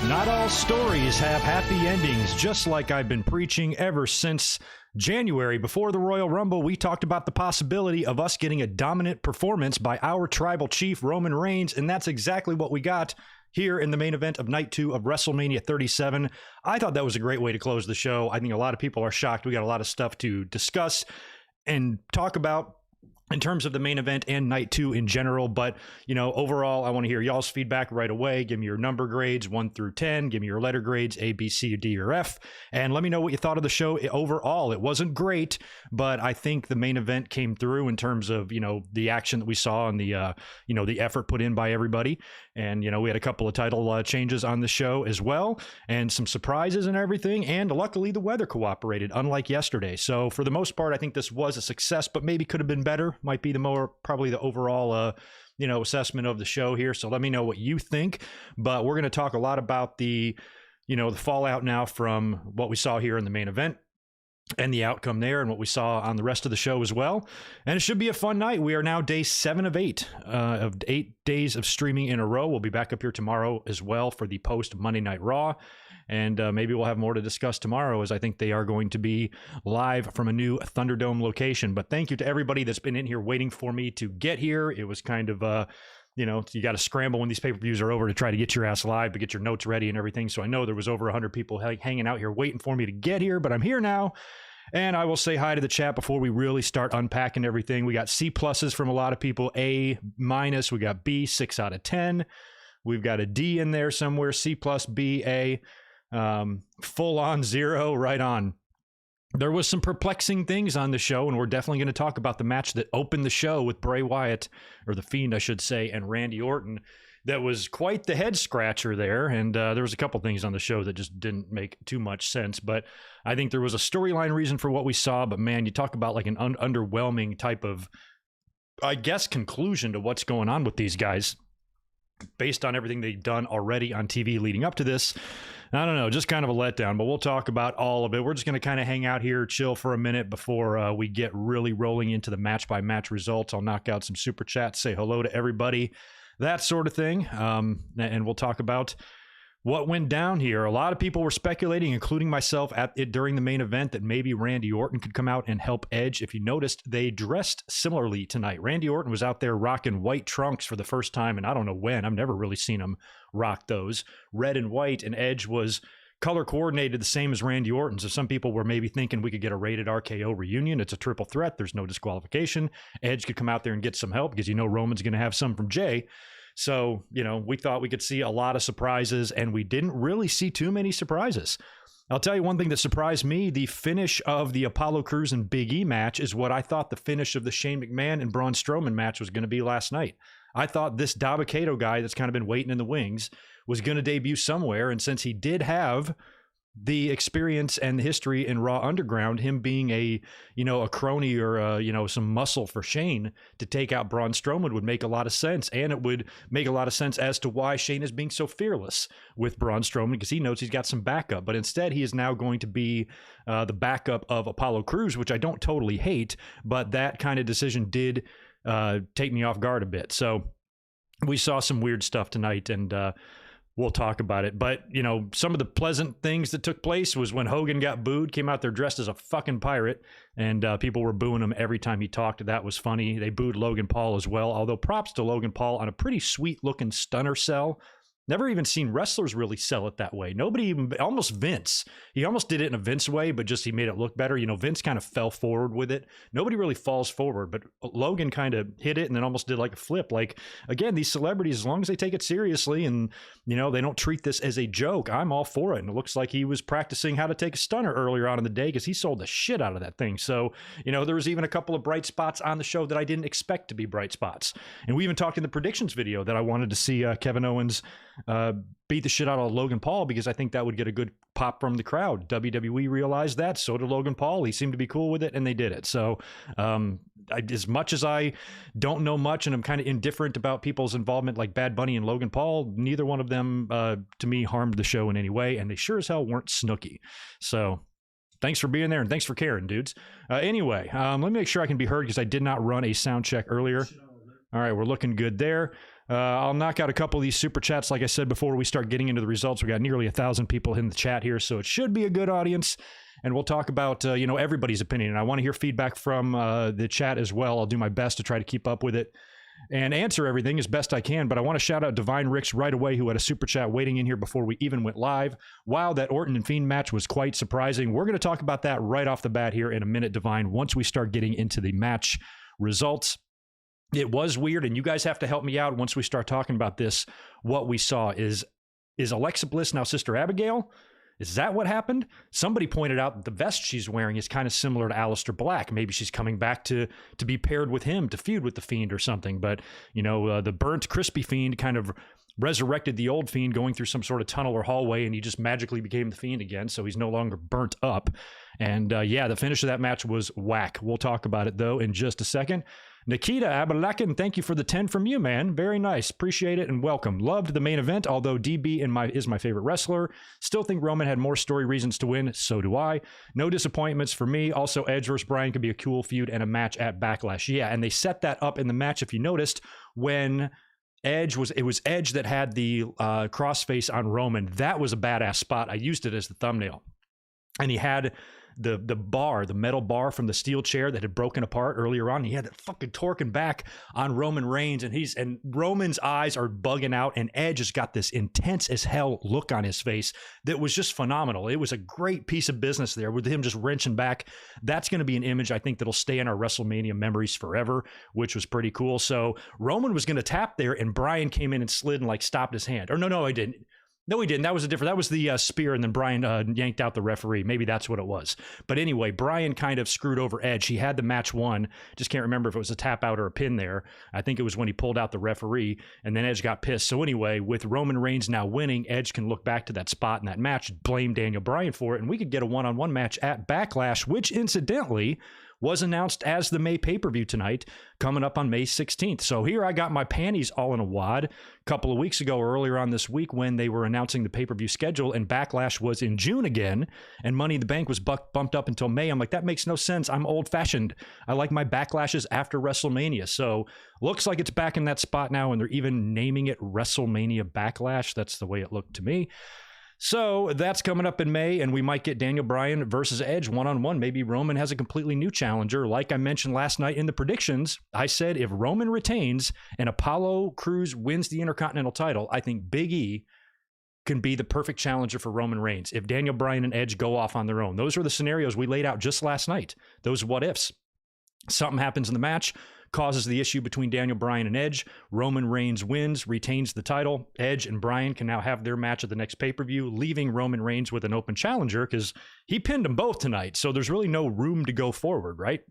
Not all stories have happy endings, just like I've been preaching ever since January. Before the Royal Rumble, we talked about the possibility of us getting a dominant performance by our tribal chief, Roman Reigns, and that's exactly what we got here in the main event of Night 2 of WrestleMania 37. I thought that was a great way to close the show. I think a lot of people are shocked. We got a lot of stuff to discuss and talk about in terms of the main event and Night 2 in general. But, you know, overall, I want to hear y'all's feedback right away. Give me your number grades, 1 through 10. Give me your letter grades, A, B, C, D, or F. And let me know what you thought of the show overall. It wasn't great, but I think the main event came through in terms of, you know, the action that we saw and the, you know, the effort put in by everybody. And, you know, we had a couple of title changes on the show as well, and some surprises and everything. And luckily, the weather cooperated, unlike yesterday. So for the most part, I think this was a success, but maybe could have been better. Might be the more, probably the overall, you know, assessment of the show here. So let me know what you think. But we're going to talk a lot about the, you know, the fallout now from what we saw here in the main event and the outcome there and what we saw on the rest of the show as well. And it should be a fun night. We are now day 7 of 8 days of streaming in a row. We'll be back up here tomorrow as well for the post Monday Night Raw. And maybe we'll have more to discuss tomorrow, as I think they are going to be live from a new Thunderdome location. But thank you to everybody that's been in here waiting for me to get here. It was kind of, you know, you got to scramble when these pay-per-views are over to try to get your ass live, to get your notes ready and everything. So I know there was over 100 people hanging out here waiting for me to get here, but I'm here now. And I will say hi to the chat before we really start unpacking everything. We got C pluses from a lot of people, A minus, we got B, 6 out of 10. We've got a D in there somewhere, C plus, B, A, full on 0, right on. There was some perplexing things on the show, and we're definitely going to talk about the match that opened the show with Bray Wyatt, or The Fiend, I should say, and Randy Orton. That was quite the head scratcher there, and there was a couple things on the show that just didn't make too much sense, but I think there was a storyline reason for what we saw. But man, you talk about like an underwhelming type of, I guess, conclusion to what's going on with these guys based on everything they've done already on TV leading up to this. I don't know, just kind of a letdown, but we'll talk about all of it. We're just going to kind of hang out here, chill for a minute before we get really rolling into the match-by-match results. I'll knock out some super chats, say hello to everybody, that sort of thing, and we'll talk about what went down here. A lot of people were speculating, including myself, during the main event, that maybe Randy Orton could come out and help Edge. If you noticed, they dressed similarly tonight. Randy Orton was out there rocking white trunks for the first time, and I don't know when. I've never really seen him rock those. Red and white, and Edge was color coordinated the same as Randy Orton. So some people were maybe thinking we could get a rated RKO reunion. It's a triple threat. There's no disqualification. Edge could come out there and get some help because you know Roman's going to have some from Jay. So, you know, we thought we could see a lot of surprises, and we didn't really see too many surprises. I'll tell you one thing that surprised me. The finish of the Apollo Crews and Big E match is what I thought the finish of the Shane McMahon and Braun Strowman match was going to be last night. I thought this Dabba-Kato guy that's kind of been waiting in the wings was going to debut somewhere, and since he did have the experience and the history in Raw Underground, him being a, you know, a crony or, you know, some muscle for Shane to take out Braun Strowman would make a lot of sense. And it would make a lot of sense as to why Shane is being so fearless with Braun Strowman, because he knows he's got some backup. But instead, he is now going to be the backup of Apollo Crews, which I don't totally hate, but that kind of decision did take me off guard a bit. So we saw some weird stuff tonight, and we'll talk about it. But, you know, some of the pleasant things that took place was when Hogan got booed, came out there dressed as a fucking pirate, and people were booing him every time he talked. That was funny. They booed Logan Paul as well, although props to Logan Paul on a pretty sweet-looking stunner cell. Never even seen wrestlers really sell it that way. Nobody even, almost Vince. He almost did it in a Vince way, but just he made it look better. You know, Vince kind of fell forward with it. Nobody really falls forward, but Logan kind of hit it and then almost did like a flip. Like, again, these celebrities, as long as they take it seriously and, you know, they don't treat this as a joke, I'm all for it. And it looks like he was practicing how to take a stunner earlier on in the day because he sold the shit out of that thing. So, you know, there was even a couple of bright spots on the show that I didn't expect to be bright spots. And we even talked in the predictions video that I wanted to see Kevin Owens beat the shit out of Logan Paul because I think that would get a good pop from the crowd. WWE realized that. So did Logan Paul. He seemed to be cool with it, and they did it. So as much as I don't know much and I'm kind of indifferent about people's involvement like Bad Bunny and Logan Paul, neither one of them to me harmed the show in any way, and they sure as hell weren't Snooki. So thanks for being there, and thanks for caring, dudes. Anyway, let me make sure I can be heard because I did not run a sound check earlier. All right, we're looking good there. I'll knock out a couple of these super chats, like I said, before we start getting into the results. We got nearly 1,000 people in the chat here, so it should be a good audience. And we'll talk about, everybody's opinion. And I want to hear feedback from the chat as well. I'll do my best to try to keep up with it and answer everything as best I can. But I want to shout out Divine Ricks right away, who had a super chat waiting in here before we even went live. Wow, that Orton and Fiend match was quite surprising. We're going to talk about that right off the bat here in a minute, Divine, once we start getting into the match results. It was weird, and you guys have to help me out once we start talking about this. What we saw is Alexa Bliss now Sister Abigail? Is that what happened? Somebody pointed out that the vest she's wearing is kind of similar to Aleister Black. Maybe she's coming back to be paired with him, to feud with the Fiend or something. But, the burnt, crispy Fiend kind of resurrected the old Fiend going through some sort of tunnel or hallway, and he just magically became the Fiend again, so he's no longer burnt up. And, the finish of that match was whack. We'll talk about it, though, in just a second. Nikita Abalakin, thank you for the 10 from you, man. Very nice. Appreciate it and welcome. Loved the main event, although DB is my favorite wrestler. Still think Roman had more story reasons to win. So do I. No disappointments for me. Also, Edge versus Bryan could be a cool feud and a match at Backlash. Yeah, and they set that up in the match, if you noticed, when it was Edge that had the crossface on Roman. That was a badass spot. I used it as the thumbnail. And he had the metal bar from the steel chair that had broken apart earlier on. He had it fucking torquing back on Roman Reigns, and Roman's eyes are bugging out, and Edge has got this intense as hell look on his face that was just phenomenal. It was a great piece of business there with him just wrenching back. That's going to be an image I think that'll stay in our WrestleMania memories forever, which was pretty cool. So Roman was going to tap there, and Bryan came in and slid and stopped his hand. Or no, I didn't. No, he didn't. That was the spear, and then Bryan yanked out the referee. Maybe that's what it was. But anyway, Bryan kind of screwed over Edge. He had the match won. Just can't remember if it was a tap out or a pin there. I think it was when he pulled out the referee, and then Edge got pissed. So anyway, with Roman Reigns now winning, Edge can look back to that spot in that match, blame Daniel Bryan for it, and we could get a one-on-one match at Backlash, which incidentally was announced as the May pay-per-view tonight, coming up on May 16th. So here I got my panties all in a wad a couple of weeks ago, earlier on this week, when they were announcing the pay-per-view schedule, and Backlash was in June again, and Money in the Bank was bumped up until May. I'm like, that makes no sense. I'm old-fashioned. I like my Backlashes after WrestleMania. So looks like it's back in that spot now, and they're even naming it WrestleMania Backlash. That's the way it looked to me. So that's coming up in May, and we might get Daniel Bryan versus Edge one-on-one. Maybe Roman has a completely new challenger. Like I mentioned last night in the predictions, I said if Roman retains and Apollo Crews wins the Intercontinental title, I think Big E can be the perfect challenger for Roman Reigns if Daniel Bryan and Edge go off on their own. Those are the scenarios we laid out just last night, those what-ifs. Something happens in the match, causes the issue between Daniel Bryan and Edge. Roman Reigns wins, retains the title. Edge and Bryan can now have their match at the next pay-per-view, leaving Roman Reigns with an open challenger because he pinned them both tonight. So there's really no room to go forward, right?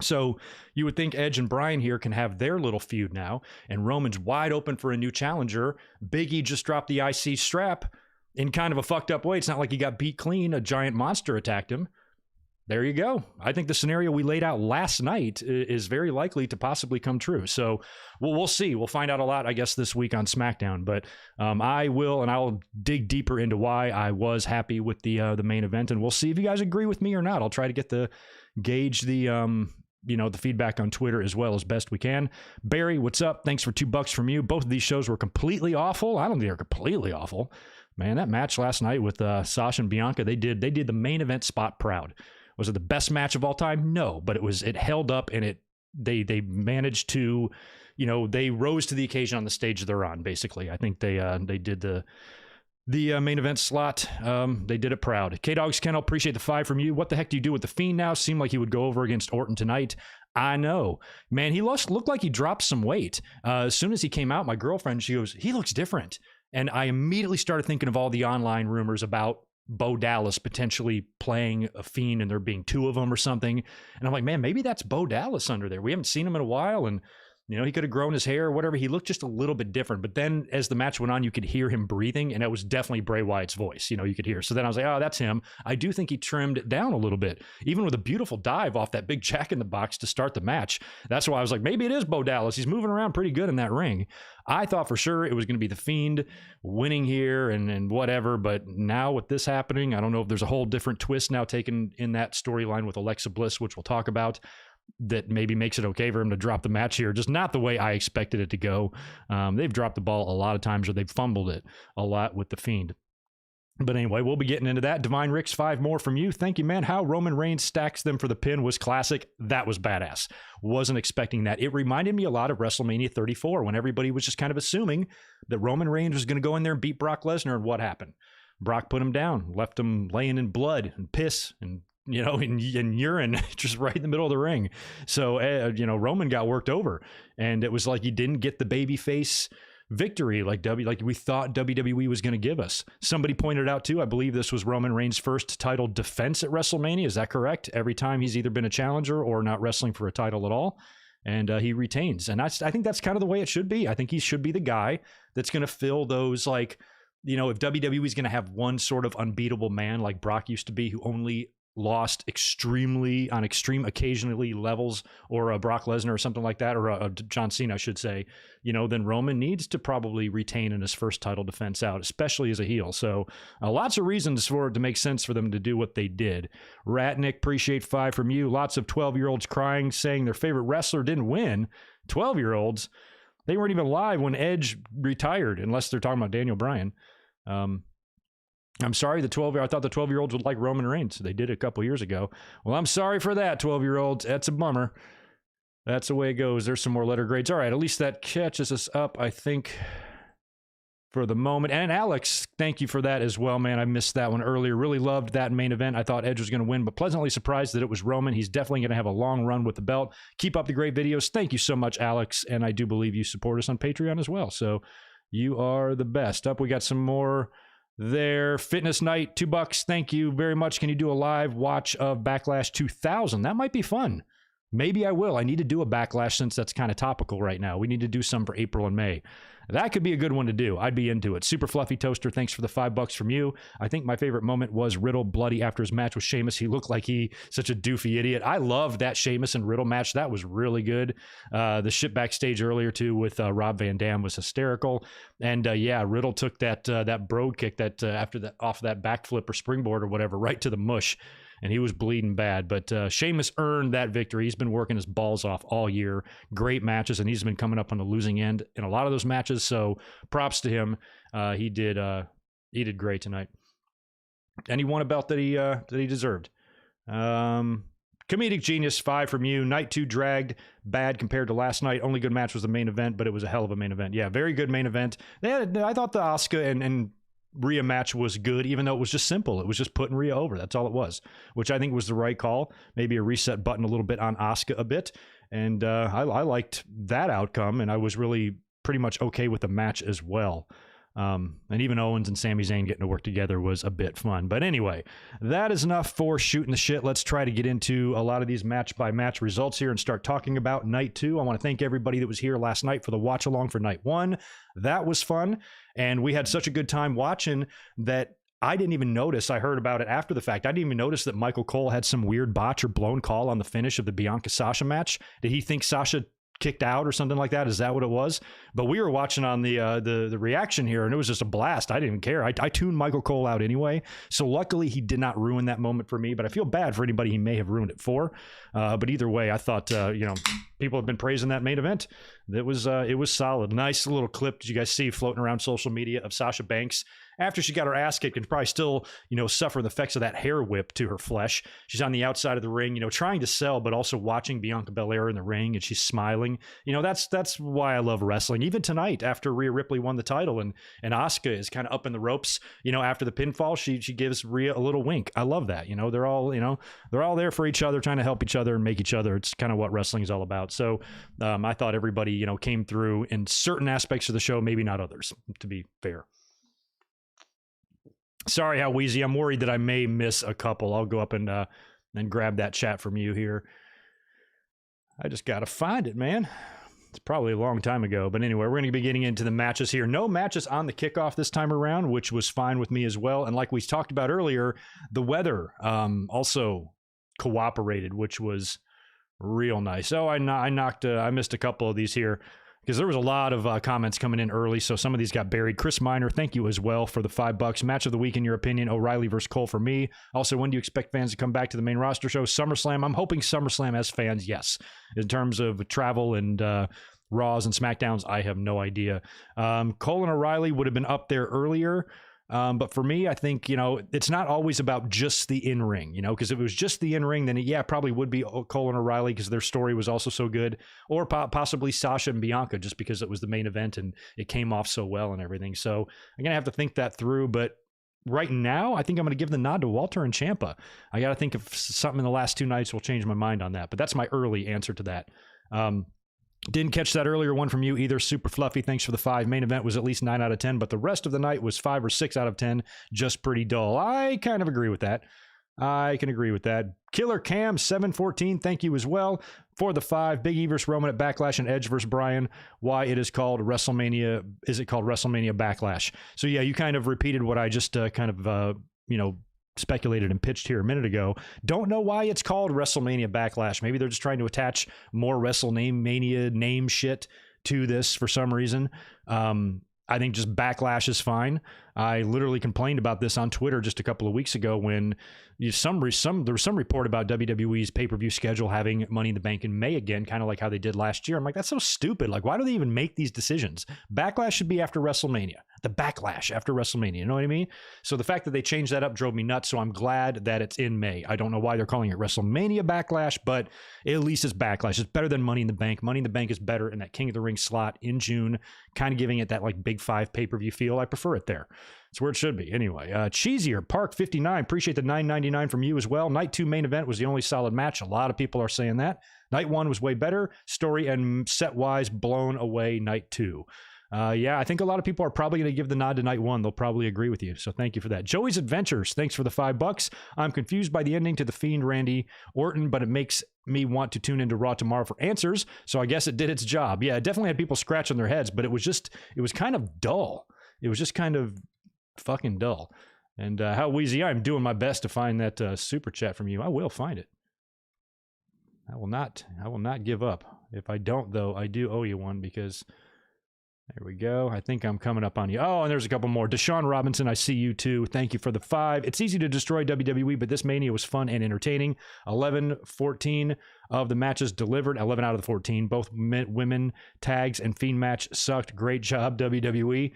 So you would think Edge and Bryan here can have their little feud now, and Roman's wide open for a new challenger. Big E just dropped the IC strap in kind of a fucked up way. It's not like he got beat clean. A giant monster attacked him. There you go. I think the scenario we laid out last night is very likely to possibly come true. So we'll see. We'll find out a lot, I guess, this week on SmackDown. But I'll dig deeper into why I was happy with the main event, and we'll see if you guys agree with me or not. I'll try to gauge the feedback on Twitter as well as best we can. Barry, what's up? Thanks for $2 from you. Both of these shows were completely awful. I don't think they're completely awful. Man, that match last night with Sasha and Bianca, they did the main event spot proud. Was it the best match of all time? No, but it held up, and they managed to, they rose to the occasion on the stage they're on. Basically, I think they did the main event slot. They did it proud. K-Dogs Kennel, appreciate the 5 from you. What the heck do you do with the Fiend now? Seemed like he would go over against Orton tonight. I know, man. He looked like he dropped some weight. As soon as he came out, my girlfriend, she goes, he looks different, and I immediately started thinking of all the online rumors about Bo Dallas potentially playing a Fiend and there being 2 of them or something. And I'm like, man, maybe that's Bo Dallas under there. We haven't seen him in a while, and he could have grown his hair or whatever. He looked just a little bit different. But then as the match went on, you could hear him breathing, and it was definitely Bray Wyatt's voice. You could hear. So then I was like, oh, that's him. I do think he trimmed it down a little bit, even with a beautiful dive off that big Jack in the Box to start the match. That's why I was like, maybe it is Bo Dallas. He's moving around pretty good in that ring. I thought for sure it was going to be the Fiend winning here and whatever. But now with this happening, I don't know if there's a whole different twist now taken in that storyline with Alexa Bliss, which we'll talk about. that maybe makes it okay for him to drop the match here. Just not the way I expected it to go. They've dropped the ball a lot of times, or they've fumbled it a lot with The Fiend. But anyway, we'll be getting into that. Divine Ricks, 5 more from you. Thank you, man. How Roman Reigns stacks them for the pin was classic. That was badass. Wasn't expecting that. It reminded me a lot of WrestleMania 34 when everybody was just kind of assuming that Roman Reigns was going to go in there and beat Brock Lesnar. And what happened? Brock put him down, left him laying in blood and piss and, you know, in urine just right in the middle of the ring. So, you know, Roman got worked over. And it was like he didn't get the babyface victory like we thought WWE was going to give us. Somebody pointed out too, I believe this was Roman Reigns' first title defense at WrestleMania. Is that correct? Every time he's either been a challenger or not wrestling for a title at all. And he retains. And I think that's kind of the way it should be. I think he should be the guy that's going to fill those, like, you know, if WWE is going to have one sort of unbeatable man like Brock used to be, who only lost on extreme occasionally levels, or a Brock Lesnar or something like that, or a John Cena, I should say, you know, then Roman needs to probably retain in his first title defense out, especially as a heel. So lots of reasons for it to make sense for them to do what they did. Ratnick, appreciate 5 from you. Lots of 12-year-olds crying, saying their favorite wrestler didn't win. 12-year-olds, they weren't even alive when Edge retired, unless they're talking about Daniel Bryan. I'm sorry, I thought the 12-year-olds would like Roman Reigns. They did a couple years ago. Well, I'm sorry for that, 12-year-olds. That's a bummer. That's the way it goes. There's some more letter grades. All right, at least that catches us up, I think, for the moment. And Alex, thank you for that as well, man. I missed that one earlier. Really loved that main event. I thought Edge was going to win, but pleasantly surprised that it was Roman. He's definitely going to have a long run with the belt. Keep up the great videos. Thank you so much, Alex. And I do believe you support us on Patreon as well. So you are the best. Up, we got some more there. Fitness Night, $2. Thank you very much. Can you do a live watch of Backlash 2000? That might be fun. Maybe I will. I need to do a Backlash since that's kind of topical right now. We need to do some for April and May. That could be a good one to do. I'd be into it. Super Fluffy Toaster, thanks for the $5 from you. I think my favorite moment was Riddle bloody after his match with Sheamus. He looked like such a doofy idiot. I love that Sheamus and Riddle match. That was really good. The shit backstage earlier too with Rob Van Dam was hysterical. And yeah, Riddle took that broad kick off of that backflip or springboard or whatever right to the mush. And he was bleeding bad. But Sheamus earned that victory. He's been working his balls off all year. Great matches, and he's been coming up on the losing end in a lot of those matches. So props to him. He did great tonight. And he won a belt that he deserved. Comedic Genius, 5 from you. Night 2 dragged bad compared to last night. Only good match was the main event, but it was a hell of a main event. Yeah, very good main event. I thought the Asuka and Rhea match was good, even though it was just simple. It was just putting Rhea over. That's all it was, which I think was the right call. Maybe a reset button a little bit on Asuka a bit. And I liked that outcome, and I was really pretty much okay with the match as well. And even Owens and Sami Zayn getting to work together was a bit fun. But anyway, that is enough for shooting the shit. Let's try to get into a lot of these match-by-match results here and start talking about Night 2. I want to thank everybody that was here last night for the watch-along for Night 1. That was fun, and we had such a good time watching that I didn't even notice. I heard about it after the fact. I didn't even notice that Michael Cole had some weird botch or blown call on the finish of the Bianca-Sasha match. Did he think Sasha kicked out or something like that? Is that what it was? But we were watching on the reaction here, and it was just a blast. I didn't care. I tuned Michael Cole out anyway, so luckily he did not ruin that moment for me, but I feel bad for anybody he may have ruined it for. But either way, I thought people have been praising that main event. It was solid. Nice little clip. Did you guys see floating around social media of Sasha Banks after she got her ass kicked and probably still, suffering the effects of that hair whip to her flesh? She's on the outside of the ring, trying to sell, but also watching Bianca Belair in the ring, and she's smiling. That's why I love wrestling. Even tonight, after Rhea Ripley won the title and Asuka is kind of up in the ropes, after the pinfall, she gives Rhea a little wink. I love that. They're all there for each other, trying to help each other and make each other. It's kind of what wrestling is all about. So I thought everybody, came through in certain aspects of the show, maybe not others, to be fair. Sorry how wheezy. I'm worried that I may miss a couple. I'll go up and grab that chat from you here. I just got to find it, man. It's probably a long time ago. But anyway, we're going to be getting into the matches here. No matches on the kickoff this time around, which was fine with me as well. And like we talked about earlier, the weather also cooperated, which was real nice. Oh, I missed a couple of these here. because there was a lot of comments coming in early, so some of these got buried. Chris Miner, thank you as well for the $5. Match of the week, in your opinion, O'Reilly versus Cole for me. Also, when do you expect fans to come back to the main roster show? SummerSlam. I'm hoping SummerSlam has fans, yes. In terms of travel and Raws and SmackDowns, I have no idea. Cole and O'Reilly would have been up there earlier. But for me, I think, it's not always about just the in-ring, because if it was just the in-ring, then it probably would be Cole and O'Reilly because their story was also so good, or possibly Sasha and Bianca just because it was the main event and it came off so well and everything. So I'm going to have to think that through. But right now, I think I'm going to give the nod to Walter and Ciampa. I got to think if something in the last 2 nights will change my mind on that. But that's my early answer to that. Didn't catch that earlier one from you either. Super Fluffy, thanks for the 5. Main event was at least 9 out of 10, but the rest of the night was 5 or 6 out of 10. Just pretty dull. I kind of agree with that. I can agree with that. Killer Cam 714, thank you as well for the 5. Big E versus Roman at Backlash and Edge versus Bryan. Why it is called WrestleMania? Is it called WrestleMania Backlash? So yeah, you kind of repeated what I just speculated and pitched here a minute ago. Don't know why it's called WrestleMania Backlash. Maybe they're just trying to attach more WrestleMania name shit to this for some reason. I think just Backlash is fine. I literally complained about this on Twitter just a couple of weeks ago when there was some report about WWE's pay-per-view schedule having Money in the Bank in May again, kind of like how they did last year. I'm like, that's so stupid. Like, why do they even make these decisions? Backlash should be after WrestleMania. The Backlash after WrestleMania. You know what I mean? So the fact that they changed that up drove me nuts. So I'm glad that it's in May. I don't know why they're calling it WrestleMania Backlash, but at least it's Backlash. It's better than Money in the Bank. Money in the Bank is better in that King of the Ring slot in June, kind of giving it that like Big 5 pay-per-view feel. I prefer it there. It's where it should be. Anyway, Cheesier, Park 59. Appreciate the $9.99 from you as well. Night 2 main event was the only solid match. A lot of people are saying that. Night 1 was way better. Story and set-wise, blown away Night 2. I think a lot of people are probably going to give the nod to Night 1. They'll probably agree with you. So thank you for that. Joey's Adventures. Thanks for the $5. I'm confused by the ending to The Fiend Randy Orton, but it makes me want to tune into Raw tomorrow for answers. So I guess it did its job. Yeah, it definitely had people scratching their heads, but it was kind of dull. It was just kind of fucking dull. And how Wheezy, I'm doing my best to find that super chat from you. I will find it. I will not give up. If I don't, though, I do owe you one because there we go. I think I'm coming up on you. Oh, and there's a couple more. Deshaun Robinson, I see you too. Thank you for the 5. It's easy to destroy WWE, but this Mania was fun and entertaining. 14 of the matches delivered. 11 out of the 14. Both women tags and Fiend match sucked. Great job, WWE.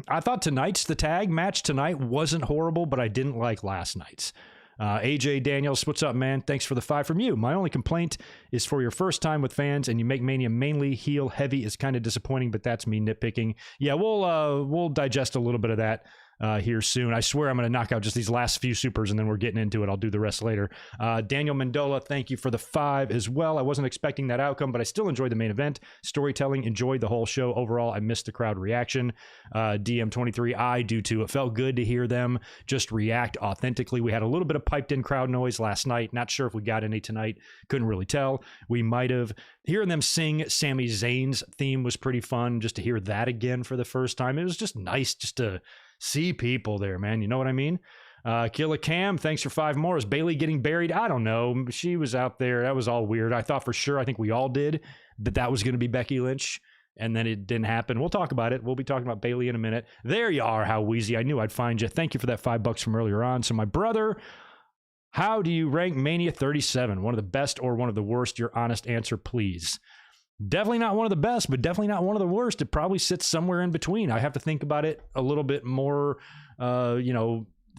I thought the tag match tonight wasn't horrible, but I didn't like last night's. AJ Daniels, what's up, man? Thanks for the 5 from you. My only complaint is for your first time with fans and you make Mania mainly heel heavy is kind of disappointing, but that's me nitpicking. Yeah, we'll digest a little bit of that here soon. I swear I'm going to knock out just these last few supers and then we're getting into it. I'll do the rest later. Daniel Mendola, thank you for the 5 as well. I wasn't expecting that outcome, but I still enjoyed the main event. Storytelling, enjoyed the whole show. Overall, I missed the crowd reaction. DM23, I do too. It felt good to hear them just react authentically. We had a little bit of piped in crowd noise last night. Not sure if we got any tonight. Couldn't really tell. We might have. Hearing them sing Sami Zayn's theme was pretty fun just to hear that again for the first time. It was just nice just to see people there, man. You know what I mean? Killer Cam, thanks for 5 more. Is Bailey getting buried? I don't know. She was out there. That was all weird. I thought for sure, I think we all did, that was going to be Becky Lynch, and then it didn't happen. We'll talk about it. We'll be talking about Bailey in a minute. There you are, How Wheezy. I knew I'd find you. Thank you for that $5 from earlier on. So my brother, how do you rank Mania 37? One of the best or one of the worst? Your honest answer, please. Definitely not one of the best, but definitely not one of the worst. It probably sits somewhere in between. I have to think about it a little bit more,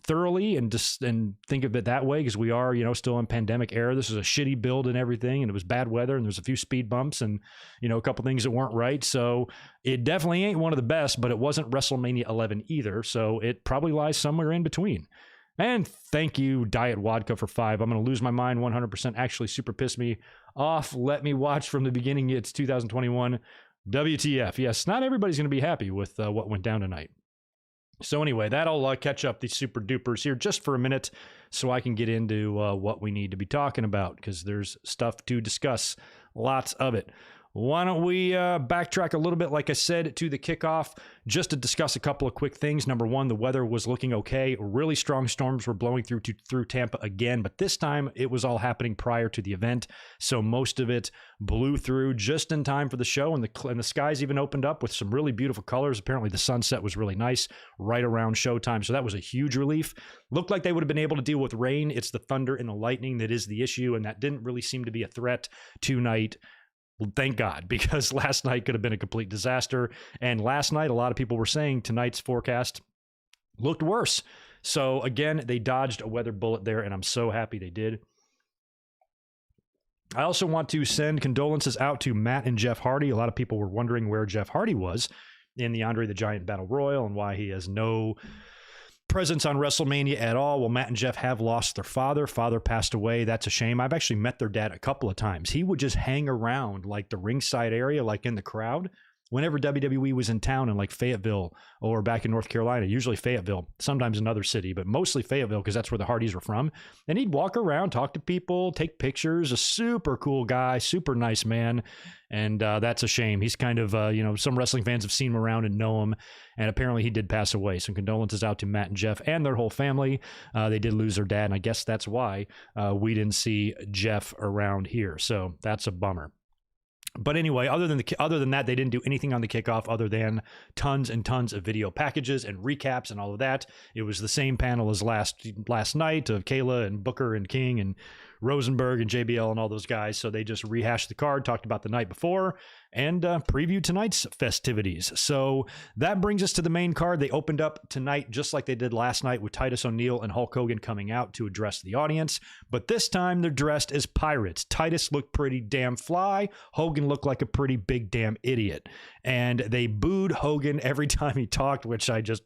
thoroughly and think of it that way because we are, still in pandemic era. This is a shitty build and everything, and it was bad weather, and there's a few speed bumps and, a couple things that weren't right. So it definitely ain't one of the best, but it wasn't WrestleMania 11 either. So it probably lies somewhere in between. And thank you, Diet Vodka, for 5. I'm going to lose my mind 100%. Actually, super pissed me off. Let me watch from the beginning. It's 2021. WTF. Yes, not everybody's going to be happy with what went down tonight. So anyway, that'll catch up these super dupers here just for a minute so I can get into what we need to be talking about because there's stuff to discuss. Lots of it. why don't we backtrack a little bit, like I said, to the kickoff, just to discuss a couple of quick things. Number one, the weather was looking okay. Really strong storms were blowing through Tampa again, but this time it was all happening prior to the event, so most of it blew through just in time for the show, and the skies even opened up with some really beautiful colors. Apparently the sunset was really nice right around showtime, so that was a huge relief. Looked like they would have been able to deal with rain. It's the thunder and the lightning that is the issue, and that didn't really seem to be a threat tonight. Well, thank God, because last night could have been a complete disaster. And last night, a lot of people were saying tonight's forecast looked worse. So again, they dodged a weather bullet there, and I'm so happy they did. I also want to send condolences out to Matt and Jeff Hardy. A lot of people were wondering where Jeff Hardy was in the Andre the Giant Battle Royal and why he has no presence on WrestleMania at all. Well, Matt and Jeff have lost their father. Father passed away. That's a shame. I've actually met their dad a couple of times. He would just hang around like the ringside area, like in the crowd. Whenever WWE was in town in like Fayetteville or back in North Carolina, usually Fayetteville, sometimes another city, but mostly Fayetteville because that's where the Hardys were from. And he'd walk around, talk to people, take pictures. A super cool guy, super nice man. And that's a shame. He's kind of, some wrestling fans have seen him around and know him. And apparently he did pass away. So condolences out to Matt and Jeff and their whole family. They did lose their dad. And I guess that's why we didn't see Jeff around here. So that's a bummer. But anyway, other than that, they didn't do anything on the kickoff other than tons and tons of video packages and recaps and all of that. It was the same panel as last night of Kayla and Booker and King and Rosenberg and JBL and all those guys. So they just rehashed the card, talked about the night before, and previewed tonight's festivities. So that brings us to the main card. They opened up tonight just like they did last night with Titus O'Neil and Hulk Hogan coming out to address the audience. But this time they're dressed as pirates. Titus looked pretty damn fly. Hogan looked like a pretty big damn idiot. And they booed Hogan every time he talked, which I just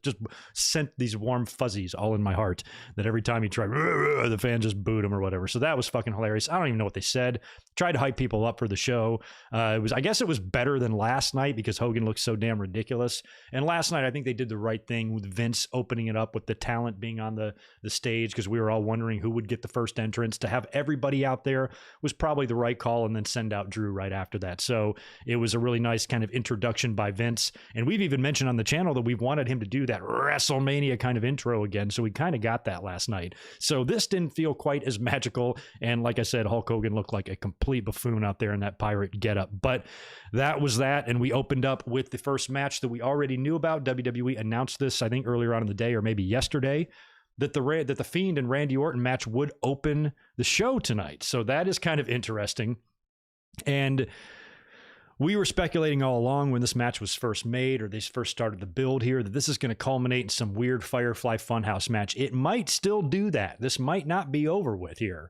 sent these warm fuzzies all in my heart that every time he tried, the fans just booed him or whatever. So that was fucking hilarious. I don't even know what they said. Tried to hype people up for the show. I guess it was better than last night because Hogan looked so damn ridiculous. And last night, I think they did the right thing with Vince opening it up with the talent being on the stage because we were all wondering who would get the first entrance. To have everybody out there was probably the right call, and then send out Drew right after that. So it was a really nice kind of introduction by Vince. And we've even mentioned on the channel that we've wanted him to do that WrestleMania kind of intro again. So we kind of got that last night. So this didn't feel quite as magical. And like I said, Hulk Hogan looked like a complete buffoon out there in that pirate getup. But that was that. And we opened up with the first match that we already knew about. WWE announced this, I think, earlier on in the day or maybe yesterday, that the Fiend and Randy Orton match would open the show tonight. So that is kind of interesting. And we were speculating all along when this match was first made or they first started the build here that this is going to culminate in some weird Firefly Funhouse match. It might still do that. This might not be over with here.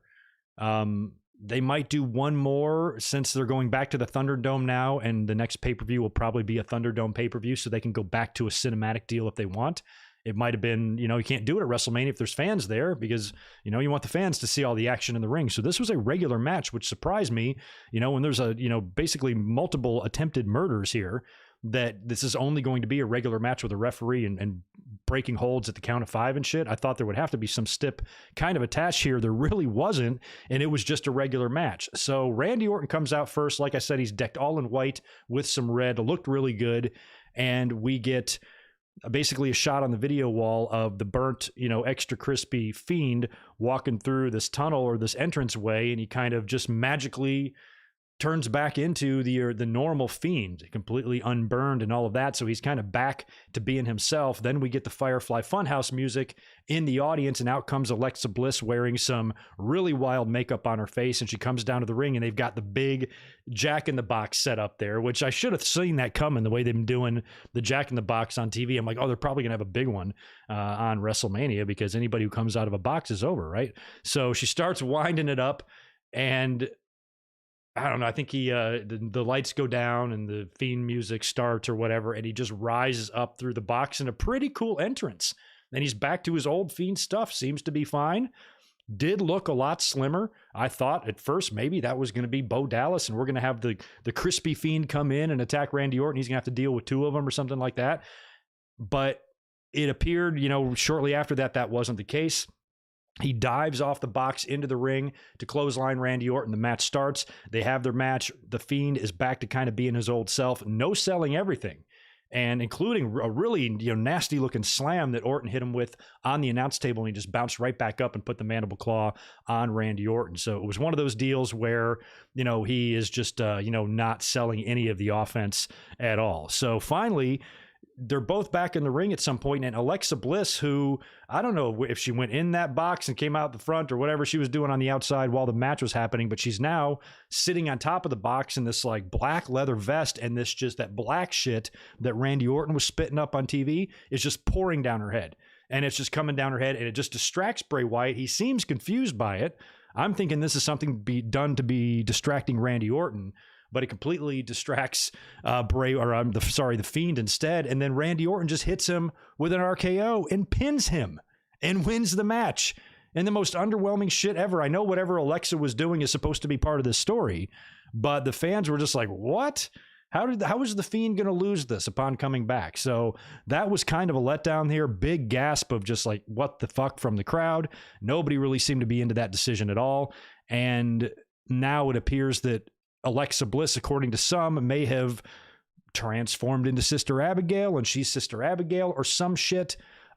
They might do one more since they're going back to the Thunderdome now, and the next pay-per-view will probably be a Thunderdome pay-per-view, so they can go back to a cinematic deal if they want. It might have been, you can't do it at WrestleMania if there's fans there because, you want the fans to see all the action in the ring. So this was a regular match, which surprised me, when there's basically multiple attempted murders here, that this is only going to be a regular match with a referee and breaking holds at the count of 5 and shit. I thought there would have to be some stip kind of attached here. There really wasn't, and it was just a regular match. So Randy Orton comes out first. Like I said, he's decked all in white with some red. Looked really good, and we get basically a shot on the video wall of the burnt, extra crispy Fiend walking through this tunnel or this entranceway, and he kind of just magically turns back into the normal Fiend, completely unburned and all of that. So he's kind of back to being himself. Then we get the Firefly Funhouse music in the audience, and out comes Alexa Bliss wearing some really wild makeup on her face, and she comes down to the ring, and they've got the big Jack in the Box set up there, which I should have seen that coming the way they've been doing the Jack in the Box on TV. I'm like, oh, they're probably gonna have a big one on WrestleMania because anybody who comes out of a box is over, right? So she starts winding it up, and I don't know. I think the lights go down and the Fiend music starts or whatever, and he just rises up through the box in a pretty cool entrance. Then he's back to his old Fiend stuff. Seems to be fine. Did look a lot slimmer. I thought at first maybe that was going to be Bo Dallas, and we're going to have the crispy Fiend come in and attack Randy Orton. He's going to have to deal with 2 of them or something like that. But it appeared, shortly after that wasn't the case. He dives off the box into the ring to clothesline Randy Orton. The match starts. They have their match. The Fiend is back to kind of being his old self. No selling everything, and including a really nasty looking slam that Orton hit him with on the announce table, and he just bounced right back up and put the mandible claw on Randy Orton. So it was one of those deals where he is just not selling any of the offense at all. So finally, they're both back in the ring at some point, and Alexa Bliss, who I don't know if she went in that box and came out the front or whatever she was doing on the outside while the match was happening, but she's now sitting on top of the box in this like black leather vest, and this just that black shit that Randy Orton was spitting up on TV is just pouring down her head, and it's just coming down her head, and it just distracts Bray Wyatt. He seems confused by it. I'm thinking this is something to be done to be distracting Randy Orton, but it completely distracts the Fiend instead. And then Randy Orton just hits him with an RKO and pins him and wins the match. And the most underwhelming shit ever. I know whatever Alexa was doing is supposed to be part of this story, but the fans were just like, what? How is the Fiend going to lose this upon coming back? So that was kind of a letdown here. Big gasp of just like, what the fuck from the crowd. Nobody really seemed to be into that decision at all. And now it appears that Alexa Bliss, according to some, may have transformed into Sister Abigail, and she's Sister Abigail or some shit.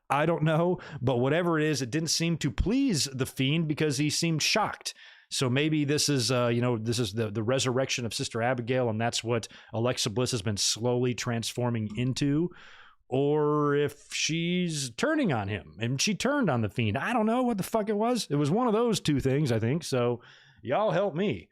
I don't know. But whatever it is, it didn't seem to please the Fiend because he seemed shocked. So maybe this is, this is the resurrection of Sister Abigail, and that's what Alexa Bliss has been slowly transforming into. Or if she's turning on him, and she turned on the Fiend. I don't know what the fuck it was. It was one of those two things, I think. So y'all help me.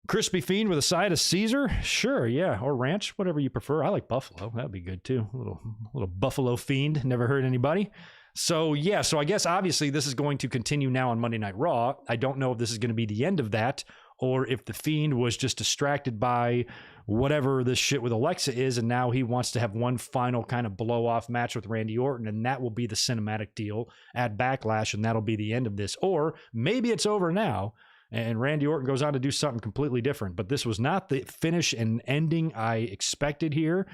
Crispy Fiend with a side of Caesar? Sure, yeah. Or ranch, whatever you prefer. I like buffalo. That'd be good too. A little buffalo Fiend. Never hurt anybody. So, yeah. So I guess obviously this is going to continue now on Monday Night Raw. I don't know if this is going to be the end of that or if the Fiend was just distracted by whatever this shit with Alexa is, and now he wants to have one final kind of blow-off match with Randy Orton, and that will be the cinematic deal at Backlash, and that'll be the end of this. Or maybe it's over now, and Randy Orton goes on to do something completely different. But this was not the finish and ending I expected here.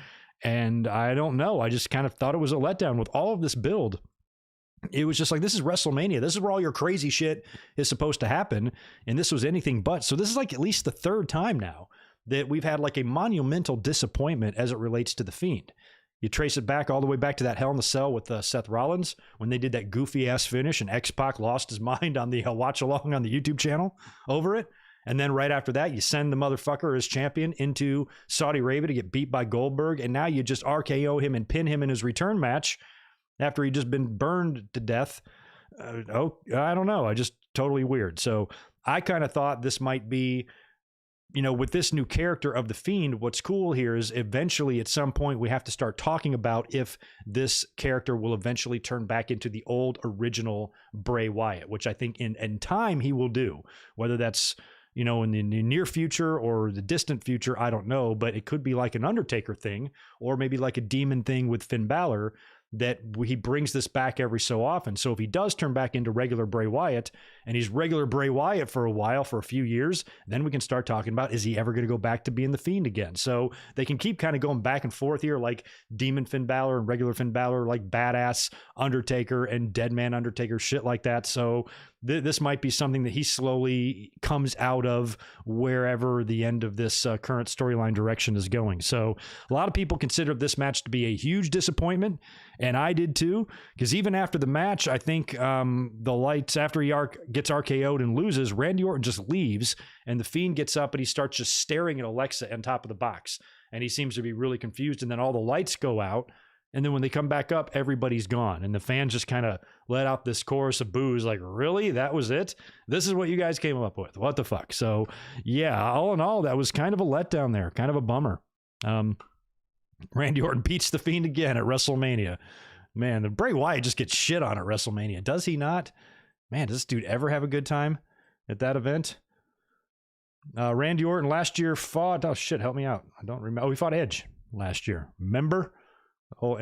And I don't know. I just kind of thought it was a letdown with all of this build. It was just like, this is WrestleMania. This is where all your crazy shit is supposed to happen. And this was anything but. So this is like at least the third time now that we've had like a monumental disappointment as it relates to the Fiend. You trace it back all the way back to that Hell in a Cell with Seth Rollins when they did that goofy ass finish and X-Pac lost his mind on the watch along on the YouTube channel over it. And then right after that, you send the motherfucker as champion into Saudi Arabia to get beat by Goldberg. And now you just RKO him and pin him in his return match after he'd just been burned to death. I don't know. I just totally weird. So I kind of thought this might be, with this new character of the Fiend, what's cool here is eventually at some point we have to start talking about if this character will eventually turn back into the old original Bray Wyatt, which I think in time he will do. Whether that's, in the near future or the distant future, I don't know, but it could be like an Undertaker thing or maybe like a demon thing with Finn Balor, that he brings this back every so often. So if he does turn back into regular Bray Wyatt and he's regular Bray Wyatt for a while, for a few years, then we can start talking about, is he ever going to go back to being the Fiend again? So they can keep kind of going back and forth here, like Demon Finn Balor and regular Finn Balor, like badass Undertaker and Dead Man Undertaker, shit like that. So this might be something that he slowly comes out of wherever the end of this current storyline direction is going. So a lot of people consider this match to be a huge disappointment, and I did too, because even after the match, I think the lights, after he gets RKO'd and loses, Randy Orton just leaves, and the Fiend gets up and he starts just staring at Alexa on top of the box, and he seems to be really confused, and then all the lights go out. And then when they come back up, everybody's gone. And the fans just kind of let out this chorus of boos like, really? That was it? This is what you guys came up with? What the fuck? So, yeah, all in all, that was kind of a letdown there. Kind of a bummer. Randy Orton beats the Fiend again at WrestleMania. Man, the Bray Wyatt just gets shit on at WrestleMania. Does he not? Man, does this dude ever have a good time at that event? Randy Orton last year fought... Oh, shit, help me out. I don't remember. Oh, he fought Edge last year. Remember? The whole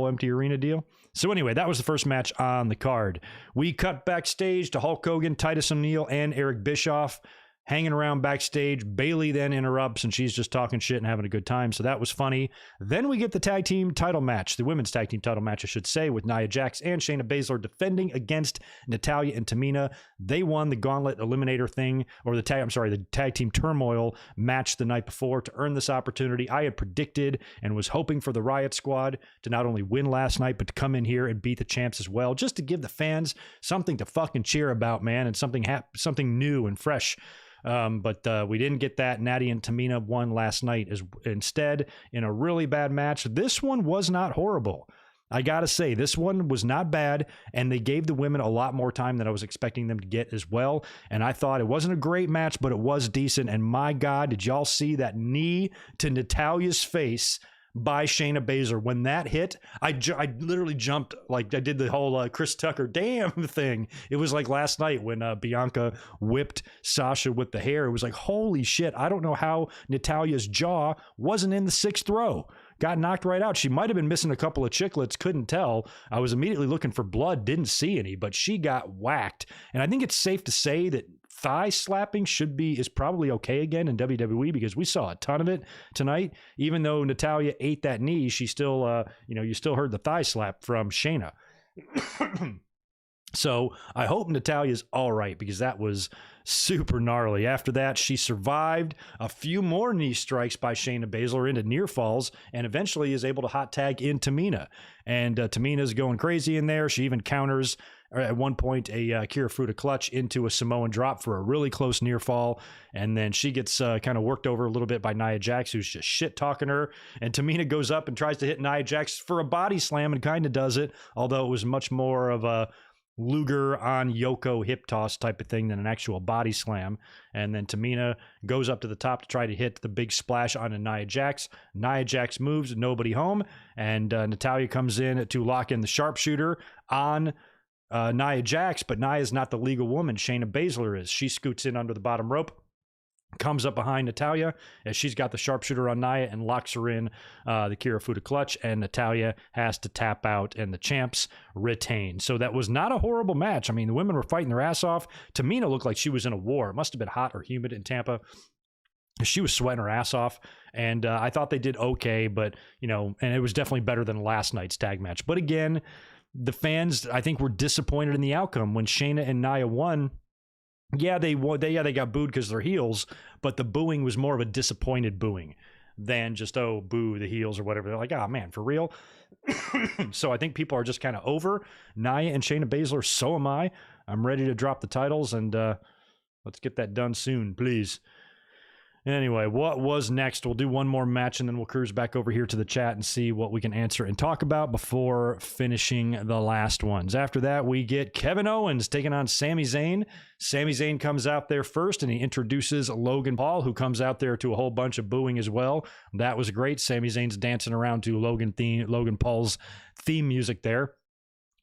empty arena deal. So anyway, that was the first match on the card. We cut backstage to Hulk Hogan, Titus O'Neil, and Eric Bischoff. hanging around backstage. Bayley then interrupts, and she's just talking shit and having a good time. So that was funny. Then we get the tag team title match, the women's tag team title match, I should say, with Nia Jax and Shayna Baszler defending against Natalya and Tamina. They won the Gauntlet Eliminator thing, or the tag team turmoil match the night before to earn this opportunity. I had predicted and was hoping for the Riot Squad to not only win last night, but to come in here and beat the champs as well, just to give the fans something to fucking cheer about, man, and something new and fresh. But we didn't get that. Natty and Tamina won last night instead in a really bad match. This one was not horrible. I got to say, this one was not bad, and they gave the women a lot more time than I was expecting them to get as well. And I thought it wasn't a great match, but it was decent. And my God, did y'all see that knee to Natalya's face by Shayna Baszler? When that hit, I literally jumped, like I did the whole Chris Tucker damn thing. It was like last night when Bianca whipped Sasha with the hair. It was like, holy shit, I don't know how Natalya's jaw wasn't in the 6th row. Got knocked right out. She might have been missing a couple of chiclets, couldn't tell. I was immediately looking for blood, didn't see any, but she got whacked. And I think it's safe to say that thigh slapping is probably okay again in WWE, because we saw a ton of it tonight. Even though Natalya ate that knee, she still, you still heard the thigh slap from Shayna. So I hope Natalya's all right, because that was super gnarly. After that, she survived a few more knee strikes by Shayna Baszler into near falls, and eventually is able to hot tag in Tamina. And Tamina's going crazy in there. She even counters at one point a Kirifuda clutch into a Samoan drop for a really close near fall. And then she gets kind of worked over a little bit by Nia Jax, who's just shit talking her. And Tamina goes up and tries to hit Nia Jax for a body slam and kind of does it, although it was much more of a Luger on Yoko hip toss type of thing than an actual body slam. And then Tamina goes up to the top to try to hit the big splash on Nia Jax. Nia Jax moves, nobody home, and Natalya comes in to lock in the sharpshooter on Nia Jax, but Nia's not the legal woman. Shayna Baszler is. She scoots in under the bottom rope, comes up behind Natalya as she's got the sharpshooter on Nia and locks her in the Kirifuda clutch, and Natalya has to tap out and the champs retain. So that was not a horrible match. I mean, the women were fighting their ass off. Tamina looked like she was in a war. It must have been hot or humid in Tampa. She was sweating her ass off, and I thought they did okay, but, and it was definitely better than last night's tag match. But again, the fans, I think, were disappointed in the outcome. When Shayna and Nia won, yeah, they got booed because they're heels, but the booing was more of a disappointed booing than just, oh, boo the heels or whatever. They're like, oh, man, for real? So I think people are just kind of over Nia and Shayna Baszler. So am I. I'm ready to drop the titles, and let's get that done soon, please. Anyway, what was next? We'll do one more match, and then we'll cruise back over here to the chat and see what we can answer and talk about before finishing the last ones. After that, we get Kevin Owens taking on Sami Zayn. Sami Zayn comes out there first, and he introduces Logan Paul, who comes out there to a whole bunch of booing as well. That was great. Sami Zayn's dancing around to Logan Paul's theme music there.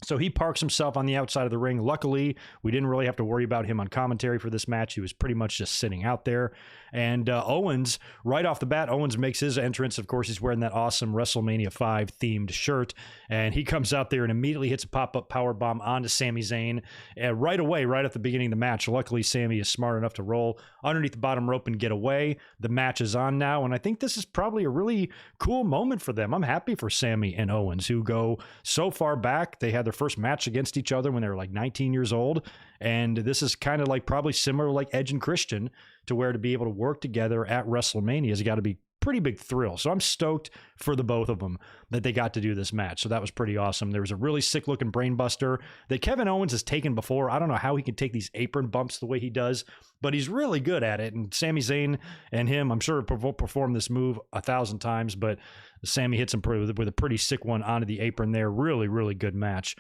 So he parks himself on the outside of the ring. Luckily, we didn't really have to worry about him on commentary for this match. He was pretty much just sitting out there. And Owens, right off the bat, Owens makes his entrance. Of course, he's wearing that awesome WrestleMania 5 themed shirt. And he comes out there and immediately hits a pop-up powerbomb onto Sami Zayn. Right away, right at the beginning of the match. Luckily, Sami is smart enough to roll underneath the bottom rope and get away. The match is on now. And I think this is probably a really cool moment for them. I'm happy for Sami and Owens, who go so far back. They had their first match against each other when they were like 19 years old. And this is kind of like probably similar like Edge and Christian, to where to be able to work together at WrestleMania has got to be pretty big thrill. So I'm stoked for the both of them that they got to do this match. So that was pretty awesome. There was a really sick looking brain buster that Kevin Owens has taken before. I don't know how he can take these apron bumps the way he does, but he's really good at it. And Sami Zayn and him, I'm sure, performed this move 1,000 times, but Sami hits him with a pretty sick one onto the apron there. Really, really good match.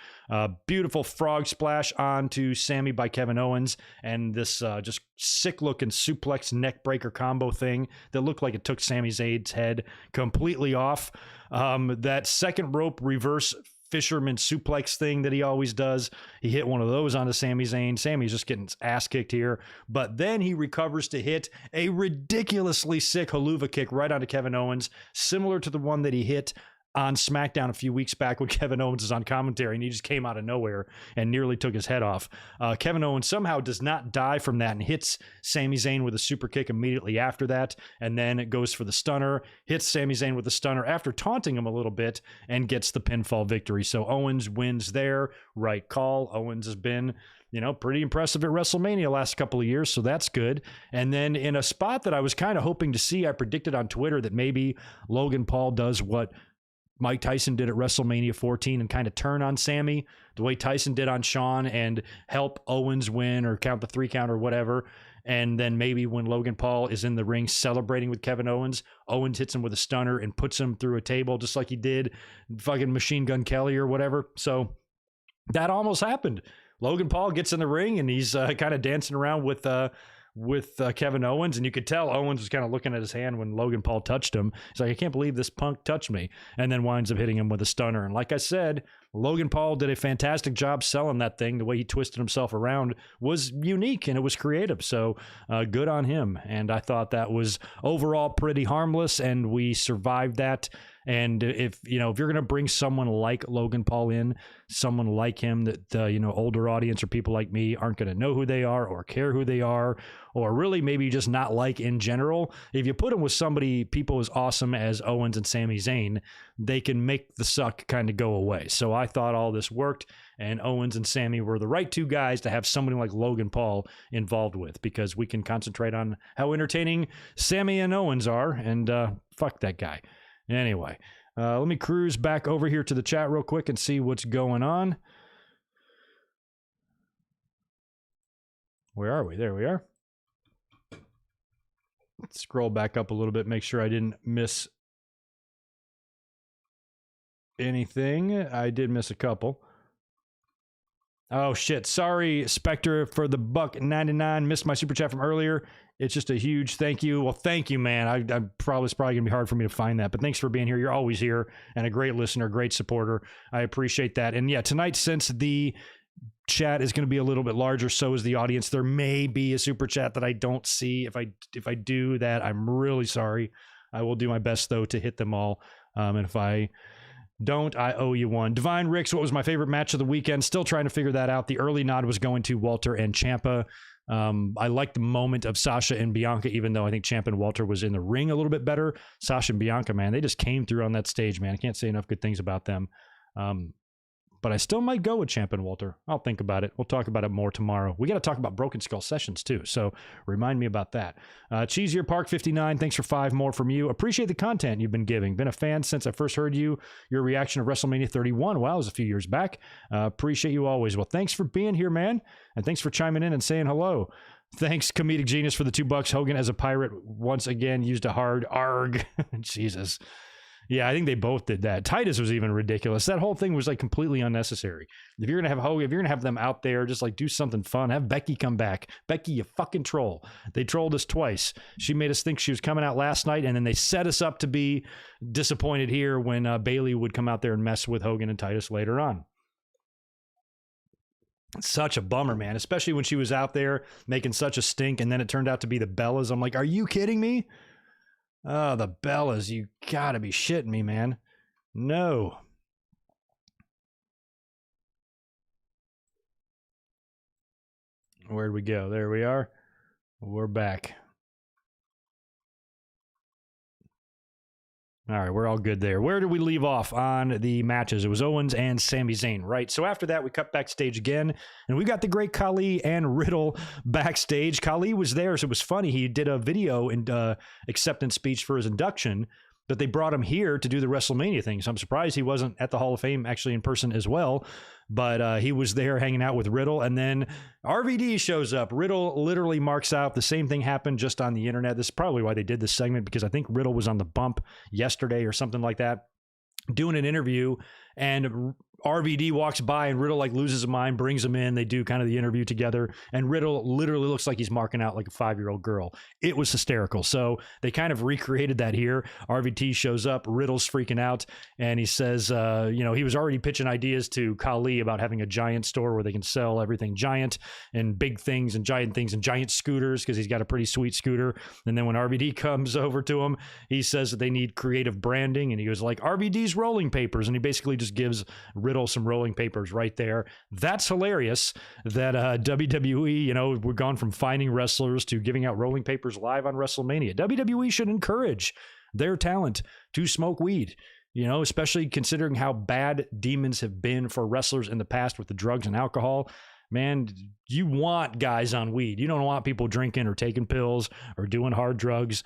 Beautiful frog splash onto Sami by Kevin Owens, and this just sick-looking suplex neck breaker combo thing that looked like it took Sami Zayn's head completely off. That second rope reverse fisherman suplex thing that he always does. He hit one of those onto Sami Zayn. Sami's just getting his ass kicked here, but then he recovers to hit a ridiculously sick haluva kick right onto Kevin Owens, similar to the one that he hit on SmackDown a few weeks back when Kevin Owens is on commentary and he just came out of nowhere and nearly took his head off. Kevin Owens somehow does not die from that and hits Sami Zayn with a super kick immediately after that. And then it goes for the stunner, hits Sami Zayn with the stunner after taunting him a little bit and gets the pinfall victory. So Owens wins there. Right call. Owens has been, pretty impressive at WrestleMania last couple of years, so that's good. And then in a spot that I was kind of hoping to see, I predicted on Twitter that maybe Logan Paul does what Mike Tyson did at WrestleMania 14 and kind of turn on Sami the way Tyson did on Shawn and help Owens win or count the 3 count or whatever. And then maybe when Logan Paul is in the ring celebrating with Kevin Owens, Owens hits him with a stunner and puts him through a table just like he did fucking Machine Gun Kelly or whatever. So that almost happened. Logan Paul gets in the ring and he's kind of dancing around with Kevin Owens, and you could tell Owens was kind of looking at his hand when Logan Paul touched him. He's like, I can't believe this punk touched me, and then winds up hitting him with a stunner. And like I said, Logan Paul did a fantastic job selling that thing. The way he twisted himself around was unique and it was creative. So good on him. And I thought that was overall pretty harmless, and we survived that. And if you're going to bring someone like Logan Paul in, someone like him that older audience or people like me aren't going to know who they are or care who they are, or really maybe just not like in general, if you put him with people as awesome as Owens and Sami Zayn, they can make the suck kind of go away. So I thought all this worked, and Owens and Sami were the right 2 guys to have somebody like Logan Paul involved with, because we can concentrate on how entertaining Sami and Owens are, and fuck that guy. Anyway, let me cruise back over here to the chat real quick and see what's going on. Where are we? There we are. Let's scroll back up a little bit, make sure I didn't miss anything. I did miss a couple. Oh, shit. Sorry, Spectre, for the $1.99. Missed my super chat from earlier. It's just a huge thank you. Well, thank you, man. It's probably going to be hard for me to find that, but thanks for being here. You're always here and a great listener, great supporter. I appreciate that. And yeah, tonight, since the chat is going to be a little bit larger, so is the audience, there may be a super chat that I don't see. If I do that, I'm really sorry. I will do my best, though, to hit them all. And if I don't, I owe you one. Divine Ricks, what was my favorite match of the weekend? Still trying to figure that out. The early nod was going to Walter and Ciampa. I like the moment of Sasha and Bianca, even though I think Ciampa and Walter was in the ring a little bit better. Sasha and Bianca, man, they just came through on that stage, man. I can't say enough good things about them. But I still might go with Ciampa and Walter. I'll think about it. We'll talk about it more tomorrow. We got to talk about Broken Skull Sessions too, so remind me about that. Cheesier Park 59, thanks for 5 more from you. Appreciate the content you've been giving. Been a fan since I first heard your reaction of WrestleMania 31. Wow, it was a few years back. Appreciate you always. Well, thanks for being here, man, and thanks for chiming in and saying hello. Thanks, Comedic Genius, for the $2. Hogan as a pirate once again used a hard arg. Jesus. Yeah, I think they both did that. Titus was even ridiculous. That whole thing was like completely unnecessary. If you're gonna have Hogan, if you're gonna have them out there, just like do something fun. Have Becky come back. Becky, you fucking troll. They trolled us twice. She made us think she was coming out last night, and then they set us up to be disappointed here when Bayley would come out there and mess with Hogan and Titus later on. Such a bummer, man. Especially when she was out there making such a stink, and then it turned out to be the Bellas. I'm like, are you kidding me? Oh, the Bellas, you gotta be shitting me, man. No. Where'd we go? There we are. We're back. All right, we're all good there. Where did we leave off on the matches? It was Owens and Sami Zayn, right? So after that, we cut backstage again, and we got the great Khali and Riddle backstage. Khali was there, so it was funny. He did a video and acceptance speech for his induction, but they brought him here to do the WrestleMania thing. So I'm surprised he wasn't at the Hall of Fame actually in person as well. But he was there hanging out with Riddle, and then RVD shows up. Riddle literally marks out. The same thing happened just on the internet. This is probably why they did this segment, because I think Riddle was on the bump yesterday or something like that, doing an interview, and RVD walks by and Riddle like loses his mind, brings him in. They do kind of the interview together, and Riddle literally looks like he's marking out like a 5-year-old girl. It was hysterical. So they kind of recreated that here. RVD shows up, Riddle's freaking out, and he says, he was already pitching ideas to Khali about having a giant store where they can sell everything giant and big things and giant scooters, because he's got a pretty sweet scooter. And then when RVD comes over to him, he says that they need creative branding, and he goes like, RVD's rolling papers, and he basically just gives Riddle some rolling papers right there. That's hilarious that WWE, we're gone from finding wrestlers to giving out rolling papers live on WrestleMania. WWE should encourage their talent to smoke weed, especially considering how bad demons have been for wrestlers in the past with the drugs and alcohol. Man, you want guys on weed. You don't want people drinking or taking pills or doing hard drugs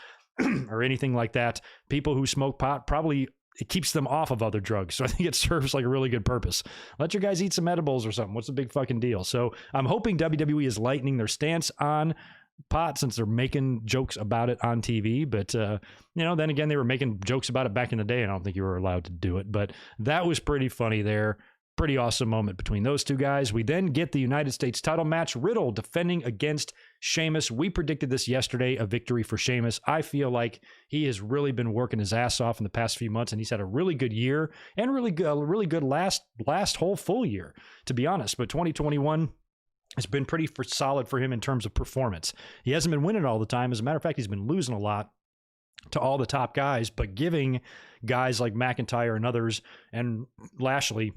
or anything like that. People who smoke pot probably, it keeps them off of other drugs. So I think it serves like a really good purpose. Let your guys eat some edibles or something. What's the big fucking deal? So I'm hoping WWE is lightening their stance on pot since they're making jokes about it on TV. But, then again, they were making jokes about it back in the day, and I don't think you were allowed to do it. But that was pretty funny there. Pretty awesome moment between those two guys. We then get the United States title match. Riddle defending against Sheamus. We predicted this yesterday, a victory for Sheamus. I feel like he has really been working his ass off in the past few months, and he's had a really good year and really good last whole full year, to be honest. But 2021 has been pretty solid for him in terms of performance. He hasn't been winning all the time. As a matter of fact, he's been losing a lot to all the top guys, but giving guys like McIntyre and others and Lashley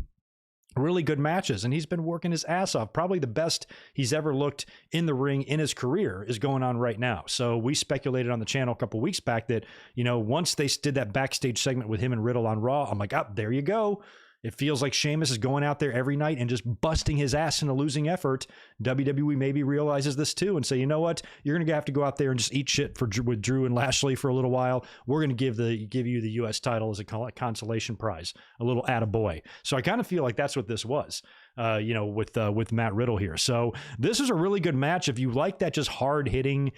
really good matches, and he's been working his ass off. Probably the best he's ever looked in the ring in his career is going on right now. So we speculated on the channel a couple weeks back that, once they did that backstage segment with him and Riddle on Raw, I'm like, there you go. It feels like Sheamus is going out there every night and just busting his ass in a losing effort. WWE maybe realizes this too and say, you know what? You're going to have to go out there and just eat shit with Drew and Lashley for a little while. We're going to give you the U.S. title as a consolation prize, a little attaboy. So I kind of feel like that's what this was. With Matt Riddle here. So this is a really good match. If you like that just hard hitting,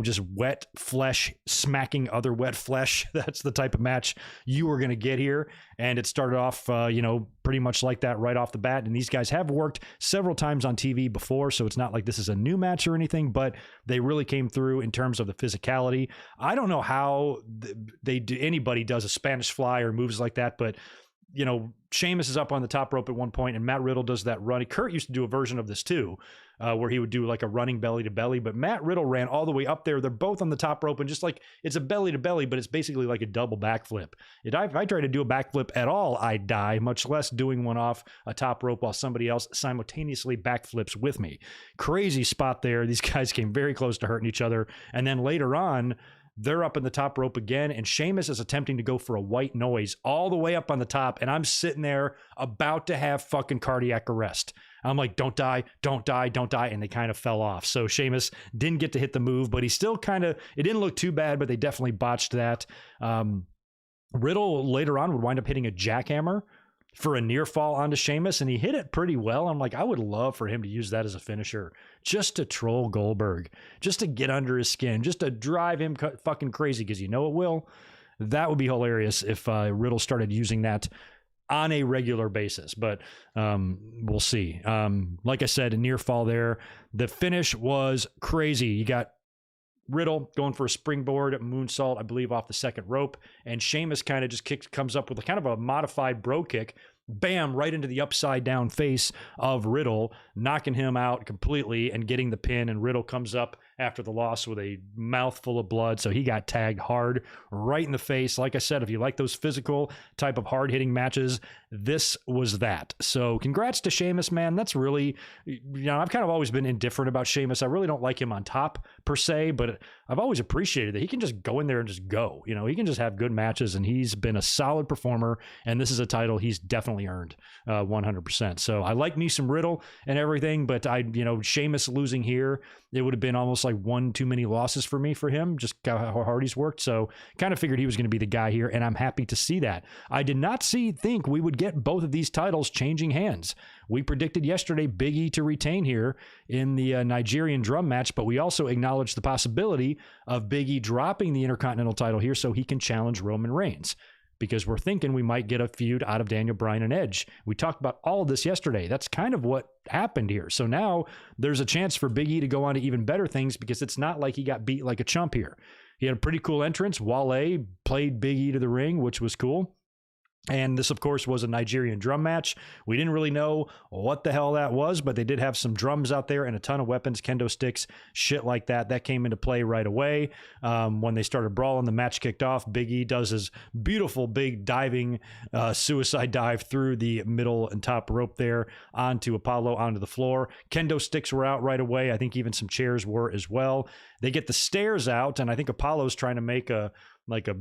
just wet flesh smacking other wet flesh, that's the type of match you are going to get here. And it started off, pretty much like that right off the bat. And these guys have worked several times on TV before, so it's not like this is a new match or anything, but they really came through in terms of the physicality. I don't know how anybody does a Spanish fly or moves like that, but Sheamus is up on the top rope at one point, and Matt Riddle does that run. Kurt used to do a version of this too, where he would do like a running belly to belly, but Matt Riddle ran all the way up there. They're both on the top rope, and just like it's a belly to belly, but it's basically like a double backflip. If I try to do a backflip at all, I die, much less doing one off a top rope while somebody else simultaneously backflips with me. Crazy spot there. These guys came very close to hurting each other. And then later on, they're up in the top rope again, and Sheamus is attempting to go for a white noise all the way up on the top, and I'm sitting there about to have fucking cardiac arrest. I'm like, don't die, don't die, don't die, and they kind of fell off. So Sheamus didn't get to hit the move, but he still it didn't look too bad, but they definitely botched that. Riddle later on would wind up hitting a jackhammer for a near fall onto Sheamus, and he hit it pretty well. I'm like, I would love for him to use that as a finisher, just to troll Goldberg, just to get under his skin, just to drive him fucking crazy, because it will. That would be hilarious if Riddle started using that on a regular basis, but we'll see. Like I said, a near fall there. The finish was crazy. You got Riddle going for a springboard moonsault, I believe, off the second rope, and Sheamus kind of just comes up with a kind of a modified bro kick, bam, right into the upside down face of Riddle, knocking him out completely and getting the pin. And Riddle comes up after the loss with a mouthful of blood, so he got tagged hard right in the face. Like I said, if you like those physical type of hard-hitting matches, this was that. So congrats to Sheamus, man. That's really, I've kind of always been indifferent about Sheamus. I really don't like him on top per se, but I've always appreciated that he can just go in there and just go. He can just have good matches, and he's been a solid performer, and this is a title he's definitely earned 100%. So I like me some Riddle and everything, but Sheamus losing here, it would have been almost like one too many losses for me for him, just how hard he's worked. So kind of figured he was going to be the guy here, and I'm happy to see that. I did not think we would get both of these titles changing hands. We predicted yesterday Big E to retain here in the Nigerian drum match, but we also acknowledged the possibility of Big E dropping the Intercontinental title here so he can challenge Roman Reigns. because we're thinking we might get a feud out of Daniel Bryan and Edge. We talked about all of this yesterday. That's kind of what happened here. So now there's a chance for Big E to go on to even better things, because it's not like he got beat like a chump here. He had a pretty cool entrance. Wale played Big E to the ring, which was cool. And this, of course, was a Nigerian drum match. We didn't really know what the hell that was, but they did have some drums out there and a ton of weapons, kendo sticks, shit like that. That came into play right away. When they started brawling, the match kicked off. Big E does his beautiful big diving suicide dive through the middle and top rope there onto Apollo, onto the floor. Kendo sticks were out right away. I think even some chairs were as well. They get the stairs out, and I think Apollo's trying to make a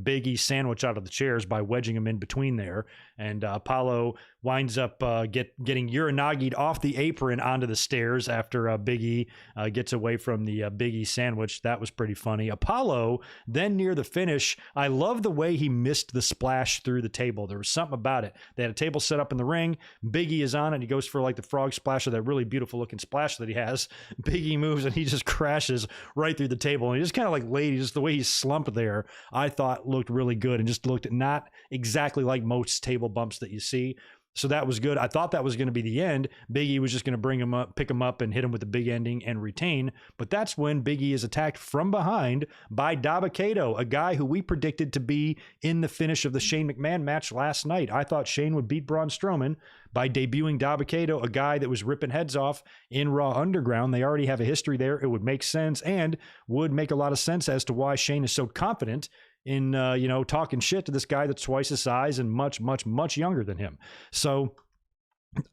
Big E sandwich out of the chairs by wedging him in between there. And Apollo winds up getting Uranagi'd off the apron onto the stairs after Big E gets away from the Big E sandwich. That was pretty funny. Apollo, then near the finish, I love the way he missed the splash through the table. There was something about it. They had a table set up in the ring. Big E is on it. He goes for like the frog splash, or that really beautiful looking splash that he has. Big E moves and he just crashes right through the table. And he just kind of like laid, just the way he slumped there, I thought looked really good, and just looked not exactly like most table bumps that you see. So that was good. I thought that was going to be the end. Big E was just going to bring him up, pick him up, and hit him with the big ending and retain. But that's when Big E is attacked from behind by Dabba-Kato, a guy who we predicted to be in the finish of the Shane McMahon match last night. I thought Shane would beat Braun Strowman by debuting Dabba-Kato, a guy that was ripping heads off in Raw Underground. They already have a history there. It would make sense, and would make a lot of sense as to why Shane is so confident in, talking shit to this guy that's twice his size and much, much, much younger than him. So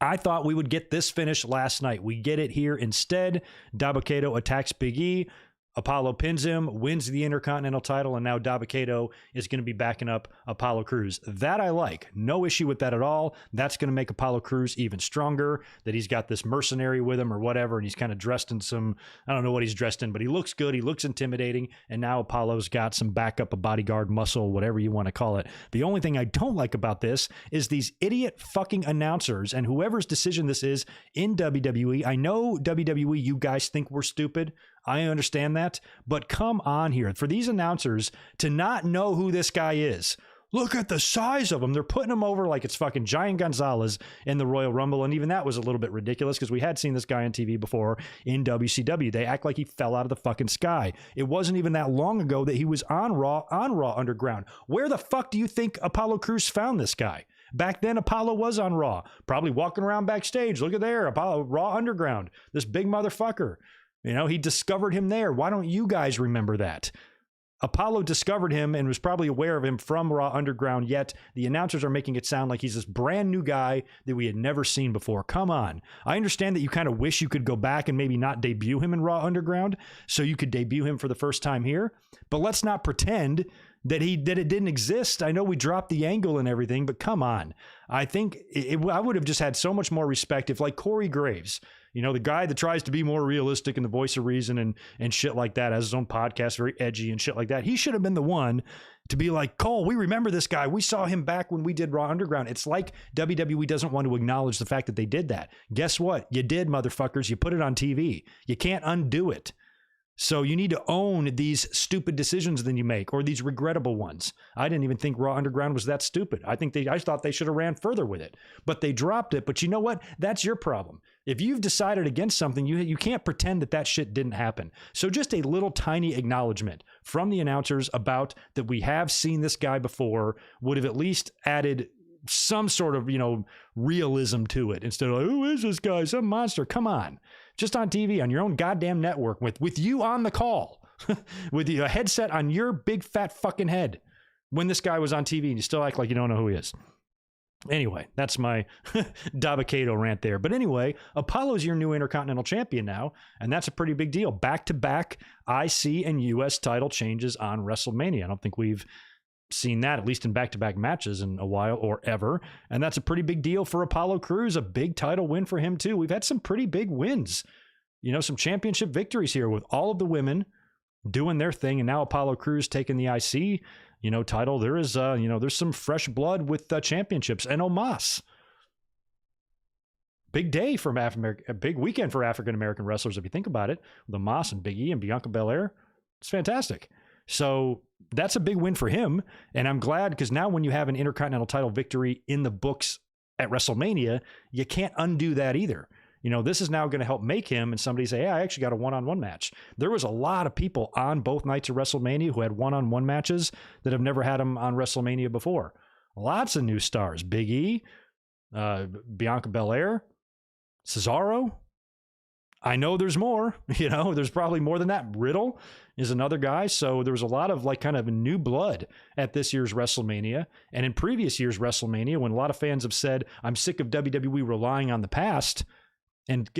I thought we would get this finish last night. We get it here instead. Dabba-Kato attacks Big E. Apollo pins him, wins the Intercontinental title, and now Dabba-Kato is going to be backing up Apollo Crews. That I like. No issue with that at all. That's going to make Apollo Crews even stronger, that he's got this mercenary with him or whatever, and he's kind of dressed in some, I don't know what he's dressed in, but he looks good. He looks intimidating, and now Apollo's got some backup, a bodyguard muscle, whatever you want to call it. The only thing I don't like about this is these idiot fucking announcers, and whoever's decision this is in WWE. I know WWE, you guys think we're stupid. I understand that, but come on here. For these announcers to not know who this guy is, look at the size of him. They're putting him over like it's fucking Giant Gonzalez in the Royal Rumble, and even that was a little bit ridiculous because we had seen this guy on TV before in WCW. They act like he fell out of the fucking sky. It wasn't even that long ago that he was on Raw Underground. Where the fuck do you think Apollo Crews found this guy? Back then, Apollo was on Raw, probably walking around backstage. Look at there, Apollo, Raw Underground, this big motherfucker. He discovered him there. Why don't you guys remember that? Apollo discovered him and was probably aware of him from Raw Underground, yet the announcers are making it sound like he's this brand new guy that we had never seen before. Come on. I understand that you kind of wish you could go back and maybe not debut him in Raw Underground so you could debut him for the first time here, but let's not pretend that it didn't exist. I know we dropped the angle and everything, but come on. I think I would have just had so much more respect if, like Corey Graves, the guy that tries to be more realistic in the voice of reason and shit like that, has his own podcast, very edgy and shit like that. He should have been the one to be like, Cole, we remember this guy. We saw him back when we did Raw Underground. It's like WWE doesn't want to acknowledge the fact that they did that. Guess what? You did, motherfuckers. You put it on TV. You can't undo it. So you need to own these stupid decisions that you make, or these regrettable ones. I didn't even think Raw Underground was that stupid. I thought they should have ran further with it, but they dropped it. But you know what? That's your problem. If you've decided against something, you can't pretend that shit didn't happen. So just a little tiny acknowledgement from the announcers about that we have seen this guy before would have at least added some sort of, realism to it, instead of like, who is this guy? Some monster. Come on. Just on TV, on your own goddamn network, with you on the call, with a headset on your big fat fucking head when this guy was on TV, and you still act like you don't know who he is. Anyway, that's my Dabba-Kato rant there. But anyway, Apollo's your new Intercontinental Champion now, and that's a pretty big deal. Back-to-back IC and US title changes on WrestleMania. I don't think we've seen that, at least in back-to-back matches, in a while or ever. And that's a pretty big deal for Apollo Crews, a big title win for him too. We've had some pretty big wins, some championship victories here with all of the women doing their thing. And now Apollo Crews taking the IC, title. There is, there's some fresh blood with championships. And Omos, big day for a big weekend for African-American wrestlers. If you think about it, the Omos and Big E and Bianca Belair, it's fantastic. So that's a big win for him. And I'm glad, because now when you have an Intercontinental title victory in the books at WrestleMania, you can't undo that either. This is now going to help make him and somebody say, hey, I actually got a one-on-one match. There was a lot of people on both nights of WrestleMania who had one-on-one matches that have never had them on WrestleMania before. Lots of new stars. Big E, Bianca Belair, Cesaro. I know there's more, there's probably more than that. Riddle is another guy. So there was a lot of kind of new blood at this year's WrestleMania. And in previous year's WrestleMania, when a lot of fans have said, I'm sick of WWE relying on the past and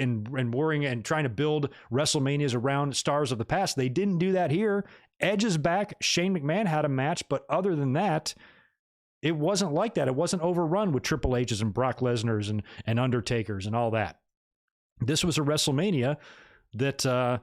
worrying and trying to build WrestleManias around stars of the past, they didn't do that here. Edge is back. Shane McMahon had a match. But other than that, it wasn't like that. It wasn't overrun with Triple H's and Brock Lesnar's and Undertakers and all that. This was a WrestleMania that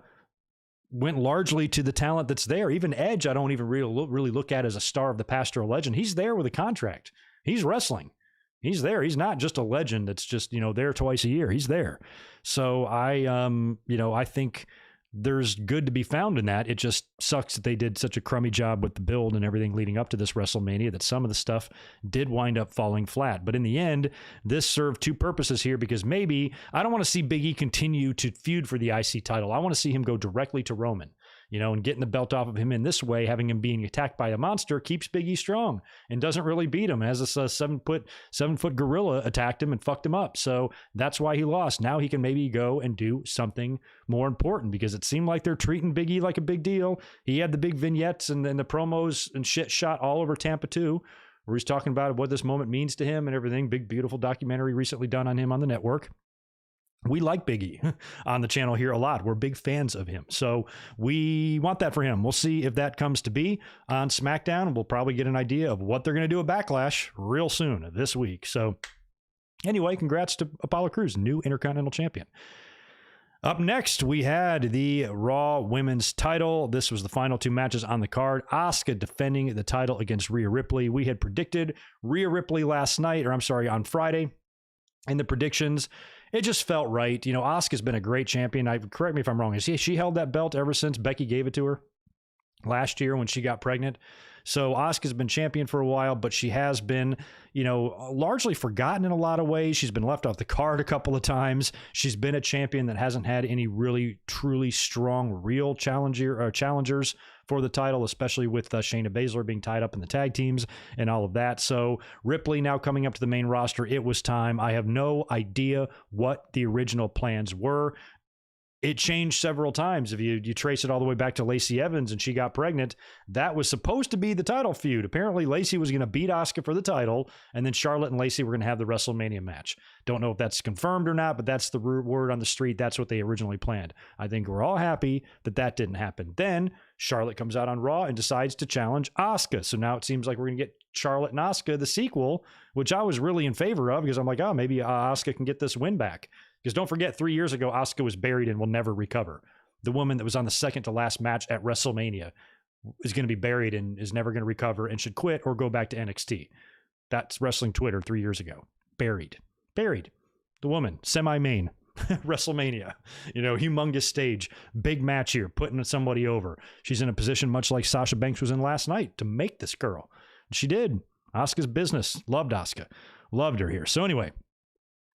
went largely to the talent that's there. Even Edge, I don't even really look at as a star of the past or a legend. He's there with a contract. He's wrestling. He's there. He's not just a legend that's just, there twice a year. He's there. So I think there's good to be found in that. It just sucks that they did such a crummy job with the build and everything leading up to this WrestleMania that some of the stuff did wind up falling flat. But in the end, this served two purposes here, because maybe I don't want to see Big E continue to feud for the IC title. I want to see him go directly to Roman, and getting the belt off of him in this way, having him being attacked by a monster, keeps Big E strong and doesn't really beat him. As a 7-foot gorilla attacked him and fucked him up. So that's why he lost. Now he can maybe go and do something more important, because it seemed like they're treating Big E like a big deal. He had the big vignettes and the promos and shit shot all over Tampa too, where he's talking about what this moment means to him and everything. Big, beautiful documentary recently done on him on the network. We like Big E on the channel here a lot. We're big fans of him. So we want that for him. We'll see if that comes to be on SmackDown. We'll probably get an idea of what they're going to do at Backlash real soon this week. So anyway, congrats to Apollo Crews, new Intercontinental Champion. Up next, we had the Raw Women's title. This was the final two matches on the card. Asuka defending the title against Rhea Ripley. We had predicted Rhea Ripley on Friday in the predictions. It just felt right. Asuka's been a great champion. Correct me if I'm wrong. She held that belt ever since Becky gave it to her last year when she got pregnant. So Asuka's been champion for a while, but she has been, largely forgotten in a lot of ways. She's been left off the card a couple of times. She's been a champion that hasn't had any really, truly strong, real challengers for the title, especially with Shayna Baszler being tied up in the tag teams and all of that. So Ripley now coming up to the main roster. It was time. I have no idea what the original plans were. It changed several times. If you trace it all the way back to Lacey Evans and she got pregnant, that was supposed to be the title feud. Apparently, Lacey was going to beat Asuka for the title, and then Charlotte and Lacey were going to have the WrestleMania match. Don't know if that's confirmed or not, but that's the word on the street. That's what they originally planned. I think we're all happy that that didn't happen. Then Charlotte comes out on Raw and decides to challenge Asuka. So now it seems like we're going to get Charlotte and Asuka, the sequel, which I was really in favor of, because I'm like, oh, maybe Asuka can get this win back. Because don't forget, 3 years ago, Asuka was buried and will never recover. The woman that was on the second to last match at WrestleMania is going to be buried and is never going to recover and should quit or go back to NXT. That's wrestling Twitter 3 years ago. Buried. The woman, semi-main, WrestleMania, humongous stage, big match here, putting somebody over. She's in a position much like Sasha Banks was in last night to make this girl. She did. Asuka's business. Loved Asuka. Loved her here. So anyway,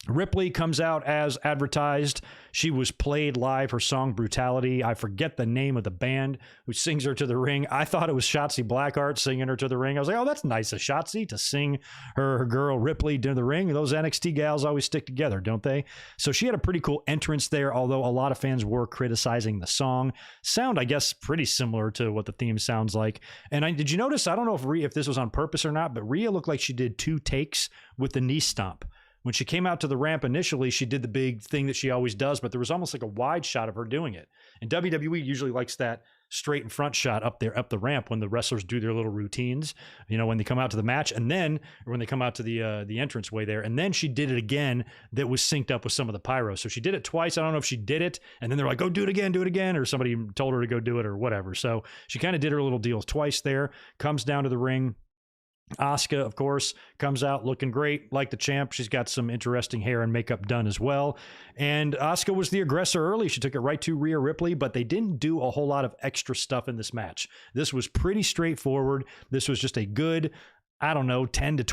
Ripley comes out as advertised. She was played live, her song Brutality. I forget the name of the band who sings her to the ring. I thought it was Shotzi Blackheart singing her to the ring. I was like, oh, that's nice of Shotzi to sing her girl Ripley to the ring. Those NXT gals always stick together, don't they? So she had a pretty cool entrance there, although a lot of fans were criticizing the song. Sound, I guess, pretty similar to what the theme sounds like. And did you notice, I don't know if this was on purpose or not, but Rhea looked like she did 2 takes with the knee stomp. When she came out to the ramp initially, she did the big thing that she always does, but there was almost like a wide shot of her doing it. And WWE usually likes that straight in front shot up the ramp when the wrestlers do their little routines, when they come out to the match, and then when they come out to the entrance way there. And then she did it again that was synced up with some of the pyro. So she did it twice. I don't know if she did it, and then they're like, go do it again, or somebody told her to go do it or whatever. So she kind of did her little deals twice there, comes down to the ring. Asuka, of course, comes out looking great, like the champ. She's got some interesting hair and makeup done as well. And Asuka was the aggressor early. She took it right to Rhea Ripley, but they didn't do a whole lot of extra stuff in this match. This was pretty straightforward. This was just a good, I don't know, 10 to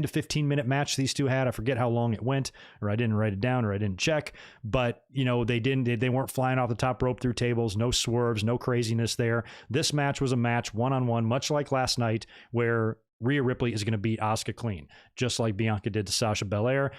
15 minute match these two had. I forget how long it went, or I didn't write it down, or I didn't check, but they weren't flying off the top rope through tables, no swerves, no craziness there. This match was a match one-on-one, much like last night, where Rhea Ripley is going to beat Asuka clean, just like Bianca did to Sasha Belair.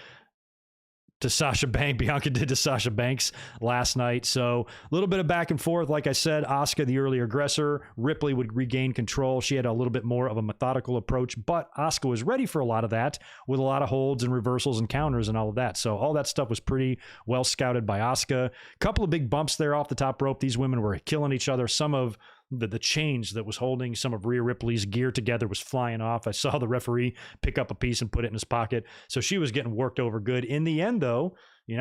Bianca did to Sasha Banks last night. So a little bit of back and forth. Like I said, Asuka, the early aggressor, Ripley would regain control. She had a little bit more of a methodical approach, but Asuka was ready for a lot of that with a lot of holds and reversals and counters and all of that. So all that stuff was pretty well scouted by Asuka. Couple of big bumps there off the top rope. These women were killing each other. Some of the chains that was holding some of Rhea Ripley's gear together was flying off. I saw the referee pick up a piece and put it in his pocket. So she was getting worked over good. In the end, though,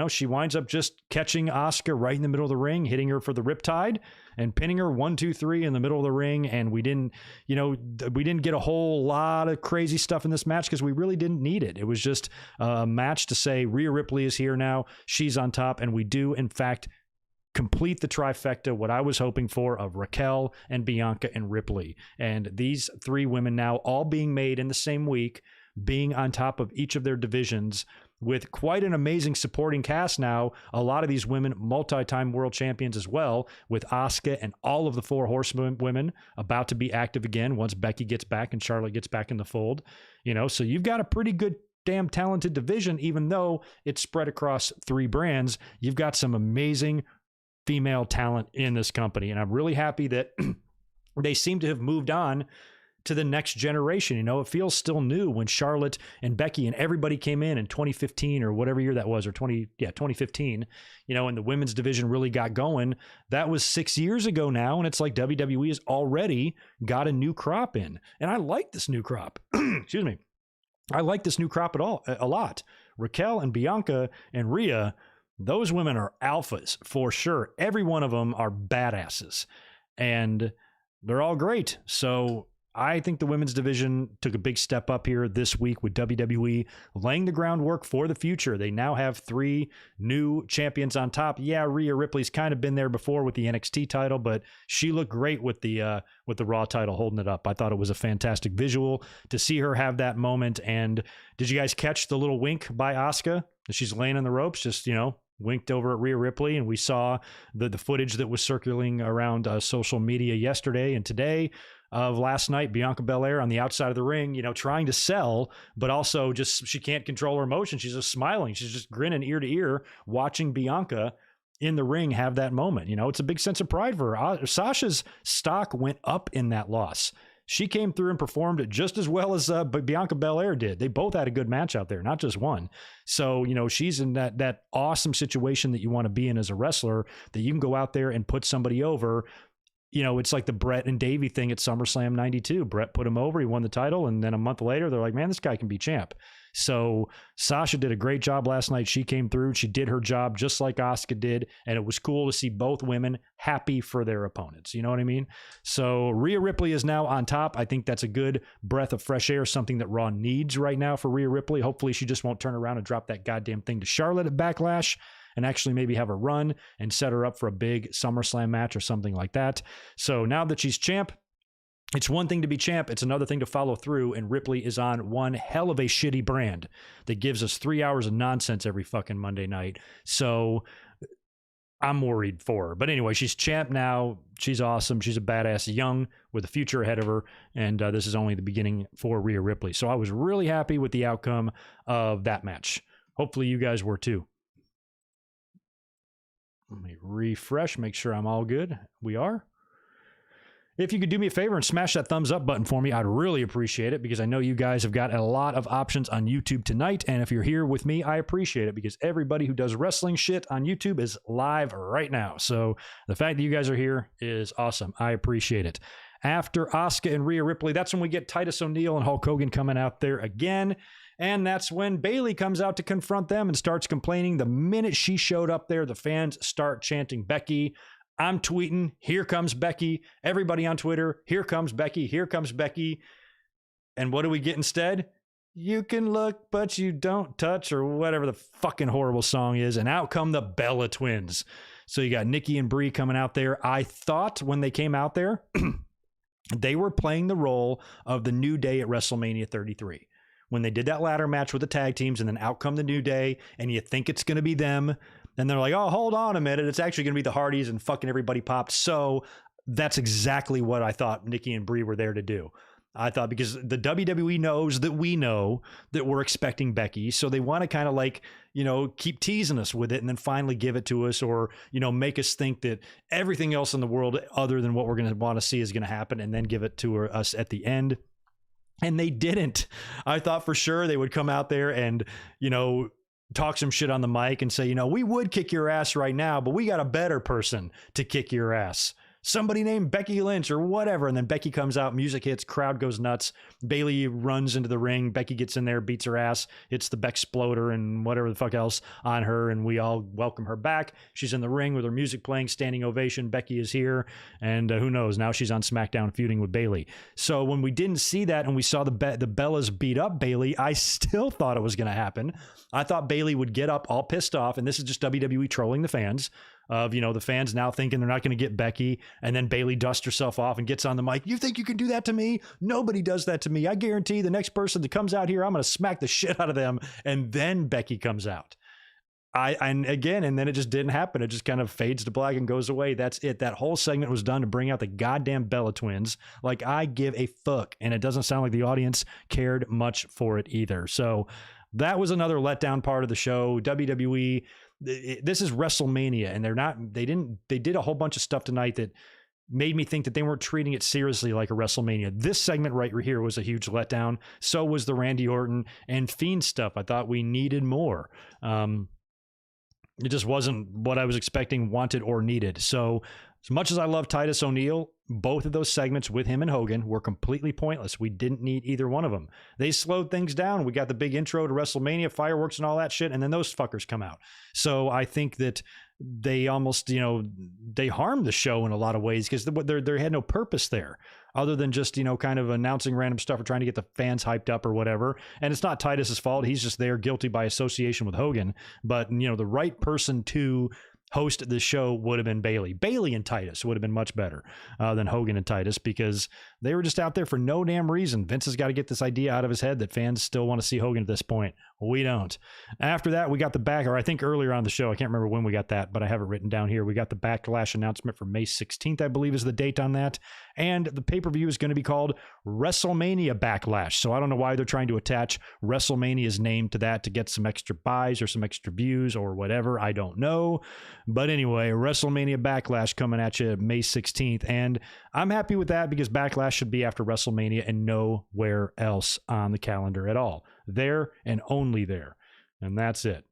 she winds up just catching Asuka right in the middle of the ring, hitting her for the riptide and pinning her 1, 2, 3 in the middle of the ring. And we didn't get a whole lot of crazy stuff in this match because we really didn't need it. It was just a match to say Rhea Ripley is here now. She's on top. And we do, in fact, complete the trifecta, what I was hoping for, of Raquel and Bianca and Ripley. And these three women now all being made in the same week, being on top of each of their divisions with quite an amazing supporting cast now. A lot of these women, multi-time world champions as well, with Asuka and all of the 4 horsewomen about to be active again once Becky gets back and Charlotte gets back in the fold. So you've got a pretty good, damn talented division, even though it's spread across 3 brands. You've got some amazing female talent in this company. And I'm really happy that they seem to have moved on to the next generation. It feels still new when Charlotte and Becky and everybody came in 2015 or whatever year that was, or 2015, and the women's division really got going. That was 6 years ago now. And it's like WWE has already got a new crop in. And I like this new crop. Excuse me. I like this new crop a lot. Raquel and Bianca and Rhea, those women are alphas for sure. Every one of them are badasses, and they're all great. So I think the women's division took a big step up here this week with WWE laying the groundwork for the future. They now have 3 new champions on top. Yeah, Rhea Ripley's kind of been there before with the NXT title, but she looked great with the Raw title holding it up. I thought it was a fantastic visual to see her have that moment. And did you guys catch the little wink by Asuka? She's laying on the ropes, just, winked over at Rhea Ripley, and we saw the footage that was circulating around social media yesterday and today of last night, Bianca Belair on the outside of the ring, trying to sell, but also just, she can't control her emotion. She's just smiling. She's just grinning ear to ear, watching Bianca in the ring have that moment. It's a big sense of pride for her. Sasha's stock went up in that loss. She came through and performed just as well as Bianca Belair did. They both had a good match out there, not just one. So, she's in that awesome situation that you want to be in as a wrestler, that you can go out there and put somebody over. It's like the Brett and Davey thing at SummerSlam 92. Brett put him over, he won the title, and then a month later, they're like, man, this guy can be champ. So Sasha did a great job last night. She came through. She did her job just like Asuka did, and it was cool to see both women happy for their opponents. You know what I mean? So Rhea Ripley is now on top. I think that's a good breath of fresh air, something that Raw needs right now for Rhea Ripley. Hopefully she just won't turn around and drop that goddamn thing to Charlotte at Backlash, and actually maybe have a run and set her up for a big SummerSlam match or something like that. So now that she's champ, it's one thing to be champ. It's another thing to follow through. And Ripley is on one hell of a shitty brand that gives us 3 hours of nonsense every fucking Monday night. So I'm worried for her. But anyway, she's champ now. She's awesome. She's a badass, young, with a future ahead of her. And this is only the beginning for Rhea Ripley. So I was really happy with the outcome of that match. Hopefully you guys were too. Let me refresh, make sure I'm all good. We are. If you could do me a favor and smash that thumbs up button for me, I'd really appreciate it, because I know you guys have got a lot of options on YouTube tonight. And if you're here with me, I appreciate it, because everybody who does wrestling shit on YouTube is live right now. So the fact that you guys are here is awesome. I appreciate it. After Asuka and Rhea Ripley, that's when we get Titus O'Neil and Hulk Hogan coming out there again. And that's when Bayley comes out to confront them and starts complaining. The minute she showed up there, the fans start chanting Becky. I'm tweeting, here comes Becky. Everybody on Twitter, here comes Becky, here comes Becky. And what do we get instead? You can look, but you don't touch, or whatever the fucking horrible song is. And out come the Bella Twins. So you got Nikki and Brie coming out there. I thought when they came out there, they were playing the role of the New Day at WrestleMania 33. When they did that ladder match with the tag teams, and then out come the New Day, and you think it's going to be them. And they're like, oh, hold on a minute. It's actually going to be the Hardys, and fucking everybody popped. So that's exactly what I thought Nikki and Brie were there to do. I thought, because the WWE knows that we know that we're expecting Becky. So they want to kind of like, you know, keep teasing us with it and then finally give it to us, or, you know, make us think that everything else in the world other than what we're going to want to see is going to happen, and then give it to us at the end. And they didn't. I thought for sure they would come out there and, you know, talk some shit on the mic and say, you know, we would kick your ass right now, but we got a better person to kick your ass. Somebody named Becky Lynch or whatever. And then Becky comes out, music hits, crowd goes nuts. Bayley runs into the ring. Becky gets in there, beats her ass. It's the Bexploder and whatever the fuck else on her. And we all welcome her back. She's in the ring with her music playing, standing ovation. Becky is here. And who knows? Now she's on SmackDown feuding with Bayley. So when we didn't see that and we saw the Bellas beat up Bayley, I still thought it was going to happen. I thought Bayley would get up all pissed off. And this is just WWE trolling the fans. Of, you know, the fans now thinking they're not going to get Becky, and then Bayley dusts herself off and gets on the mic. You think you can do that to me? Nobody does that to me. I guarantee the next person that comes out here, I'm going to smack the shit out of them. And then Becky comes out. And then it just didn't happen. It just kind of fades to black and goes away. That's it. That whole segment was done to bring out the goddamn Bella Twins. Like, I give a fuck. And it doesn't sound like the audience cared much for it either. So that was another letdown part of the show. WWE, this is WrestleMania, and they did a whole bunch of stuff tonight that made me think that they weren't treating it seriously like a WrestleMania. This segment right here was a huge letdown. So was the Randy Orton and Fiend stuff. I thought we needed more. It just wasn't what I was expecting, wanted, or needed. So as much as I love Titus O'Neil, both of those segments with him and Hogan were completely pointless. We didn't need either one of them. They slowed things down. We got the big intro to WrestleMania, fireworks and all that shit, and then those fuckers come out. So I think that they almost, you know, they harmed the show in a lot of ways, because they had no purpose there other than just, you know, kind of announcing random stuff or trying to get the fans hyped up or whatever. And it's not Titus's fault. He's just there guilty by association with Hogan. But, you know, the right person to host the show would have been Bayley. Bayley and Titus would have been much better than Hogan and Titus, because they were just out there for no damn reason. Vince has got to get this idea out of his head that fans still want to see Hogan at this point. We don't. After that, we got the back, or I think earlier on the show, I can't remember when we got that, but I have it written down here. We got the Backlash announcement for May 16th, I believe is the date on that. And the pay-per-view is going to be called WrestleMania Backlash. So I don't know why they're trying to attach WrestleMania's name to that to get some extra buys or some extra views or whatever. I don't know. But anyway, WrestleMania Backlash coming at you May 16th. And I'm happy with that, because Backlash should be after WrestleMania and nowhere else on the calendar at all. There and only there. And that's it.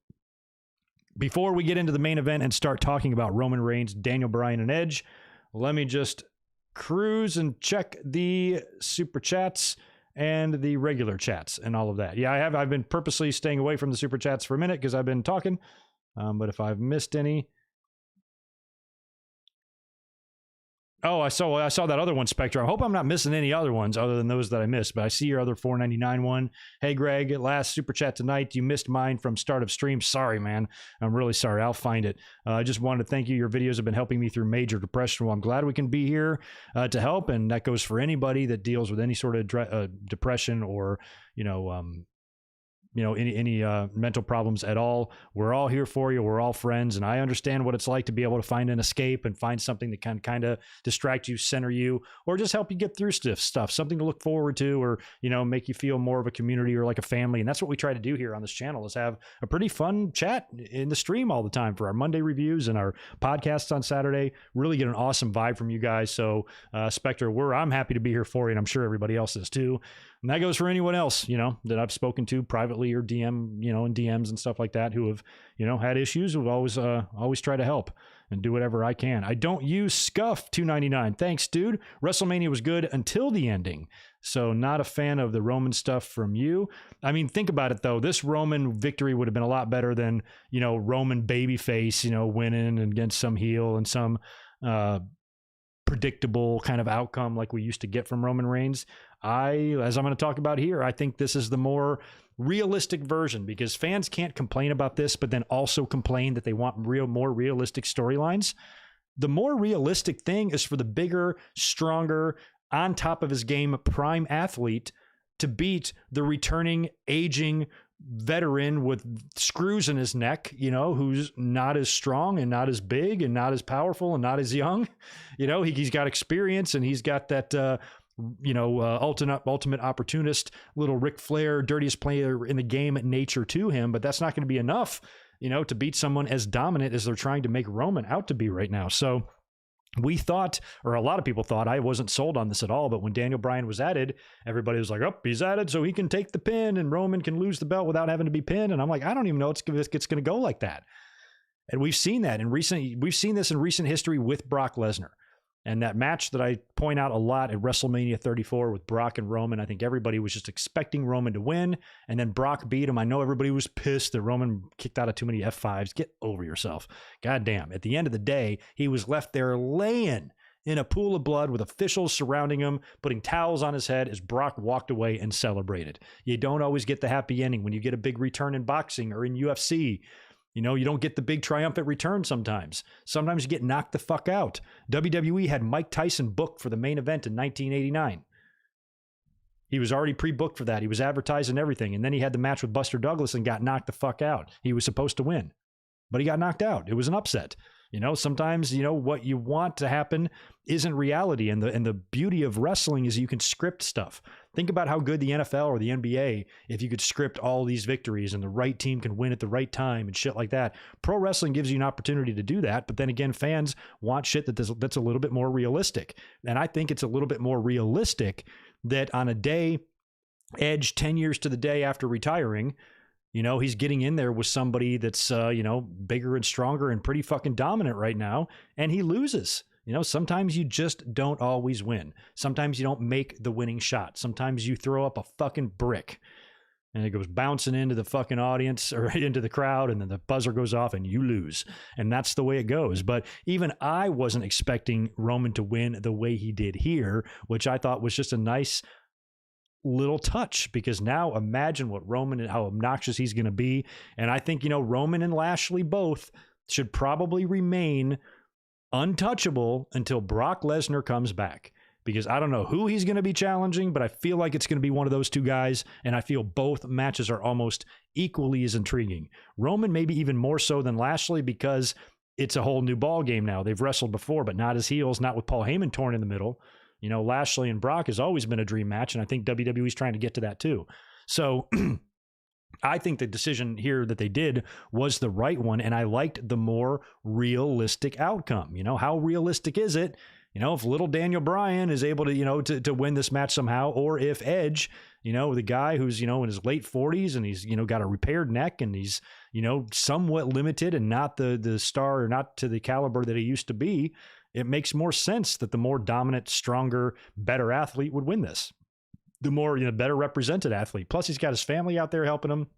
Before we get into the main event and start talking about Roman Reigns, Daniel Bryan, and Edge, let me just cruise and check the super chats and the regular chats and all of that. Yeah, I've been purposely staying away from the super chats for a minute because I've been talking. But if I've missed any, oh, I saw that other one, Spectre. I hope I'm not missing any other ones other than those that I missed, but I see your other $4.99 one. Hey, Greg, last super chat tonight. You missed mine from start of stream. Sorry, man. I'm really sorry. I'll find it. I just wanted to thank you. Your videos have been helping me through major depression. Well, I'm glad we can be here to help, and that goes for anybody that deals with any sort of depression or, any mental problems at all. We're all here for you. We're all friends. And I understand what it's like to be able to find an escape and find something that can kind of distract you, center you, or just help you get through stuff, something to look forward to, or, make you feel more of a community or like a family. And that's what we try to do here on this channel, is have a pretty fun chat in the stream all the time for our Monday reviews and our podcasts on Saturday. Really get an awesome vibe from you guys. So Spectre, I'm happy to be here for you, and I'm sure everybody else is too. And that goes for anyone else, that I've spoken to privately or DM, in DMs and stuff like that, who have, had issues, who always try to help and do whatever I can. I don't use Scuff $2.99. Thanks, dude. WrestleMania was good until the ending. So not a fan of the Roman stuff from you. I mean, think about it though. This Roman victory would have been a lot better than, Roman babyface, winning against some heel and some, predictable kind of outcome like we used to get from Roman Reigns. as I'm going to talk about here, I think this is the more realistic version, because fans can't complain about this, but then also complain that they want more realistic storylines. The more realistic thing is for the bigger, stronger, on top of his game, prime athlete to beat the returning, aging veteran with screws in his neck, who's not as strong and not as big and not as powerful and not as young. He's got experience, and he's got that, ultimate opportunist, little Ric Flair, dirtiest player in the game nature to him. But that's not going to be enough, to beat someone as dominant as they're trying to make Roman out to be right now. So we thought, or a lot of people thought, I wasn't sold on this at all, but when Daniel Bryan was added, everybody was like, oh, he's added so he can take the pin and Roman can lose the belt without having to be pinned. And I'm like, I don't even know it's going to go like that. And we've seen this in recent history with Brock Lesnar. And that match that I point out a lot at WrestleMania 34 with Brock and Roman, I think everybody was just expecting Roman to win, and then Brock beat him. I know everybody was pissed that Roman kicked out of too many F5s. Get over yourself. God damn. At the end of the day, he was left there laying in a pool of blood with officials surrounding him, putting towels on his head as Brock walked away and celebrated. You don't always get the happy ending when you get a big return in boxing or in UFC. You don't get the big triumphant return sometimes. Sometimes you get knocked the fuck out. WWE had Mike Tyson booked for the main event in 1989. He was already pre-booked for that. He was advertised and everything. And then he had the match with Buster Douglas and got knocked the fuck out. He was supposed to win, but he got knocked out. It was an upset. Sometimes, what you want to happen isn't reality. And the beauty of wrestling is you can script stuff. Think about how good the NFL or the NBA, if you could script all these victories and the right team can win at the right time and shit like that. Pro wrestling gives you an opportunity to do that. But then again, fans want shit that's a little bit more realistic. And I think it's a little bit more realistic that on a day, Edge 10 years to the day after retiring, he's getting in there with somebody that's, bigger and stronger and pretty fucking dominant right now, and he loses. Sometimes you just don't always win. Sometimes you don't make the winning shot. Sometimes you throw up a fucking brick and it goes bouncing into the fucking audience or into the crowd, and then the buzzer goes off and you lose. And that's the way it goes. But even I wasn't expecting Roman to win the way he did here, which I thought was just a nice little touch, because now imagine what Roman and how obnoxious he's going to be. And I think, Roman and Lashley both should probably remain untouchable until Brock Lesnar comes back, because I don't know who he's going to be challenging, but I feel like it's going to be one of those two guys. And I feel both matches are almost equally as intriguing. Roman maybe even more so than Lashley, because it's a whole new ball game now. They've wrestled before, but not as heels, not with Paul Heyman torn in the middle. Lashley and Brock has always been a dream match, and I think WWE's trying to get to that too. So I think the decision here that they did was the right one, and I liked the more realistic outcome. How realistic is it? If little Daniel Bryan is able to, to win this match somehow, or if Edge, the guy who's, in his late 40s and he's, got a repaired neck and he's, somewhat limited and not the star or not to the caliber that he used to be, it makes more sense that the more dominant, stronger, better athlete would win this. The more, better represented athlete. Plus, he's got his family out there helping him.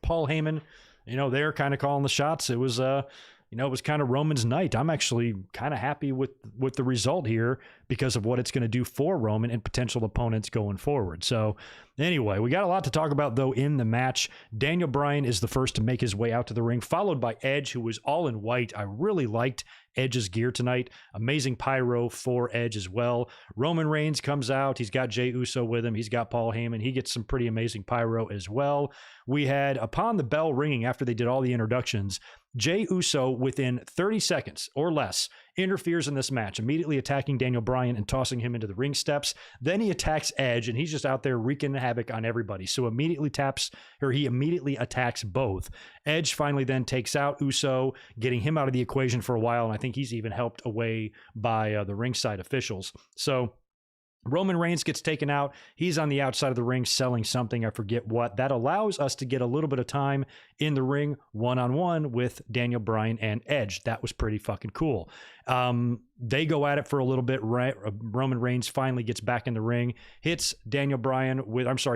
Paul Heyman, they're kind of calling the shots. It was, it was kind of Roman's night. I'm actually kind of happy with the result here because of what it's going to do for Roman and potential opponents going forward. So anyway, we got a lot to talk about, though, in the match. Daniel Bryan is the first to make his way out to the ring, followed by Edge, who was all in white. I really liked Edge's gear tonight. Amazing pyro for Edge as well. Roman Reigns comes out. He's got Jey Uso with him. He's got Paul Heyman. He gets some pretty amazing pyro as well. We had, upon the bell ringing after they did all the introductions, Jey Uso, within 30 seconds or less, interferes in this match, immediately attacking Daniel Bryan and tossing him into the ring steps. Then he attacks Edge, and he's just out there wreaking havoc on everybody. So he immediately attacks both. Edge finally then takes out Uso, getting him out of the equation for a while, and I think he's even helped away by the ringside officials. So Roman Reigns gets taken out. He's on the outside of the ring selling something. I forget what. That allows us to get a little bit of time in the ring one-on-one with Daniel Bryan and Edge. That was pretty fucking cool. They go at it for a little bit. Roman Reigns finally gets back in the ring, hits Daniel Bryan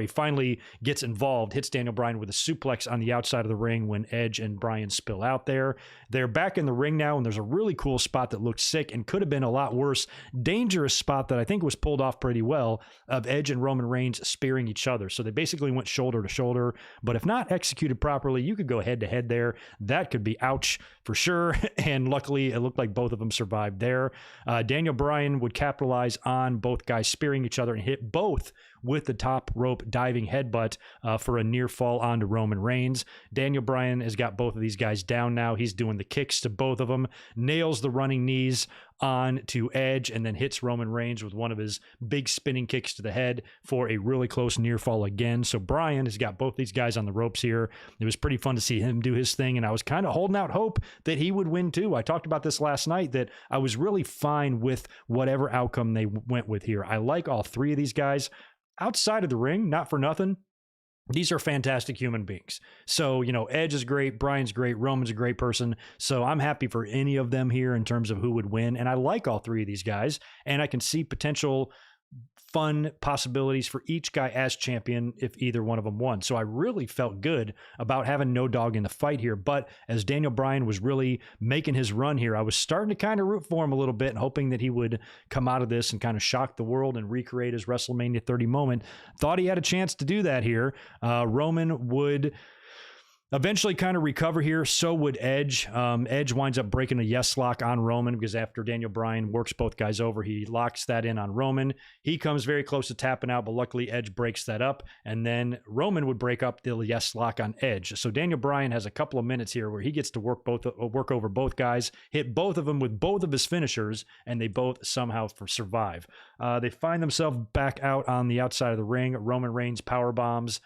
finally gets involved, hits Daniel Bryan with a suplex on the outside of the ring when Edge and Bryan spill out there. They're back in the ring now, and there's a really cool spot that looked sick and could have been a lot worse. Dangerous spot that I think was pulled off pretty well of Edge and Roman Reigns spearing each other. So they basically went shoulder to shoulder, but if not executed properly, you could go head to head there. That could be ouch for sure. And luckily, it looked like both of them survived there. Daniel Bryan would capitalize on both guys spearing each other and hit both with the top rope diving headbutt for a near fall onto Roman Reigns. Daniel Bryan has got both of these guys down now. He's doing the kicks to both of them, nails the running knees on to Edge, and then hits Roman Reigns with one of his big spinning kicks to the head for a really close near fall again. So Bryan has got both these guys on the ropes here. It was pretty fun to see him do his thing, and I was kind of holding out hope that he would win too. I talked about this last night, that I was really fine with whatever outcome they went with here. I like all three of these guys. Outside of the ring, not for nothing, these are fantastic human beings. So, Edge is great, Bryan's great, Roman's a great person. So I'm happy for any of them here in terms of who would win. And I like all three of these guys, and I can see potential fun possibilities for each guy as champion if either one of them won. So I really felt good about having no dog in the fight here. But as Daniel Bryan was really making his run here, I was starting to kind of root for him a little bit and hoping that he would come out of this and kind of shock the world and recreate his WrestleMania 30 moment. Thought he had a chance to do that here. Roman would eventually kind of recover here. So would Edge. Edge winds up breaking a yes lock on Roman because after Daniel Bryan works both guys over, he locks that in on Roman. He comes very close to tapping out, but luckily Edge breaks that up. And then Roman would break up the yes lock on Edge. So Daniel Bryan has a couple of minutes here where he gets to work over both guys, hit both of them with both of his finishers, and they both somehow survive. They find themselves back out on the outside of the ring. Roman Reigns power bombs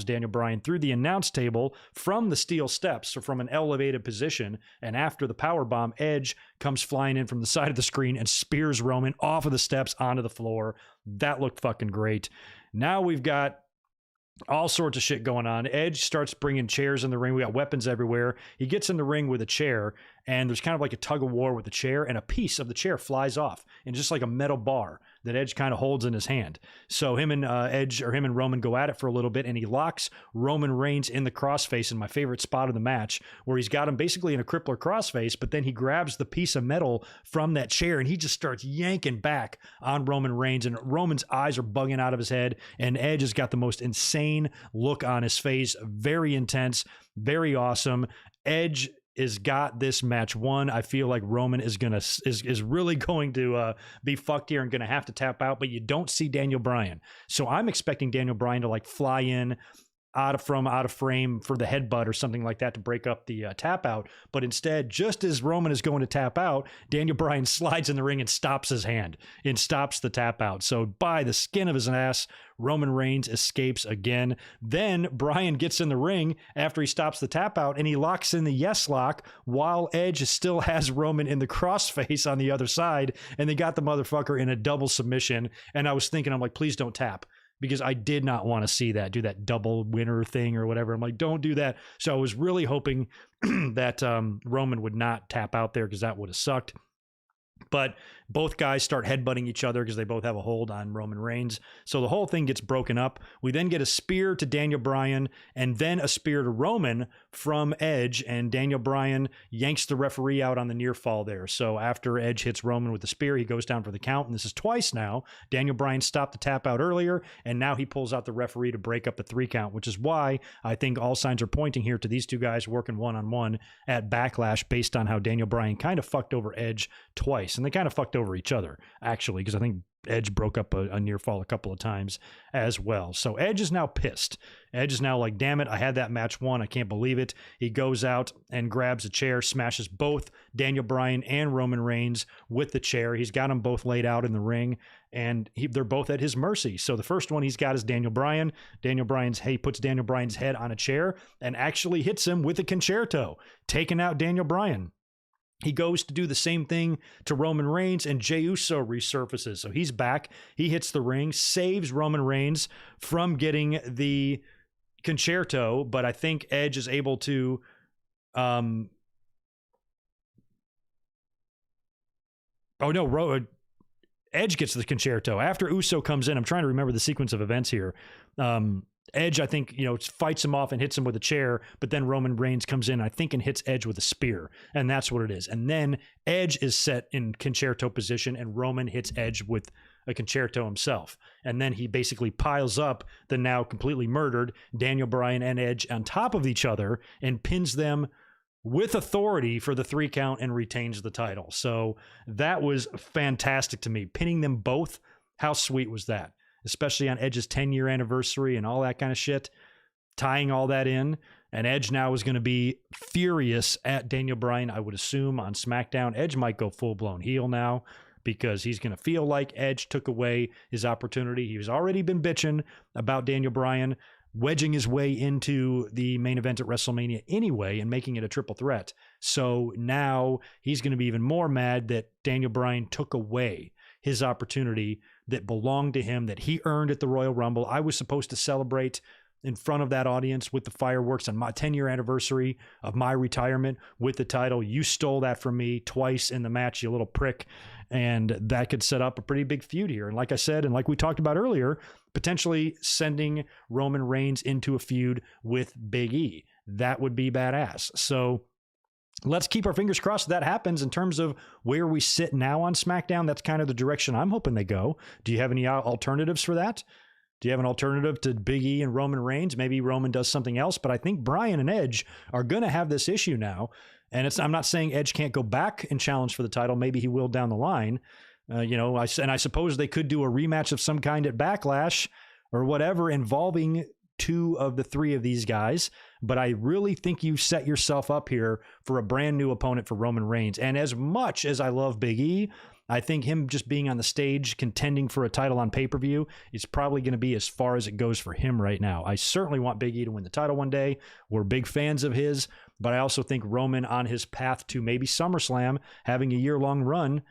Daniel Bryan through the announce table from the steel steps, or from an elevated position. And after the power bomb, Edge comes flying in from the side of the screen and spears Roman off of the steps onto the floor. That looked fucking great. Now we've got all sorts of shit going on. Edge starts bringing chairs in the ring. We got weapons everywhere. He gets in the ring with a chair, and there's kind of like a tug of war with the chair, and a piece of the chair flies off, and just like a metal bar that Edge kind of holds in his hand. So him and Roman go at it for a little bit, and he locks Roman Reigns in the crossface in my favorite spot of the match, where he's got him basically in a crippler crossface, but then he grabs the piece of metal from that chair, and he just starts yanking back on Roman Reigns, and Roman's eyes are bugging out of his head, and Edge has got the most insane look on his face. Very intense, very awesome. Edge has got this match won. I feel like Roman is really going to be fucked here and going to have to tap out, but you don't see Daniel Bryan. So I'm expecting Daniel Bryan to like fly in out of frame for the headbutt or something like that to break up the tap out. But instead, just as Roman is going to tap out, Daniel Bryan slides in the ring and stops his hand and stops the tap out. So by the skin of his ass, Roman Reigns escapes again. Then Bryan gets in the ring after he stops the tap out, and he locks in the yes lock while Edge still has Roman in the crossface on the other side, and they got the motherfucker in a double submission. And I was thinking, I'm like, please don't tap, because I did not want to see that, do that double winner thing or whatever. I'm like, don't do that. So I was really hoping that Roman would not tap out there, because that would have sucked. But both guys start headbutting each other because they both have a hold on Roman Reigns. So the whole thing gets broken up. We then get a spear to Daniel Bryan and then a spear to Roman from Edge. And Daniel Bryan yanks the referee out on the near fall there. So after Edge hits Roman with the spear, he goes down for the count. And this is twice now. Daniel Bryan stopped the tap out earlier, and now he pulls out the referee to break up the 3 count, which is why I think all signs are pointing here to these two guys working one-on-one at Backlash, based on how Daniel Bryan kind of fucked over Edge twice. And they kind of fucked over each other, actually, because I think Edge broke up a near fall a couple of times as well. So Edge is now pissed. Edge is now like, damn it, I had that match won. I can't believe it. He goes out and grabs a chair, smashes both Daniel Bryan and Roman Reigns with the chair. He's got them both laid out in the ring, and they're both at his mercy. So the first one he's got is Daniel Bryan. He puts Daniel Bryan's head on a chair and actually hits him with a concerto, taking out Daniel Bryan. He goes to do the same thing to Roman Reigns, and Jey Uso resurfaces. So he's back. He hits the ring, saves Roman Reigns from getting the concerto, but I think Edge is able to Oh, no, Edge gets the concerto. After Uso comes in, I'm trying to remember the sequence of events here. Edge, I think, fights him off and hits him with a chair, but then Roman Reigns comes in, I think, and hits Edge with a spear, and that's what it is. And then Edge is set in concerto position, and Roman hits Edge with a concerto himself. And then he basically piles up the now completely murdered Daniel Bryan and Edge on top of each other and pins them with authority for the 3 count and retains the title. So that was fantastic to me. Pinning them both, how sweet was that? Especially on Edge's 10-year anniversary and all that kind of shit, tying all that in. And Edge now is going to be furious at Daniel Bryan, I would assume, on SmackDown. Edge might go full-blown heel now because he's going to feel like Edge took away his opportunity. He's already been bitching about Daniel Bryan wedging his way into the main event at WrestleMania anyway and making it a triple threat. So now he's going to be even more mad that Daniel Bryan took away his opportunity that belonged to him, that he earned at the Royal Rumble. I was supposed to celebrate in front of that audience with the fireworks on my 10-year anniversary of my retirement with the title. You stole that from me twice in the match, you little prick. And that could set up a pretty big feud here. And like I said, and like we talked about earlier, potentially sending Roman Reigns into a feud with Big E. That would be badass. So let's keep our fingers crossed that happens. In terms of where we sit now on SmackDown, that's kind of the direction I'm hoping they go. Do you have any alternatives for that? Do you have an alternative to Big E and Roman Reigns? Maybe Roman does something else, but I think Bryan and Edge are going to have this issue now. And I'm not saying Edge can't go back and challenge for the title. Maybe he will down the line. I suppose they could do a rematch of some kind at Backlash or whatever involving 2 of the 3 of these guys. But I really think you set yourself up here for a brand new opponent for Roman Reigns. And as much as I love Big E, I think him just being on the stage contending for a title on pay-per-view is probably going to be as far as it goes for him right now. I certainly want Big E to win the title one day. We're big fans of his, but I also think Roman on his path to maybe SummerSlam, having a year-long run,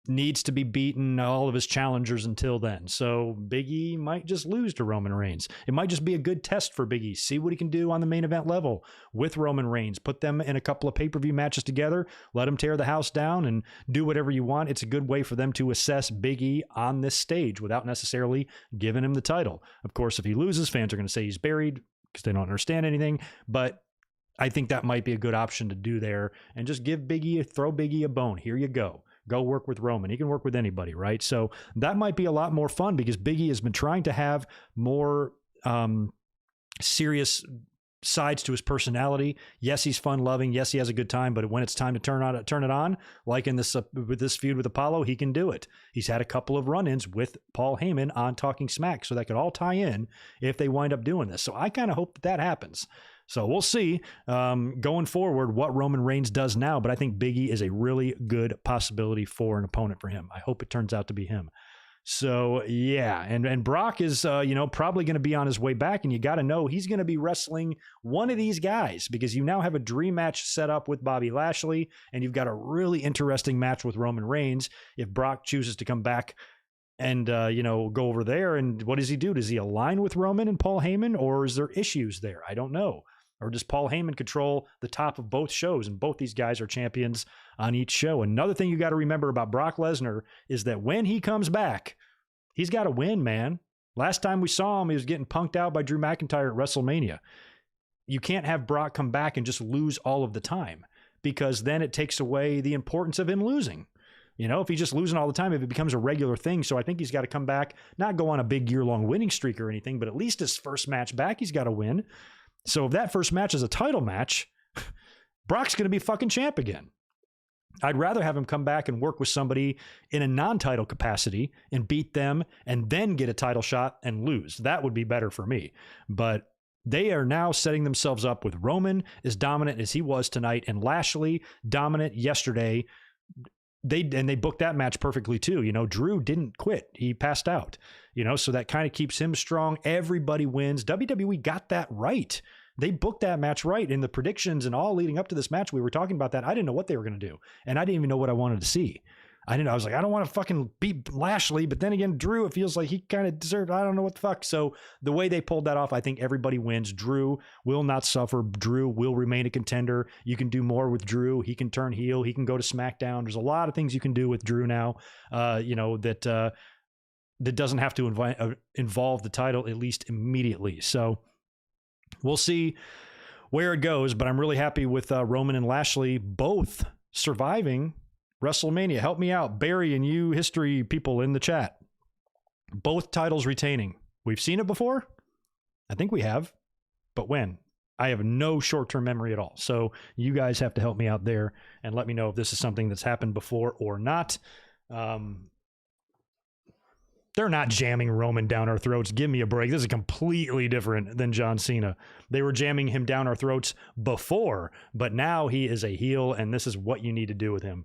needs to be beaten all of his challengers until then. So Big E might just lose to Roman Reigns. It might just be a good test for Big E. See what he can do on the main event level with Roman Reigns. Put them in a couple of pay-per-view matches together. Let him tear the house down and do whatever you want. It's a good way for them to assess Big E on this stage without necessarily giving him the title. Of course, if he loses, fans are going to say he's buried because they don't understand anything. But I think that might be a good option to do there and just give throw Big E a bone. Here you go. Go work with Roman. He can work with anybody, right? So that might be a lot more fun because Big E has been trying to have more serious sides to his personality. Yes, he's fun-loving. Yes, he has a good time. But when it's time to turn it on, like in this with this feud with Apollo, he can do it. He's had a couple of run-ins with Paul Heyman on Talking Smack, so that could all tie in if they wind up doing this. So I kind of hope that happens. So we'll see going forward what Roman Reigns does now, but I think Big E is a really good possibility for an opponent for him. I hope it turns out to be him. So yeah, and Brock is probably going to be on his way back, and you got to know he's going to be wrestling one of these guys because you now have a dream match set up with Bobby Lashley, and you've got a really interesting match with Roman Reigns if Brock chooses to come back and go over there. And what does he do? Does he align with Roman and Paul Heyman, or is there issues there? I don't know. Or does Paul Heyman control the top of both shows? And both these guys are champions on each show. Another thing you got to remember about Brock Lesnar is that when he comes back, he's got to win, man. Last time we saw him, he was getting punked out by Drew McIntyre at WrestleMania. You can't have Brock come back and just lose all of the time because then it takes away the importance of him losing. If he's just losing all the time, if it becomes a regular thing. So I think he's got to come back, not go on a big year-long winning streak or anything, but at least his first match back, he's got to win. So if that first match is a title match, Brock's going to be fucking champ again. I'd rather have him come back and work with somebody in a non-title capacity and beat them and then get a title shot and lose. That would be better for me. But they are now setting themselves up with Roman as dominant as he was tonight and Lashley dominant yesterday. They booked that match perfectly too. Drew didn't quit. He passed out, so that kind of keeps him strong. Everybody wins. WWE got that right. They booked that match right in the predictions and all leading up to this match. We were talking about that. I didn't know what they were going to do. And I didn't even know what I wanted to see. I was like, I don't want to fucking beat Lashley, but then again, Drew, it feels like he kind of deserved, I don't know what the fuck. So the way they pulled that off, I think everybody wins. Drew will not suffer. Drew will remain a contender. You can do more with Drew. He can turn heel. He can go to SmackDown. There's a lot of things you can do with Drew now, that doesn't have to involve the title, at least immediately. So we'll see where it goes, but I'm really happy with Roman and Lashley both surviving WrestleMania. Help me out, Barry and you history people in the chat. Both titles retaining. We've seen it before? I think we have, but when? I have no short-term memory at all. So you guys have to help me out there and let me know if this is something that's happened before or not. They're not jamming Roman down our throats. Give me a break. This is completely different than John Cena. They were jamming him down our throats before, but now he is a heel, and this is what you need to do with him.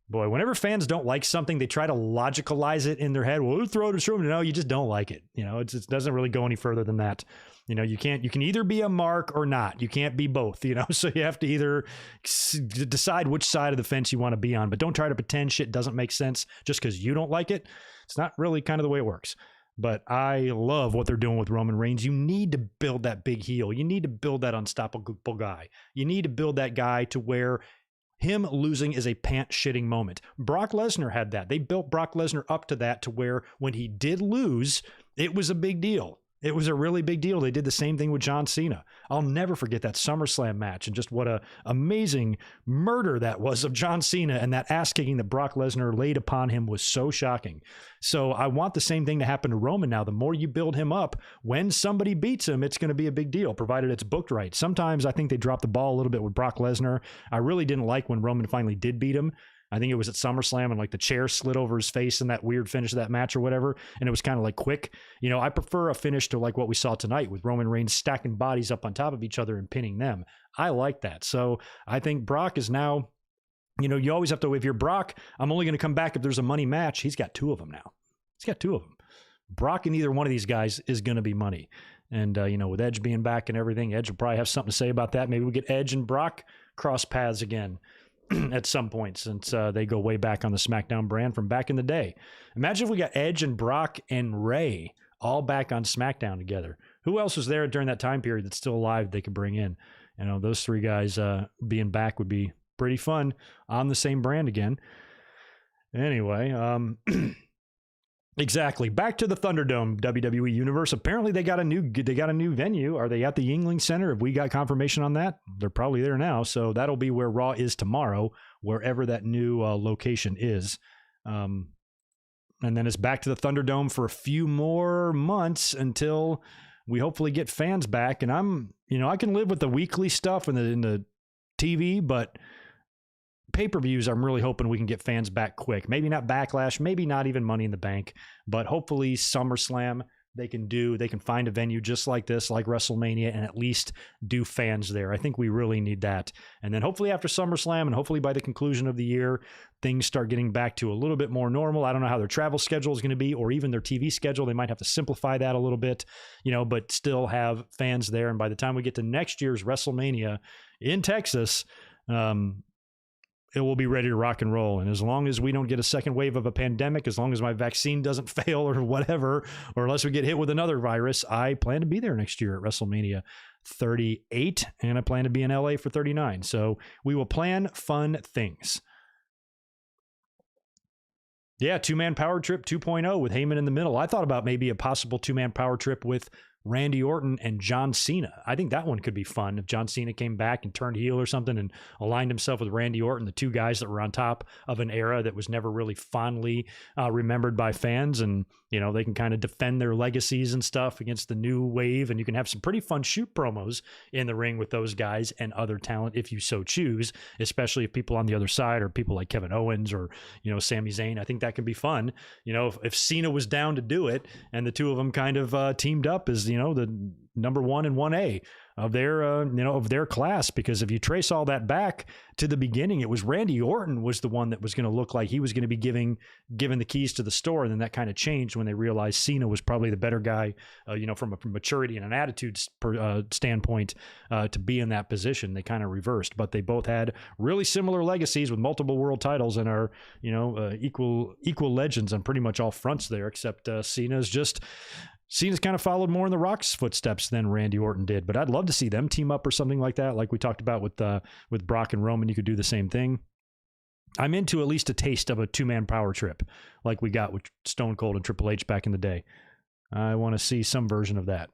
Boy, whenever fans don't like something, they try to logicalize it in their head. Well, throw it to Roman. No, you just don't like it. It doesn't really go any further than that. You can either be a mark or not. You can't be both, so you have to either decide which side of the fence you want to be on, but don't try to pretend shit doesn't make sense just because you don't like it. It's not really kind of the way it works. But I love what they're doing with Roman Reigns. You need to build that big heel. You need to build that unstoppable guy. You need to build that guy to where him losing is a pant-shitting moment. Brock Lesnar had that. They built Brock Lesnar up to that, to where when he did lose, it was a big deal. It was a really big deal. They did the same thing with John Cena. I'll never forget that SummerSlam match and just what a amazing murder that was of John Cena, and that ass-kicking that Brock Lesnar laid upon him was so shocking. So I want the same thing to happen to Roman now. The more you build him up, when somebody beats him, it's going to be a big deal, provided it's booked right. Sometimes I think they dropped the ball a little bit with Brock Lesnar. I really didn't like when Roman finally did beat him. I think it was at SummerSlam, and like the chair slid over his face in that weird finish of that match or whatever. And it was kind of like quick. I prefer a finish to like what we saw tonight with Roman Reigns stacking bodies up on top of each other and pinning them. I like that. So I think Brock is now, you always have to, if you're Brock, I'm only going to come back if there's a money match. He's got two of them now. He's got two of them. Brock and either one of these guys is going to be money. And, with Edge being back and everything, Edge will probably have something to say about that. Maybe we get Edge and Brock cross paths again at some point, since they go way back on the SmackDown brand from back in the day. Imagine if we got Edge and Brock and Ray all back on SmackDown together. Who else was there during that time period that's still alive they could bring in? Those three guys being back would be pretty fun on the same brand again. Anyway, exactly. Back to the Thunderdome WWE Universe. Apparently they got a new venue. Are they at the Yingling Center? Have we got confirmation on that? They're probably there now. So that'll be where Raw is tomorrow, wherever that new location is. And then it's back to the Thunderdome for a few more months until we hopefully get fans back. And I can live with the weekly stuff in the TV, but pay-per-views, I'm really hoping we can get fans back quick. Maybe not Backlash, maybe not even Money in the Bank, but hopefully SummerSlam they can find a venue just like this, like WrestleMania, and at least do fans there. I think we really need that. And then hopefully after SummerSlam and hopefully by the conclusion of the year, things start getting back to a little bit more normal. I don't know how their travel schedule is going to be, or even their TV schedule. They might have to simplify that a little bit, but still have fans there. And by the time we get to next year's WrestleMania in Texas, it will be ready to rock and roll. And as long as we don't get a second wave of a pandemic, as long as my vaccine doesn't fail or whatever, or unless we get hit with another virus, I plan to be there next year at WrestleMania 38, and I plan to be in LA for 39. So we will plan fun things. Yeah, two-man power trip 2.0 with Heyman in the middle. I thought about maybe a possible two-man power trip with Randy Orton and John Cena. I think that one could be fun if John Cena came back and turned heel or something and aligned himself with Randy Orton, the two guys that were on top of an era that was never really fondly remembered by fans. And, they can kind of defend their legacies and stuff against the new wave. And you can have some pretty fun shoot promos in the ring with those guys and other talent if you so choose, especially if people on the other side are people like Kevin Owens or, Sami Zayn. I think that could be fun. If Cena was down to do it and the two of them kind of teamed up as, the number 1 and 1A, of their of their class, because if you trace all that back to the beginning, it was Randy Orton was the one that was going to look like he was going to be given the keys to the store, and then that kind of changed when they realized Cena was probably the better guy, from a maturity and an attitude standpoint, to be in that position. They kind of reversed, but they both had really similar legacies with multiple world titles and are equal legends on pretty much all fronts there, except Cena's kind of followed more in The Rock's footsteps than Randy Orton did. But I'd love to see them team up or something like that, like we talked about with Brock and Roman. You could do the same thing. I'm into at least a taste of a two-man power trip like we got with Stone Cold and Triple H back in the day. I want to see some version of that.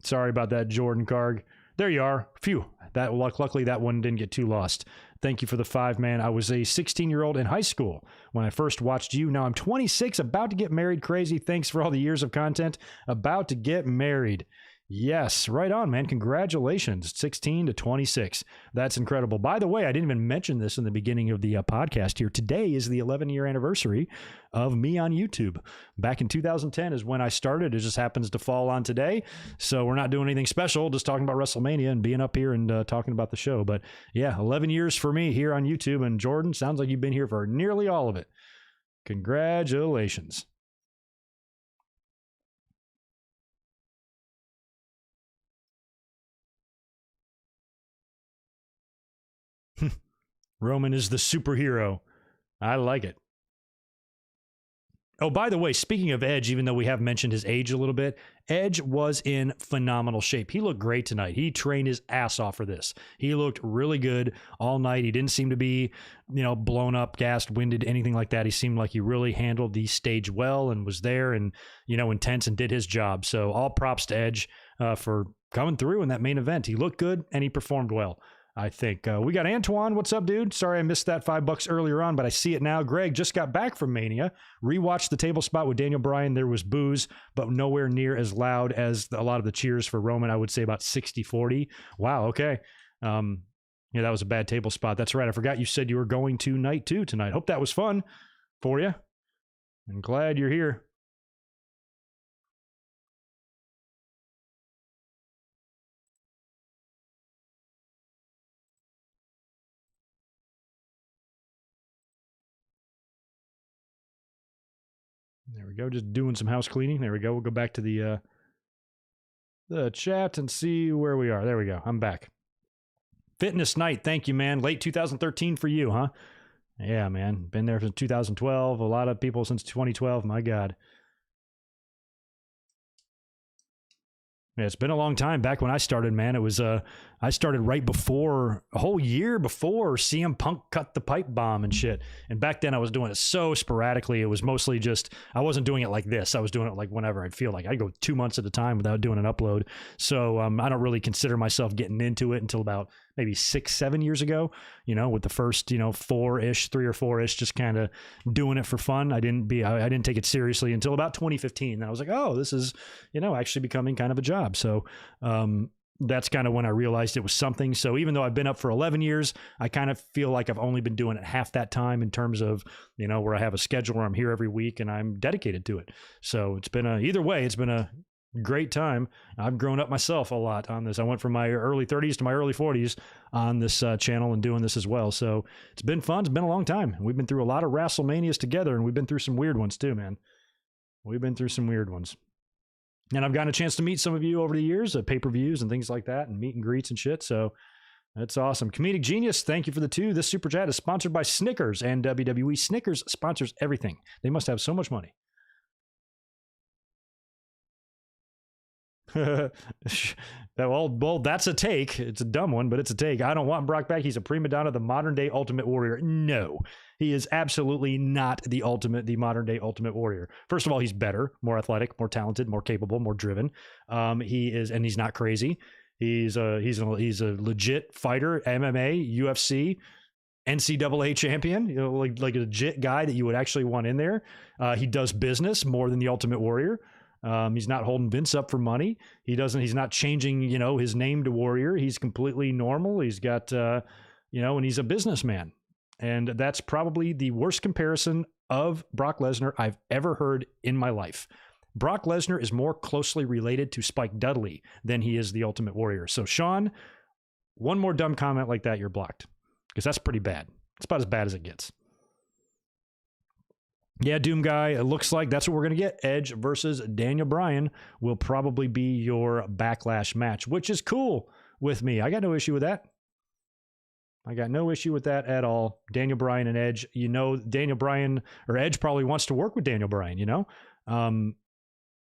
Sorry about that, Jordan Karg. There you are. Phew. Luckily, that one didn't get too lost. Thank you for the 5, man. I was a 16-year-old in high school when I first watched you. Now I'm 26, about to get married. Crazy. Thanks for all the years of content. About to get married. Yes, right on, man. Congratulations. 16 to 26. That's incredible. By the way, I didn't even mention this in the beginning of the podcast here. Today is the 11-year anniversary of me on YouTube. Back in 2010 is when I started. It just happens to fall on today. So we're not doing anything special, just talking about WrestleMania and being up here and talking about the show. But yeah, 11 years for me here on YouTube. And Jordan, sounds like you've been here for nearly all of it. Congratulations. Roman is the superhero. I like it. Oh, by the way, speaking of Edge, even though we have mentioned his age a little bit, Edge was in phenomenal shape. He looked great tonight. He trained his ass off for this. He looked really good all night. He didn't seem to be, blown up, gassed, winded, anything like that. He seemed like he really handled the stage well and was there and, intense and did his job. So all props to Edge for coming through in that main event. He looked good and he performed well, I think. We got Antoine. What's up, dude? Sorry I missed that $5 earlier on, but I see it now. Greg just got back from Mania. Rewatched the table spot with Daniel Bryan. There was boos, but nowhere near as loud as a lot of the cheers for Roman. I would say about 60-40. Wow, okay. That was a bad table spot. That's right. I forgot you said you were going to night 2 tonight. Hope that was fun for you. I'm glad you're here. There we go. Just doing some house cleaning. There we go. We'll go back to the chat and see where we are. There we go. I'm back. Fitness Night. Thank you, man. Late 2013 for you, huh? Yeah, man. Been there since 2012. A lot of people since 2012. My God. Yeah, it's been a long time. Back when I started, man, it was I started right before, a whole year before CM Punk cut the pipe bomb and shit. And back then I was doing it so sporadically. It was mostly just, I wasn't doing it like this. I was doing it like whenever I'd feel like. I'd go 2 months at a time without doing an upload. So I don't really consider myself getting into it until about maybe 6-7 years ago, with the first, 4-ish, 3 or 4-ish, just kind of doing it for fun. I didn't take it seriously until about 2015. Then I was like, oh, this is, actually becoming kind of a job. So, that's kind of when I realized it was something. So even though I've been up for 11 years, I kind of feel like I've only been doing it half that time in terms of, where I have a schedule where I'm here every week and I'm dedicated to it. So it's been either way, it's been a great time. I've grown up myself a lot on this. I went from my early 30s to my early 40s on this channel and doing this as well. So it's been fun. It's been a long time. We've been through a lot of WrestleManias together, and we've been through some weird ones too, man. We've been through some weird ones. And I've gotten a chance to meet some of you over the years at pay-per-views and things like that and meet and greets and shit. So that's awesome. Comedic Genius, thank you for the 2. This super chat is sponsored by Snickers and WWE. Snickers sponsors everything. They must have so much money. Well, that's a take. It's a dumb one, but it's a take. I don't want Brock back. He's a prima donna, the modern day Ultimate Warrior. No, he is absolutely not the modern day Ultimate Warrior. First of all, he's better, more athletic, more talented, more capable, more driven. He is, and he's not crazy. He's a legit fighter, MMA, UFC, NCAA champion, like a legit guy that you would actually want in there. He does business more than the Ultimate Warrior. He's not holding Vince up for money. He's not changing, his name to Warrior. He's completely normal. He's got, and he's a businessman. And that's probably the worst comparison of Brock Lesnar I've ever heard in my life. Brock Lesnar is more closely related to Spike Dudley than he is the Ultimate Warrior. So, Sean, one more dumb comment like that, you're blocked. Because that's pretty bad. It's about as bad as it gets. Yeah, Doom Guy, it looks like that's what we're going to get. Edge versus Daniel Bryan will probably be your Backlash match, which is cool with me. I got no issue with that. I got no issue with that at all. Daniel Bryan and Edge, you know, Daniel Bryan or Edge probably wants to work with Daniel Bryan, you know?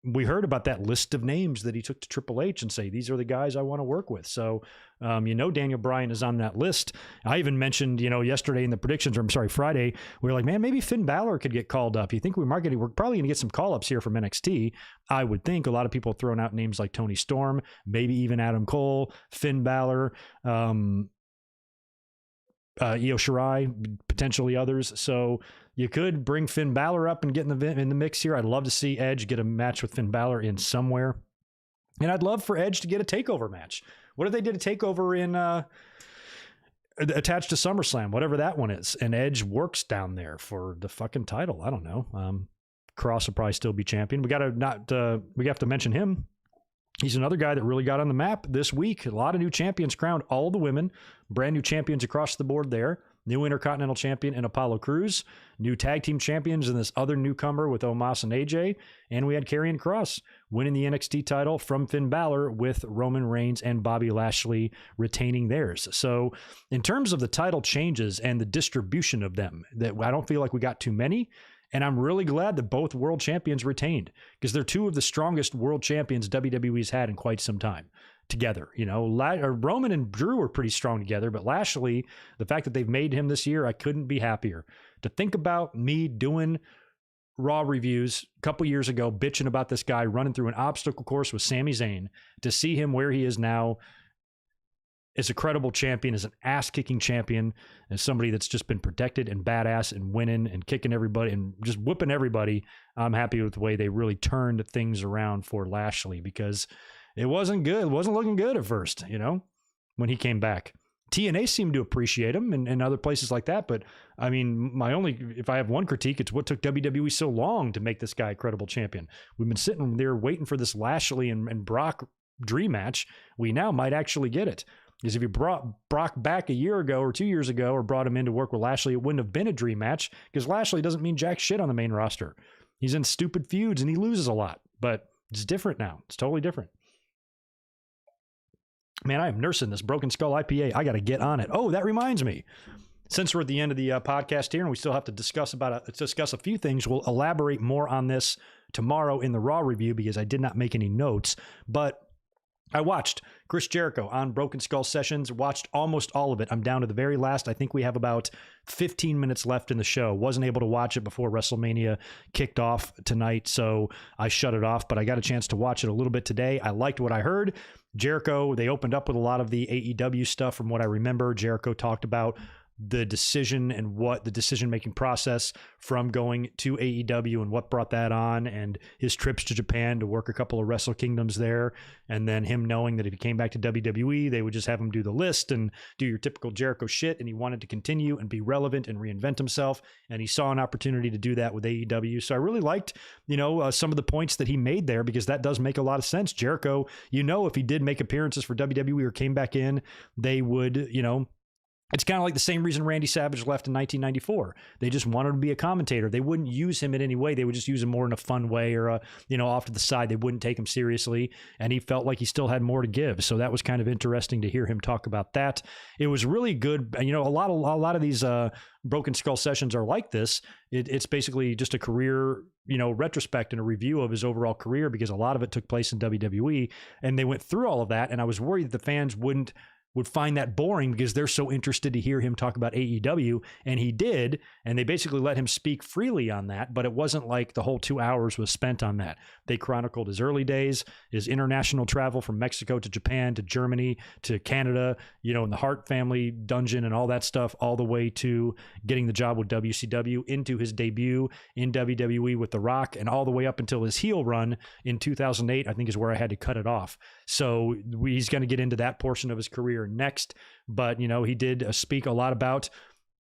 We heard about that list of names that he took to Triple H and say, these are the guys I want to work with. So, you know, Daniel Bryan is on that list. I even mentioned, you know, yesterday in the predictions, or I'm sorry, Friday, we were like, man, maybe Finn Balor could get called up. You think we're probably going to get some call-ups here from NXT. I would think a lot of people throwing out names like Tony Storm, maybe even Adam Cole, Finn Balor, Io Shirai, potentially others. So you could bring Finn Balor up and get in the mix here. I'd love to see Edge get a match with Finn Balor in somewhere. And I'd love for Edge to get a takeover match. What if they did a takeover in attached to SummerSlam, whatever that one is, and Edge works down there for the fucking title? I don't know. Cross will probably still be champion. We have to mention him. He's another guy that really got on the map this week. A lot of new champions crowned, all the women, brand new champions across the board there. New Intercontinental Champion in Apollo Crews, new tag team champions and this other newcomer with Omos and AJ, and we had Karrion Kross winning the NXT title from Finn Balor with Roman Reigns and Bobby Lashley retaining theirs. So in terms of the title changes and the distribution of them, that I don't feel like we got too many. And I'm really glad that both world champions retained, because they're two of the strongest world champions WWE's had in quite some time together. You know, Roman and Drew were pretty strong together, but Lashley, the fact that they've made him this year, I couldn't be happier. To think about me doing Raw reviews a couple years ago, bitching about this guy running through an obstacle course with Sami Zayn, to see him where he is now as a credible champion, as an ass-kicking champion, as somebody that's just been protected and badass and winning and kicking everybody and just whipping everybody, I'm happy with the way they really turned things around for Lashley, because it wasn't good. It wasn't looking good at first, you know, when he came back. TNA seemed to appreciate him and other places like that. But I mean, if I have one critique, it's what took WWE so long to make this guy a credible champion. We've been sitting there waiting for this Lashley and Brock dream match. We now might actually get it. Because if you brought Brock back a year ago or 2 years ago, or brought him in to work with Lashley, it wouldn't have been a dream match, because Lashley doesn't mean jack shit on the main roster. He's in stupid feuds and he loses a lot, but it's different now. It's totally different. Man, I am nursing this Broken Skull IPA. I got to get on it. Oh, that reminds me. Since we're at the end of the podcast here and we still have to discuss a few things, we'll elaborate more on this tomorrow in the Raw review, because I did not make any notes. But I watched Chris Jericho on Broken Skull Sessions, watched almost all of it. I'm down to the very last. I think we have about 15 minutes left in the show. Wasn't able to watch it before WrestleMania kicked off tonight, so I shut it off, but I got a chance to watch it a little bit today. I liked what I heard. Jericho, they opened up with a lot of the AEW stuff from what I remember. Jericho talked about the decision and what the decision-making process from going to AEW and what brought that on, and his trips to Japan to work a couple of Wrestle Kingdoms there, and then him knowing that if he came back to WWE, they would just have him do the list and do your typical Jericho shit, and he wanted to continue and be relevant and reinvent himself, and he saw an opportunity to do that with AEW. So I really liked, some of the points that he made there, because that does make a lot of sense. Jericho, if he did make appearances for WWE or came back in, they would, it's kind of like the same reason Randy Savage left in 1994. They just wanted to be a commentator. They wouldn't use him in any way. They would just use him more in a fun way or, off to the side. They wouldn't take him seriously. And he felt like he still had more to give. So that was kind of interesting to hear him talk about that. It was really good. A lot of these Broken Skull sessions are like this. It's basically just a career, retrospect and a review of his overall career, because a lot of it took place in WWE. And they went through all of that. And I was worried that the fans would find that boring, because they're so interested to hear him talk about AEW, and he did, and they basically let him speak freely on that, but it wasn't like the whole 2 hours was spent on that. They chronicled his early days, his international travel from Mexico to Japan to Germany to Canada, in the Hart family dungeon and all that stuff, all the way to getting the job with WCW, into his debut in WWE with The Rock, and all the way up until his heel run in 2008, I think is where I had to cut it off. So he's going to get into that portion of his career next, but he did speak a lot about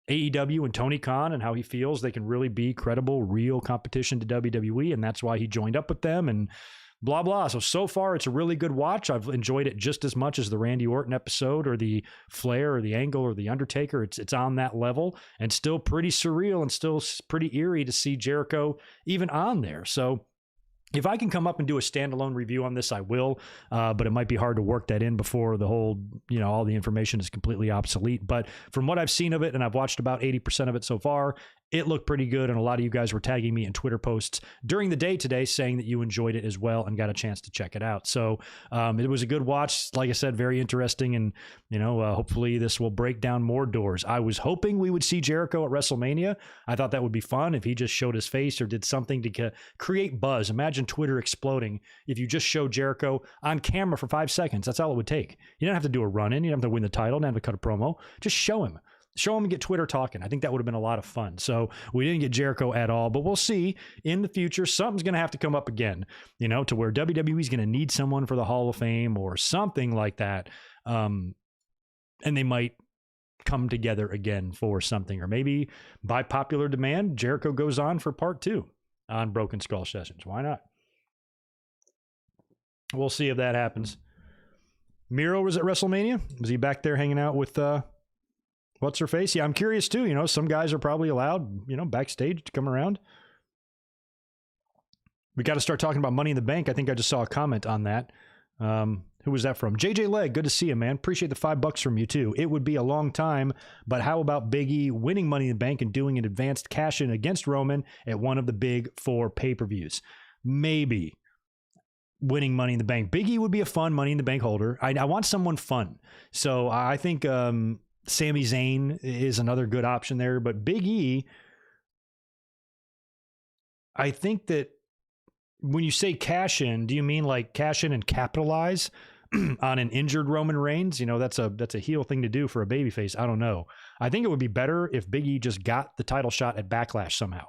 AEW and Tony Khan and how he feels they can really be credible, real competition to WWE. And that's why he joined up with them and blah, blah. So far, it's a really good watch. I've enjoyed it just as much as the Randy Orton episode or the Flair or the Angle or the Undertaker. It's on that level and still pretty surreal and still pretty eerie to see Jericho even on there. So if I can come up and do a standalone review on this, I will, but it might be hard to work that in before the whole, all the information is completely obsolete. But from what I've seen of it, and I've watched about 80% of it so far, it looked pretty good. And a lot of you guys were tagging me in Twitter posts during the day today saying that you enjoyed it as well and got a chance to check it out. So it was a good watch. Like I said, very interesting. And, hopefully this will break down more doors. I was hoping we would see Jericho at WrestleMania. I thought that would be fun if he just showed his face or did something to create buzz. Imagine Twitter exploding if you just show Jericho on camera for 5 seconds. That's all it would take. You don't have to do a run-in. You don't have to win the title. You don't have to cut a promo. Just show him. Show him and get Twitter talking. I think that would have been a lot of fun. So we didn't get Jericho at all, but we'll see in the future. Something's going to have to come up again, to where WWE is going to need someone for the Hall of Fame or something like that. And they might come together again for something, or maybe by popular demand, Jericho goes on for part 2 on Broken Skull Sessions. Why not? We'll see if that happens. Miro was at WrestleMania. Was he back there hanging out with, what's her face? Yeah, I'm curious too. Some guys are probably allowed, backstage to come around. We got to start talking about Money in the Bank. I think I just saw a comment on that. Who was that from? JJ Leg, good to see you, man. Appreciate the $5 from you too. It would be a long time, but how about Big E winning Money in the Bank and doing an advanced cash-in against Roman at one of the big 4 pay-per-views? Maybe winning Money in the Bank. Big E would be a fun Money in the Bank holder. I want someone fun. So I think Sami Zayn is another good option there, but Big E, I think that when you say cash in, do you mean like cash in and capitalize on an injured Roman Reigns? That's a heel thing to do for a babyface. I don't know. I think it would be better if Big E just got the title shot at Backlash somehow.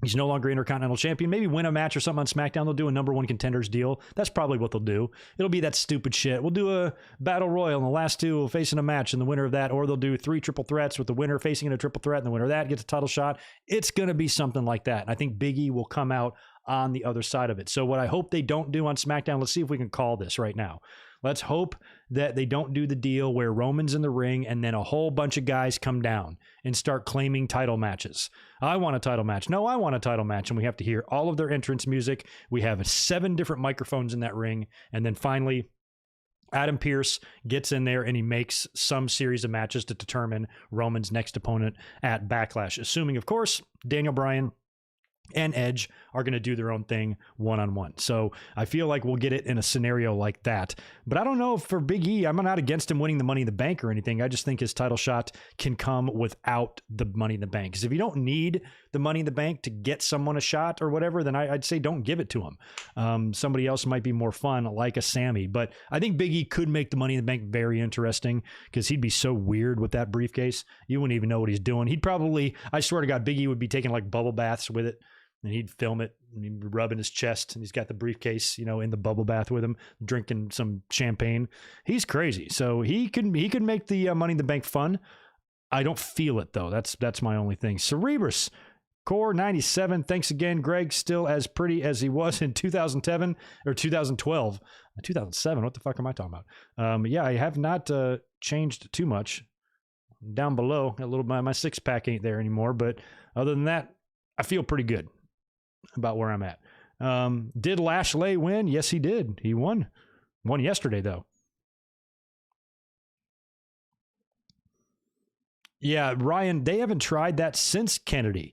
He's no longer Intercontinental Champion. Maybe win a match or something on SmackDown. They'll do a number 1 contenders deal. That's probably what they'll do. It'll be that stupid shit. We'll do a battle royal and the last 2 will face in a match and the winner of that, or they'll do 3 triple threats with the winner facing in a triple threat and the winner of that gets a title shot. It's going to be something like that. And I think Big E will come out on the other side of it. So what I hope they don't do on SmackDown, let's see if we can call this right now. Let's hope that they don't do the deal where Roman's in the ring and then a whole bunch of guys come down and start claiming title matches. I want a title match. No, I want a title match. And we have to hear all of their entrance music. We have 7 different microphones in that ring. And then finally, Adam Pearce gets in there and he makes some series of matches to determine Roman's next opponent at Backlash. Assuming, of course, Daniel Bryan and Edge are going to do their own thing one-on-one. So I feel like we'll get it in a scenario like that. But I don't know if for Big E, I'm not against him winning the Money in the Bank or anything. I just think his title shot can come without the Money in the Bank. Because if you don't need the Money in the Bank to get someone a shot or whatever, then I'd say don't give it to him. Somebody else might be more fun, like a Sami. But I think Big E could make the Money in the Bank very interesting because he'd be so weird with that briefcase. You wouldn't even know what he's doing. He'd probably, I swear to God, Big E would be taking like bubble baths with it. And he'd film it and he'd be rubbing his chest and he's got the briefcase, in the bubble bath with him, drinking some champagne. He's crazy. So he could make the Money in the Bank fun. I don't feel it though. That's my only thing. Cerebrus, Core 97. Thanks again, Greg. Still as pretty as he was in 2007 or 2012. 2007. What the fuck am I talking about? Yeah, I have not changed too much. Down below, a little, my 6-pack ain't there anymore. But other than that, I feel pretty good about where I'm at. Did Lashley win? Yes, he did. He won. Won yesterday, though. Yeah, Ryan, they haven't tried that since Kennedy.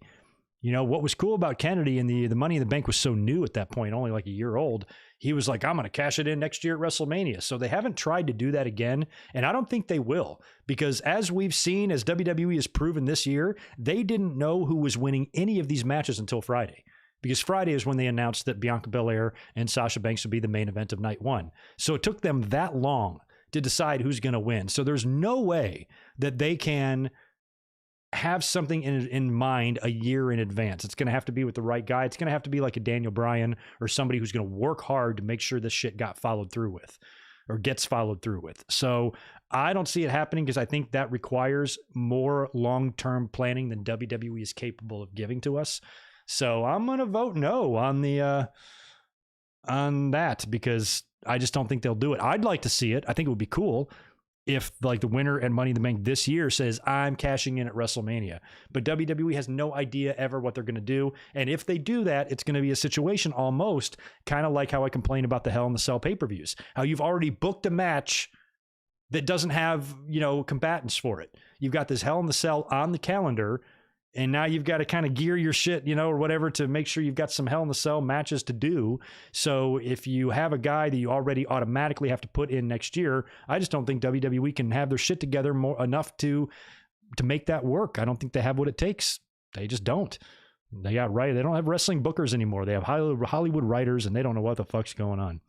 What was cool about Kennedy and the Money in the Bank was so new at that point, only like a year old. He was like, I'm going to cash it in next year at WrestleMania. So they haven't tried to do that again. And I don't think they will, because as we've seen, as WWE has proven this year, they didn't know who was winning any of these matches until Friday. Because Friday is when they announced that Bianca Belair and Sasha Banks would be the main event of night 1. So it took them that long to decide who's going to win. So there's no way that they can have something in mind a year in advance. It's going to have to be with the right guy. It's going to have to be like a Daniel Bryan or somebody who's going to work hard to make sure this shit got followed through with. or gets followed through with. So I don't see it happening because I think that requires more long-term planning than WWE is capable of giving to us. So I'm going to vote no on the on that because I just don't think they'll do it. I'd like to see it. I think it would be cool if like the winner at Money in the Bank this year says, I'm cashing in at WrestleMania. But WWE has no idea ever what they're going to do. And if they do that, it's going to be a situation almost kind of like how I complain about the Hell in the Cell pay-per-views. How you've already booked a match that doesn't have, you know, combatants for it. You've got this Hell in the Cell on the calendar, and now you've got to kind of gear your shit, you know, or whatever to make sure you've got some Hell in the Cell matches to do. So if you have a guy that you already automatically have to put in next year, I just don't think WWE can have their shit together more enough to make that work. I don't think they have what it takes. They just don't. They don't have wrestling bookers anymore. They have Hollywood writers, and they don't know what the fuck's going on.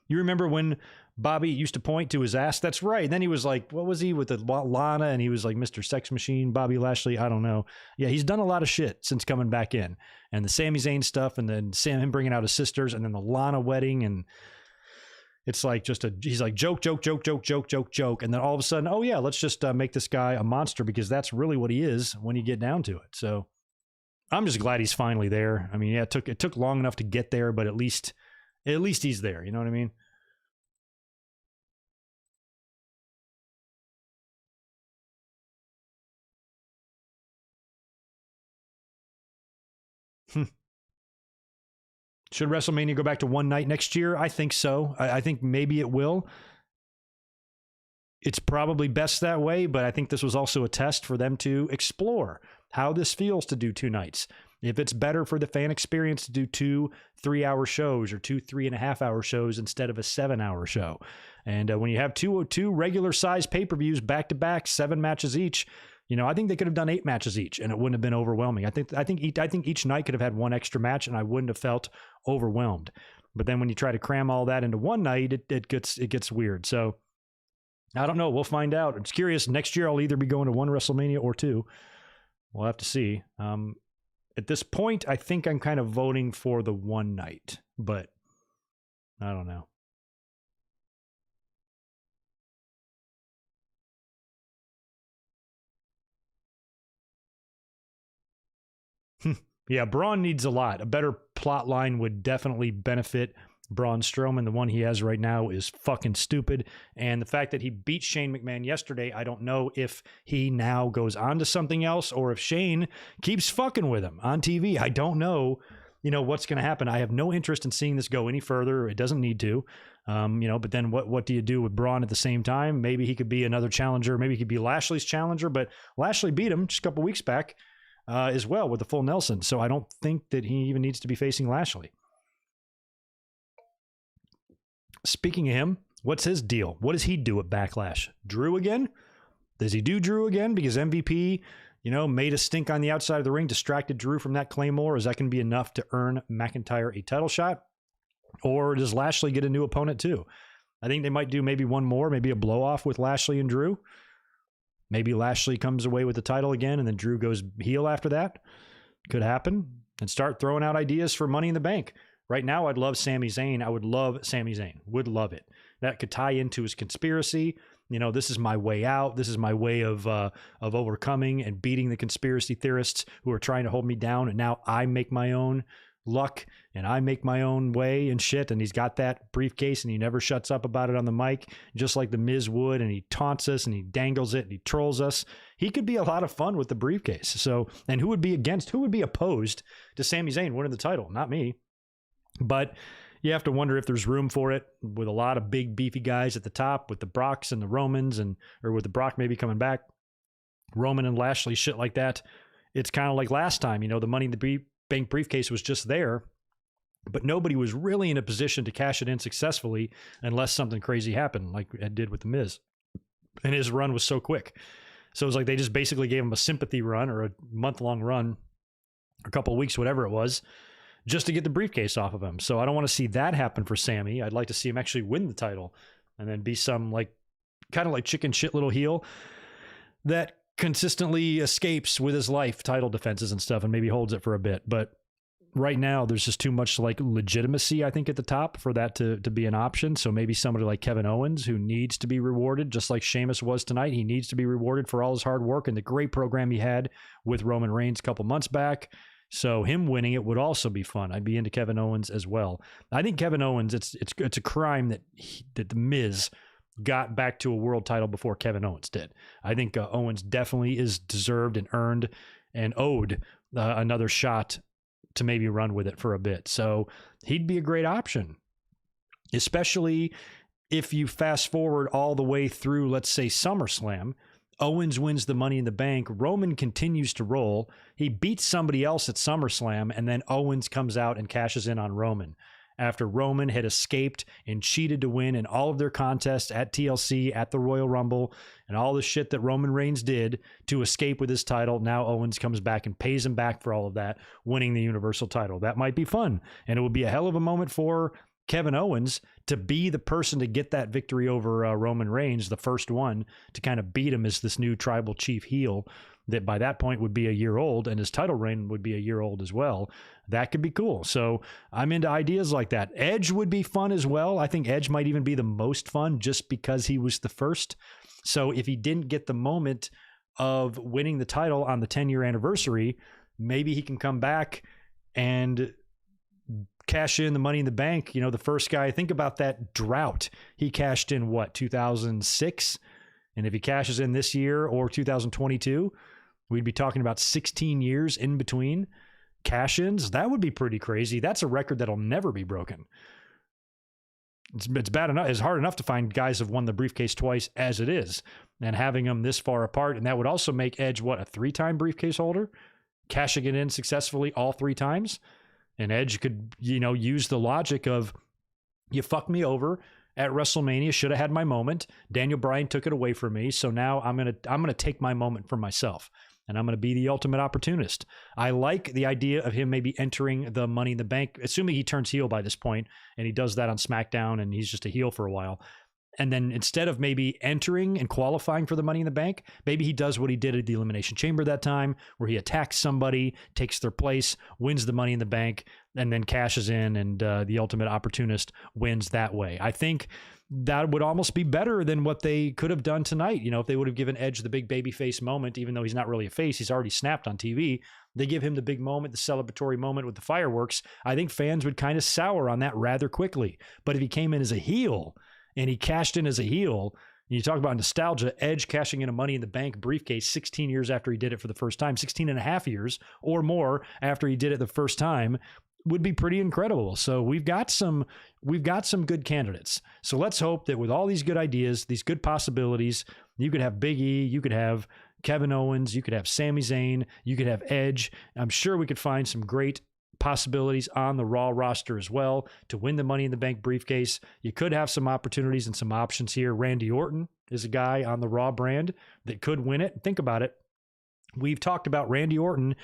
You remember when Bobby used to point to his ass? That's right. And then he was like, what was he with the Lana? And he was like Mr. Sex Machine, Bobby Lashley. I don't know. Yeah, he's done a lot of shit since coming back in. And the Sami Zayn stuff, and then him bringing out his sisters, and then the Lana wedding. And it's like he's like joke. And then all of a sudden, oh yeah, let's just make this guy a monster because that's really what he is when you get down to it. So I'm just glad he's finally there. I mean, yeah, it took long enough to get there, but at least he's there. You know what I mean? Should WrestleMania go back to one night next year? I think so. I think maybe it will. It's probably best that way, but I think this was also a test for them to explore how this feels to do 2 nights. If it's better for the fan experience to do 2 3-hour shows or 2 3.5-hour shows instead of a 7-hour show. And when you have two regular size pay-per-views back to back, 7 matches each, you know, I think they could have done 8 matches each and it wouldn't have been overwhelming. I think each night could have had 1 extra match and I wouldn't have felt overwhelmed. But then when you try to cram all that into one night, it gets weird. So I don't know. We'll find out. I'm just curious. Next year, I'll either be going to 1 WrestleMania or 2. We'll have to see. At this point, I think I'm kind of voting for the 1 night, but I don't know. Yeah, Braun needs a lot. A better plot line would definitely benefit Braun Strowman. The one he has right now is fucking stupid. And the fact that he beat Shane McMahon yesterday, I don't know if he now goes on to something else or if Shane keeps fucking with him on TV. I don't know, you know, what's going to happen. I have no interest in seeing this go any further. It doesn't need to, you know, but then what do you do with Braun at the same time? Maybe he could be another challenger. Maybe he could be Lashley's challenger, but Lashley beat him just a couple weeks back as well with the full Nelson. So I don't think that he even needs to be facing Lashley. Speaking of him, what's his deal? What does he do at Backlash? Drew again? Does he do Drew again? Because MVP, you know, made a stink on the outside of the ring, distracted Drew from that Claymore. Is that going to be enough to earn McIntyre a title shot? Or does Lashley get a new opponent too? I think they might do maybe one more, maybe a blow off with Lashley and Drew. Maybe Lashley comes away with the title again and then Drew goes heel after that. Could happen. And start throwing out ideas for Money in the Bank. Right now, I'd love Sami Zayn. I would love Sami Zayn. Would love it. That could tie into his conspiracy. You know, this is my way out. This is my way of overcoming and beating the conspiracy theorists who are trying to hold me down. And now I make my own luck and I make my own way and shit. And he's got that briefcase and he never shuts up about it on the mic, just like the Miz would. And he taunts us and he dangles it and he trolls us. He could be a lot of fun with the briefcase. So, and who would be opposed to Sami Zayn winning the title? Not me. But you have to wonder if there's room for it with a lot of big beefy guys at the top with the Brocks and the Romans or with the Brock maybe coming back, Roman and Lashley, shit like that. It's kind of like last time, you know, the Money in the Bank briefcase was just there, but nobody was really in a position to cash it in successfully unless something crazy happened like it did with the Miz. And his run was so quick. So it was like they just basically gave him a sympathy run or a month-long run, a couple of weeks, whatever it was, just to get the briefcase off of him. So I don't want to see that happen for Sami. I'd like to see him actually win the title and then be some like kind of like chicken shit little heel that consistently escapes with his life title defenses and stuff and maybe holds it for a bit. But right now there's just too much like legitimacy, I think, at the top for that to be an option. So maybe somebody like Kevin Owens, who needs to be rewarded, just like Sheamus was tonight. He needs to be rewarded for all his hard work and the great program he had with Roman Reigns a couple months back. So him winning it would also be fun. I'd be into Kevin Owens as well. I think Kevin Owens, it's a crime that the Miz got back to a world title before Kevin Owens did. I think Owens definitely is deserved and earned and owed another shot to maybe run with it for a bit. So he'd be a great option, especially if you fast forward all the way through, let's say, SummerSlam. Owens wins the Money in the Bank. Roman continues to roll. He beats somebody else at SummerSlam, and then Owens comes out and cashes in on Roman after Roman had escaped and cheated to win in all of their contests at TLC, at the Royal Rumble, and all the shit that Roman Reigns did to escape with his title. Now Owens comes back and pays him back for all of that, winning the Universal title. That might be fun, and it would be a hell of a moment for Kevin Owens to be the person to get that victory over Roman Reigns, the first one to kind of beat him as this new tribal chief heel that by that point would be a year old, and his title reign would be a year old as well. That could be cool. So I'm into ideas like that. Edge would be fun as well. I think Edge might even be the most fun just because he was the first. So if he didn't get the moment of winning the title on the 10-year anniversary, maybe he can come back and cash in the Money in the Bank. You know, the first guy, think about that drought. He cashed in what, 2006? And if he cashes in this year or 2022, we'd be talking about 16 years in between cash-ins. That would be pretty crazy. That's a record that'll never be broken. It's bad enough. It's hard enough to find guys who've won the briefcase twice as it is, and having them this far apart. And that would also make Edge, what, a 3-time briefcase holder, cashing it in successfully all 3 times. And Edge could, you know, use the logic of, you fucked me over at WrestleMania, should have had my moment. Daniel Bryan took it away from me, so now I'm gonna take my moment for myself, and I'm gonna be the ultimate opportunist. I like the idea of him maybe entering the Money in the Bank, assuming he turns heel by this point, and he does that on SmackDown, and he's just a heel for a while. And then instead of maybe entering and qualifying for the Money in the Bank, maybe he does what he did at the Elimination Chamber that time, where he attacks somebody, takes their place, wins the Money in the Bank, and then cashes in, and the ultimate opportunist wins that way. I think that would almost be better than what they could have done tonight. You know, if they would have given Edge the big babyface moment, even though he's not really a face, he's already snapped on TV. They give him the big moment, the celebratory moment with the fireworks. I think fans would kind of sour on that rather quickly. But if he came in as a heel, and he cashed in as a heel, and you talk about nostalgia, Edge cashing in a Money in the Bank briefcase 16 years after he did it for the first time, 16 and a half years or more after he did it the first time, would be pretty incredible. So we've got some good candidates. So let's hope that with all these good ideas, these good possibilities, you could have Big E, you could have Kevin Owens, you could have Sami Zayn, you could have Edge. I'm sure we could find some great possibilities on the Raw roster as well to win the Money in the Bank briefcase. You could have some opportunities and some options here. Randy Orton is a guy on the Raw brand that could win it. Think about it. We've talked about Randy Orton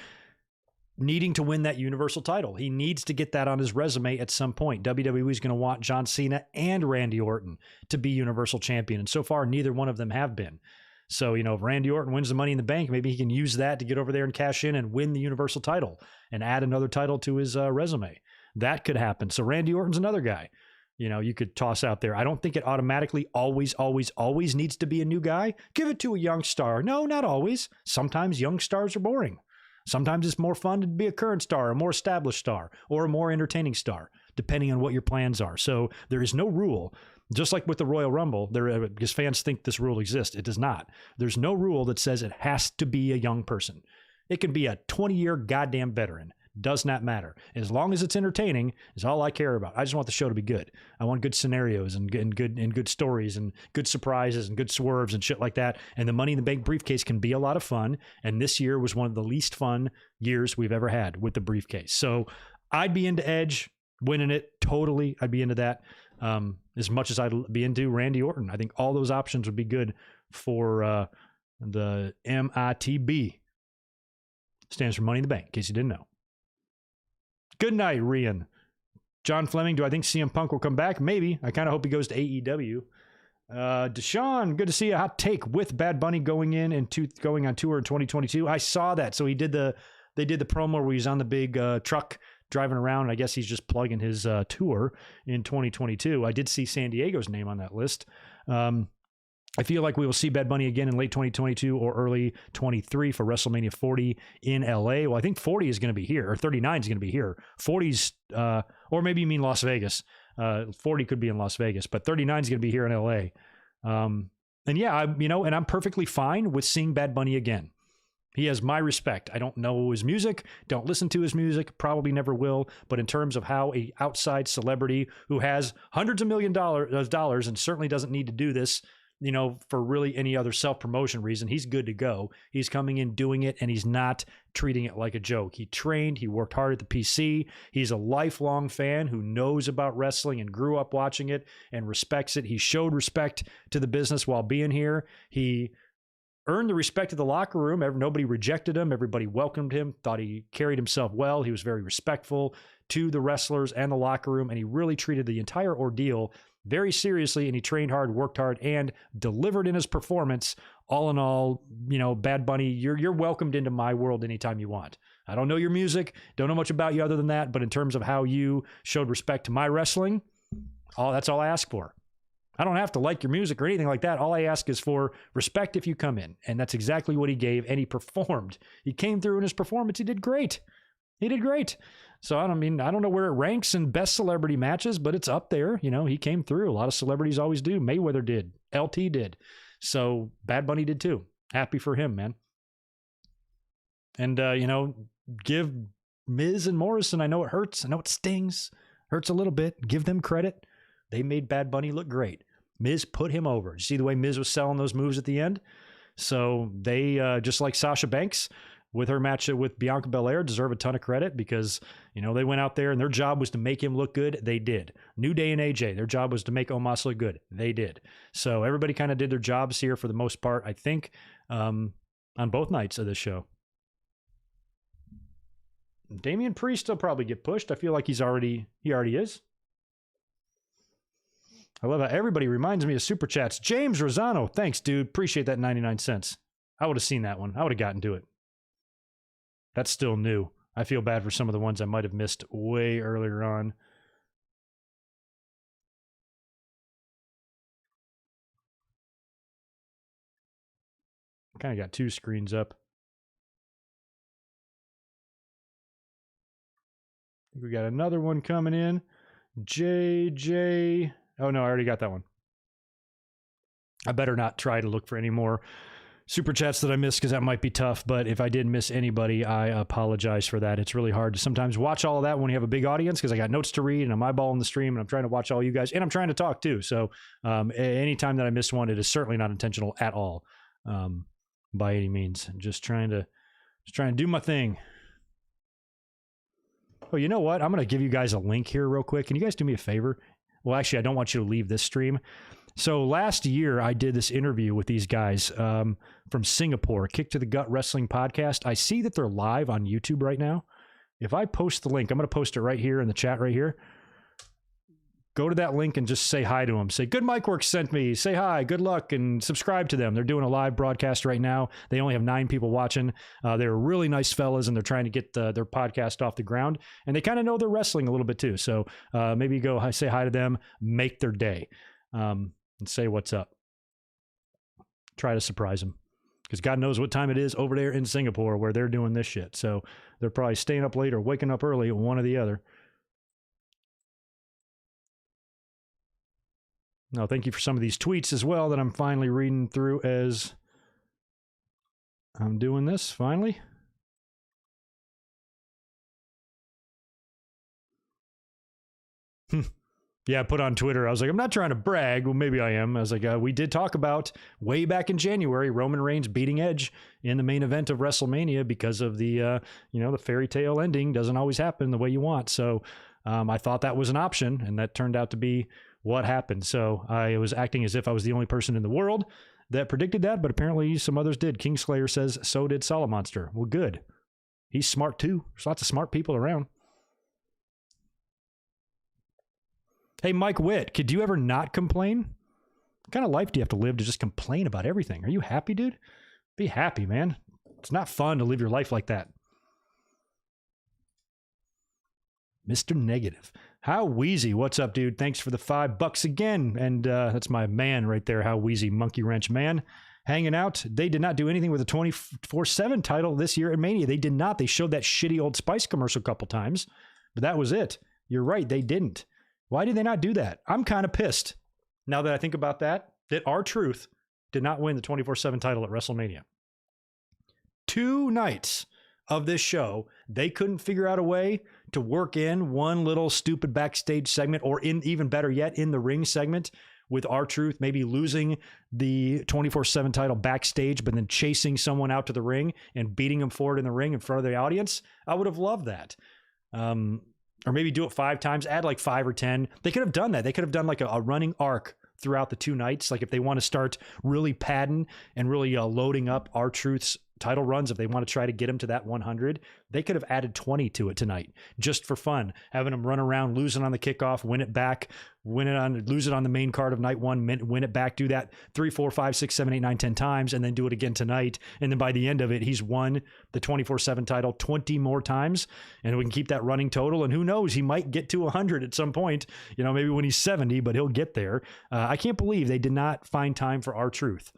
needing to win that Universal title. He needs to get that on his resume at some point. WWE is going to want John Cena and Randy Orton to be Universal Champion. And so far, neither one of them have been. So, you know, if Randy Orton wins the Money in the Bank, maybe he can use that to get over there and cash in and win the Universal title and add another title to his resume. That could happen. So Randy Orton's another guy, you know, you could toss out there. I don't think it automatically always needs to be a new guy. Give it to a young star. No, not always. Sometimes young stars are boring. Sometimes it's more fun to be a current star, a more established star, or a more entertaining star, depending on what your plans are. So there is no rule. Just like with the Royal Rumble, because fans think this rule exists. It does not. There's no rule that says it has to be a young person. It can be a 20-year goddamn veteran. Does not matter. As long as it's entertaining is all I care about. I just want the show to be good. I want good scenarios and good stories and good surprises and good swerves and shit like that. And the Money in the Bank briefcase can be a lot of fun. And this year was one of the least fun years we've ever had with the briefcase. So I'd be into Edge winning it. Totally. I'd be into that. As much as I'd be into Randy Orton. I think all those options would be good for the MITB. Stands for Money in the Bank, in case you didn't know. Good night, Rian. John Fleming, do I think CM Punk will come back? Maybe. I kind of hope he goes to AEW. Deshaun, good to see a hot take with Bad Bunny going on tour in 2022. I saw that. So they did the promo where he's on the big truck driving around. And I guess he's just plugging his tour in 2022. I did see San Diego's name on that list. I feel like we will see Bad Bunny again in late 2022 or early 23 for WrestleMania 40 in LA. Well, I think 40 is going to be here, or 39 is going to be here. 40's, or maybe you mean Las Vegas. 40 could be in Las Vegas, but 39 is going to be here in LA. And yeah, and I'm perfectly fine with seeing Bad Bunny again. He has my respect. I don't know his music, don't listen to his music, probably never will. But in terms of how a outside celebrity who has hundreds of millions of dollars and certainly doesn't need to do this, for really any other self-promotion reason, he's good to go. He's coming in, doing it, and he's not treating it like a joke. He trained, he worked hard at the PC. He's a lifelong fan who knows about wrestling and grew up watching it and respects it. He showed respect to the business while being here. He earned the respect of the locker room. Nobody rejected him. Everybody welcomed him, thought he carried himself well. He was very respectful to the wrestlers and the locker room, and he really treated the entire ordeal very seriously, and he trained hard, worked hard, and delivered in his performance. All in all, Bad Bunny, you're welcomed into my world anytime you want. I don't know your music, don't know much about you other than that, but in terms of how you showed respect to my wrestling, that's all I ask for. I don't have to like your music or anything like that. All I ask is for respect if you come in, and that's exactly what he gave, and he performed. He came through in his performance. He did great. He did great. So, I don't know where it ranks in best celebrity matches, but it's up there. He came through. A lot of celebrities always do. Mayweather did. LT did. So, Bad Bunny did too. Happy for him, man. And, give Miz and Morrison, I know it hurts. I know it stings. Hurts a little bit. Give them credit. They made Bad Bunny look great. Miz put him over. You see the way Miz was selling those moves at the end? So, they, just like Sasha Banks, with her match with Bianca Belair, deserve a ton of credit because, they went out there and their job was to make him look good. They did. New Day and AJ, their job was to make Omos look good. They did. So everybody kind of did their jobs here for the most part, I think, on both nights of this show. Damian Priest will probably get pushed. I feel like he already is. I love how everybody reminds me of Super Chats. James Rosano, thanks, dude. Appreciate that 99 cents. I would have seen that one. I would have gotten to it. That's still new. I feel bad for some of the ones I might have missed way earlier on. Kind of got two screens up. I think we got another one coming in. JJ. Oh, no, I already got that one. I better not try to look for any more Super Chats that I missed because that might be tough. But if I did miss anybody, I apologize for that. It's really hard to sometimes watch all of that when you have a big audience because I got notes to read and I'm eyeballing the stream and I'm trying to watch all you guys and I'm trying to talk too. So anytime that I missed one, it is certainly not intentional at all by any means. I'm just trying to do my thing. Oh, you know what? I'm going to give you guys a link here real quick. Can you guys do me a favor? Well, actually, I don't want you to leave this stream. So last year, I did this interview with these guys from Singapore, Kick to the Gut Wrestling Podcast. I see that they're live on YouTube right now. If I post the link, I'm going to post it right here in the chat right here. Go to that link and just say hi to them. Say, Good Mic Works sent me. Say hi, good luck, and subscribe to them. They're doing a live broadcast right now. They only have 9 people watching. They're really nice fellas, and they're trying to get their podcast off the ground. And they kind of know they're wrestling a little bit too. So maybe go say hi to them, make their day, and say what's up. Try to surprise them. Because God knows what time it is over there in Singapore where they're doing this shit. So they're probably staying up late or waking up early, one or the other. No, thank you for some of these tweets as well that I'm finally reading through as I'm doing this, finally. Yeah, I put on Twitter, I was like, I'm not trying to brag. Well, maybe I am. I was like, we did talk about way back in January, Roman Reigns beating Edge in the main event of WrestleMania because of the, the fairy tale ending doesn't always happen the way you want. So I thought that was an option, and that turned out to be what happened. So I was acting as if I was the only person in the world that predicted that, but apparently some others did. Kingslayer says, so did Salamonster. Well, good. He's smart too. There's lots of smart people around. Hey, Mike Witt, could you ever not complain? What kind of life do you have to live to just complain about everything? Are you happy, dude? Be happy, man. It's not fun to live your life like that. Mr. Negative. How Wheezy, what's up, dude? Thanks for the $5 again. And that's my man right there, How Wheezy, Monkey Wrench Man. Hanging out. They did not do anything with a 24/7 title this year at Mania. They did not. They showed that shitty Old Spice commercial a couple times, but that was it. You're right. They didn't. Why did they not do that? I'm kind of pissed now that I think about that R-Truth did not win the 24/7 title at WrestleMania. 2 nights of this show, they couldn't figure out a way to work in one little stupid backstage segment, or in even better yet, in the ring segment with R-Truth, maybe losing the 24/7 title backstage, but then chasing someone out to the ring and beating them for it in the ring in front of the audience. I would have loved that. Or maybe do it 5 times, add like 5 or 10. They could have done that. They could have done like a running arc throughout the 2 nights. Like if they want to start really padding and really loading up R-Truth's title runs, if they want to try to get him to that 100, they could have added 20 to it tonight just for fun, having him run around, losing on the kickoff, win it back, lose it on the main card of night 1, win it back, do that 3, 4, 5, 6, 7, 8, 9, 10 times, and then do it again tonight. And then by the end of it, he's won the 24/7 title 20 more times, and we can keep that running total. And who knows, he might get to 100 at some point, maybe when he's 70, but he'll get there. I can't believe they did not find time for R-Truth.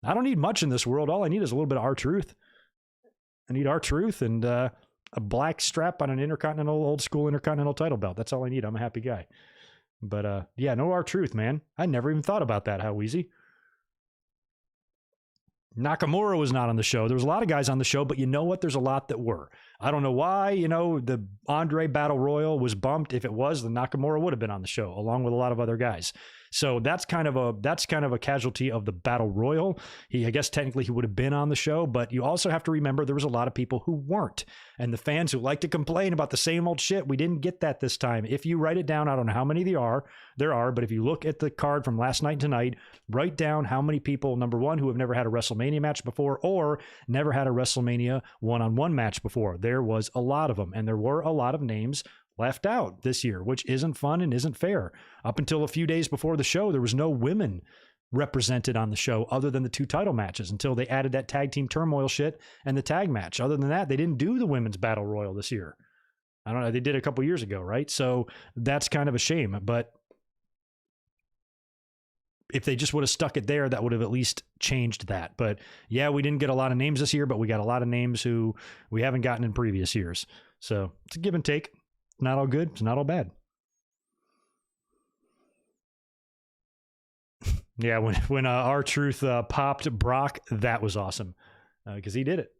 I don't need much in this world. All I need is a little bit of R-Truth. I need R-Truth and a black strap on an old school intercontinental title belt. That's all I need. I'm a happy guy. But yeah, no R-Truth, man. I never even thought about that. How easy. Nakamura was not on the show. There was a lot of guys on the show, but you know what? There's a lot that were. I don't know why, the Andre Battle Royal was bumped. If it was, then Nakamura would have been on the show along with a lot of other guys. So that's kind of a casualty of the Battle Royal. I guess technically he would have been on the show, but you also have to remember there was a lot of people who weren't. And the fans who like to complain about the same old shit, we didn't get that this time. If you write it down, I don't know how many there are, but if you look at the card from last night and tonight, write down how many people, number one, who have never had a WrestleMania match before or never had a WrestleMania one-on-one match before. There was a lot of them, and there were a lot of names left out this year, which isn't fun and isn't fair. Up until a few days before the show, there was no women represented on the show other than the 2 title matches until they added that tag team turmoil shit and the tag match. Other than that, they didn't do the women's battle royal this year. I don't know. They did a couple years ago, right? So that's kind of a shame. But if they just would have stuck it there, that would have at least changed that. But yeah, we didn't get a lot of names this year, but we got a lot of names who we haven't gotten in previous years. So it's a give and take. Not all good. It's not all bad. Yeah, when R-Truth popped Brock, that was awesome because he did it.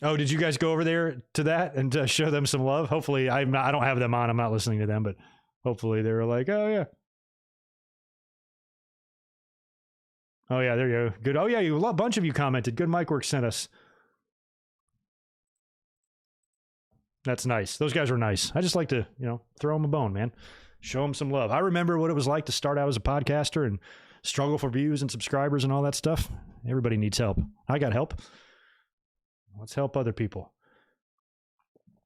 Oh, did you guys go over there to that and show them some love? Hopefully, I don't have them on. I'm not listening to them, but hopefully they were like, oh, yeah. Oh, yeah, there you go. Good. Oh, yeah, a bunch of you commented. Good mic work sent us. That's nice. Those guys were nice. I just like to, throw them a bone, man. Show them some love. I remember what it was like to start out as a podcaster and struggle for views and subscribers and all that stuff. Everybody needs help. I got help. Let's help other people.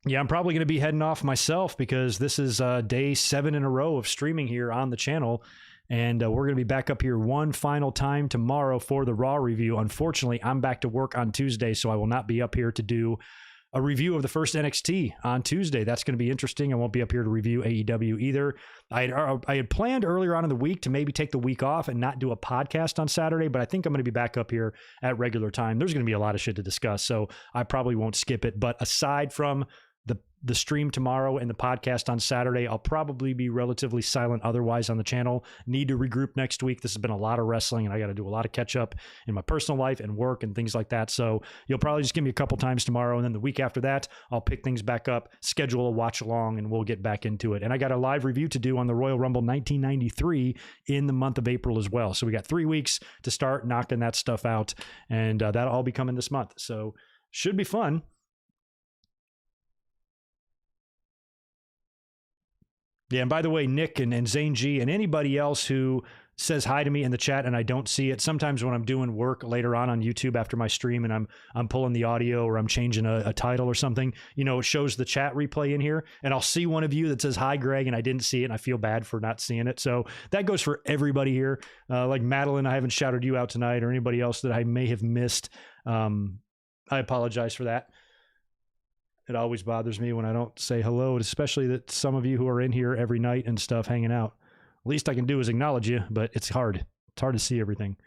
Yeah, I'm probably going to be heading off myself because this is day 7 in a row of streaming here on the channel. And we're going to be back up here one final time tomorrow for the Raw review. Unfortunately, I'm back to work on Tuesday, so I will not be up here to do a review of the first NXT on Tuesday. That's going to be interesting. I won't be up here to review AEW either. I had planned earlier on in the week to maybe take the week off and not do a podcast on Saturday, but I think I'm going to be back up here at regular time. There's going to be a lot of shit to discuss, so I probably won't skip it. But aside from the stream tomorrow and the podcast on Saturday, I'll probably be relatively silent otherwise on the channel. Need to regroup next week. This has been a lot of wrestling, and I got to do a lot of catch up in my personal life and work and things like that. So you'll probably just give me a couple times tomorrow, and then the week after that, I'll pick things back up, schedule a watch along, and we'll get back into it. And I got a live review to do on the Royal Rumble 1993 in the month of April as well. So we got 3 weeks to start knocking that stuff out, and that'll all be coming this month. So should be fun. Yeah, and by the way, Nick and Zayn G and anybody else who says hi to me in the chat and I don't see it. Sometimes when I'm doing work later on YouTube after my stream and I'm pulling the audio or I'm changing a title or something, you know, it shows the chat replay in here and I'll see one of you that says hi Greg and I didn't see it and I feel bad for not seeing it. So that goes for everybody here. Like Madeline, I haven't shouted you out tonight, or anybody else that I may have missed. I apologize for that. It always bothers me when I don't say hello, especially that some of you who are in here every night and stuff hanging out. Least I can do is acknowledge you, but it's hard. It's hard to see everything.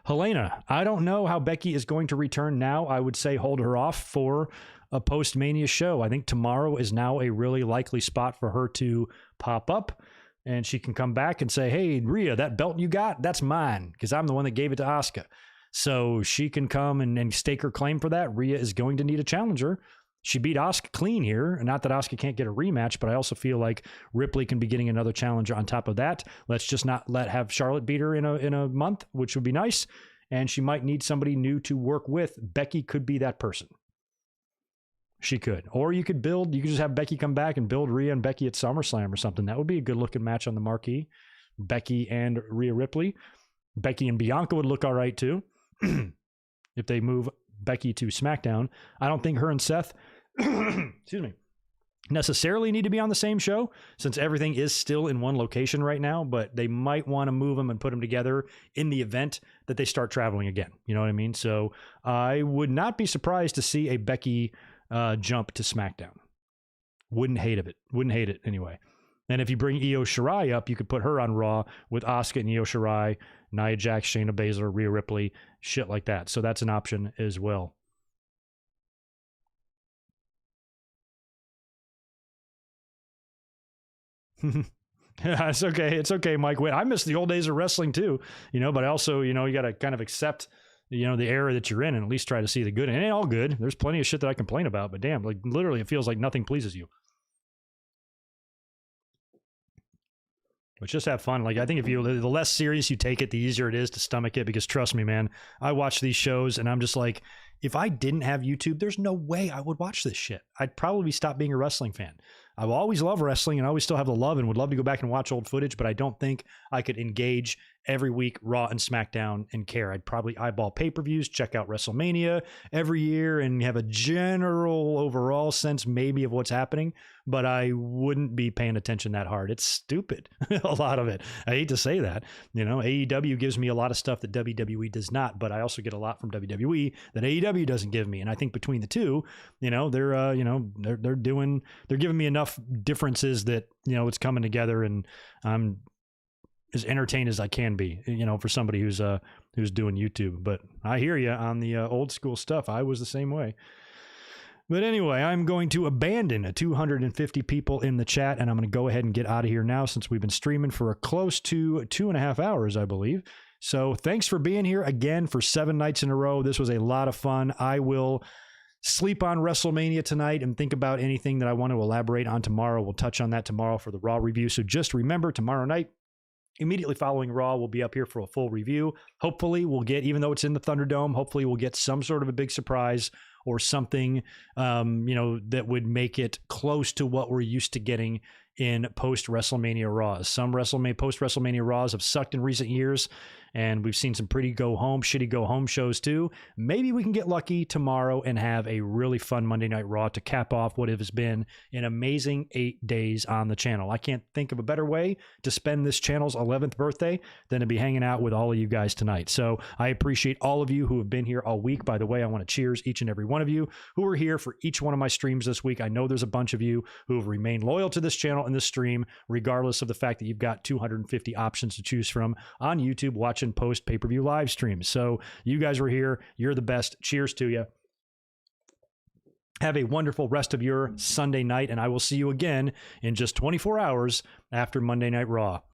Helena, I don't know how Becky is going to return now. I would say hold her off for a post-Mania show. I think tomorrow is now a really likely spot for her to pop up, and she can come back and say, hey, Rhea, that belt you got, that's mine, because I'm the one that gave it to Asuka. So she can come and stake her claim for that. Rhea is going to need a challenger. She beat Asuka clean here. Not that Asuka can't get a rematch, but I also feel like Ripley can be getting another challenger on top of that. Let's just not have Charlotte beat her in a month, which would be nice. And she might need somebody new to work with. Becky could be that person. She could. Or you could just have Becky come back and build Rhea and Becky at SummerSlam or something. That would be a good looking match on the marquee. Becky and Rhea Ripley. Becky and Bianca would look all right too. If they move Becky to SmackDown. I don't think her and Seth excuse me, necessarily need to be on the same show since everything is still in one location right now, but they might want to move them and put them together in the event that they start traveling again. You know what I mean? So I would not be surprised to see a Becky jump to SmackDown. Wouldn't hate it anyway. And if you bring Io Shirai up, you could put her on Raw with Asuka and Io Shirai, Nia Jax, Shayna Baszler, Rhea Ripley, shit like that. So that's an option as well. It's okay. It's okay, Mike. Wait, I miss the old days of wrestling too, you know, but also, you know, you got to kind of accept, you know, the era that you're in and at least try to see the good. And it ain't all good. There's plenty of shit that I complain about, but damn, like literally it feels like nothing pleases you. But just have fun. Like, I think the less serious you take it, the easier it is to stomach it, because trust me, man, I watch these shows and I'm just like, if I didn't have YouTube, there's no way I would watch this shit. I'd probably stop being a wrestling fan. I will always love wrestling and I always still have the love and would love to go back and watch old footage, but I don't think I could engage every week Raw and SmackDown and care. I'd probably eyeball pay-per-views, check out WrestleMania every year and have a general overall sense maybe of what's happening, but I wouldn't be paying attention that hard. It's stupid, a lot of it. I hate to say that. You know, AEW gives me a lot of stuff that WWE does not, but I also get a lot from WWE that AEW doesn't give me. And I think between the two, you know, they're giving me enough differences that, you know, it's coming together and I'm as entertained as I can be, you know, for somebody who's doing YouTube. But I hear you on the old school stuff. I was the same way. But anyway, I'm going to abandon 250 people in the chat, and I'm going to go ahead and get out of here now since we've been streaming for a close to 2.5 hours, I believe. So thanks for being here again for 7 nights in a row. This was a lot of fun. I will sleep on WrestleMania tonight and think about anything that I want to elaborate on tomorrow. We'll touch on that tomorrow for the Raw review. So just remember, tomorrow night, immediately following Raw, we'll be up here for a full review. Hopefully we'll get, even though it's in the Thunderdome, hopefully we'll get some sort of a big surprise or something, you know, that would make it close to what we're used to getting in post-WrestleMania Raws. Some post-WrestleMania Raws have sucked in recent years, and we've seen some pretty shitty go-home shows too. Maybe we can get lucky tomorrow and have a really fun Monday Night Raw to cap off what has been an amazing 8 days on the channel. I can't think of a better way to spend this channel's 11th birthday than to be hanging out with all of you guys tonight. So I appreciate all of you who have been here all week. By the way, I want to cheers each and every one of you who are here for each one of my streams this week. I know there's a bunch of you who have remained loyal to this channel and this stream, regardless of the fact that you've got 250 options to choose from on YouTube watching post pay-per-view live streams. So you guys were here. You're the best. Cheers to you. Have a wonderful rest of your Sunday night, and I will see you again in just 24 hours after Monday Night Raw.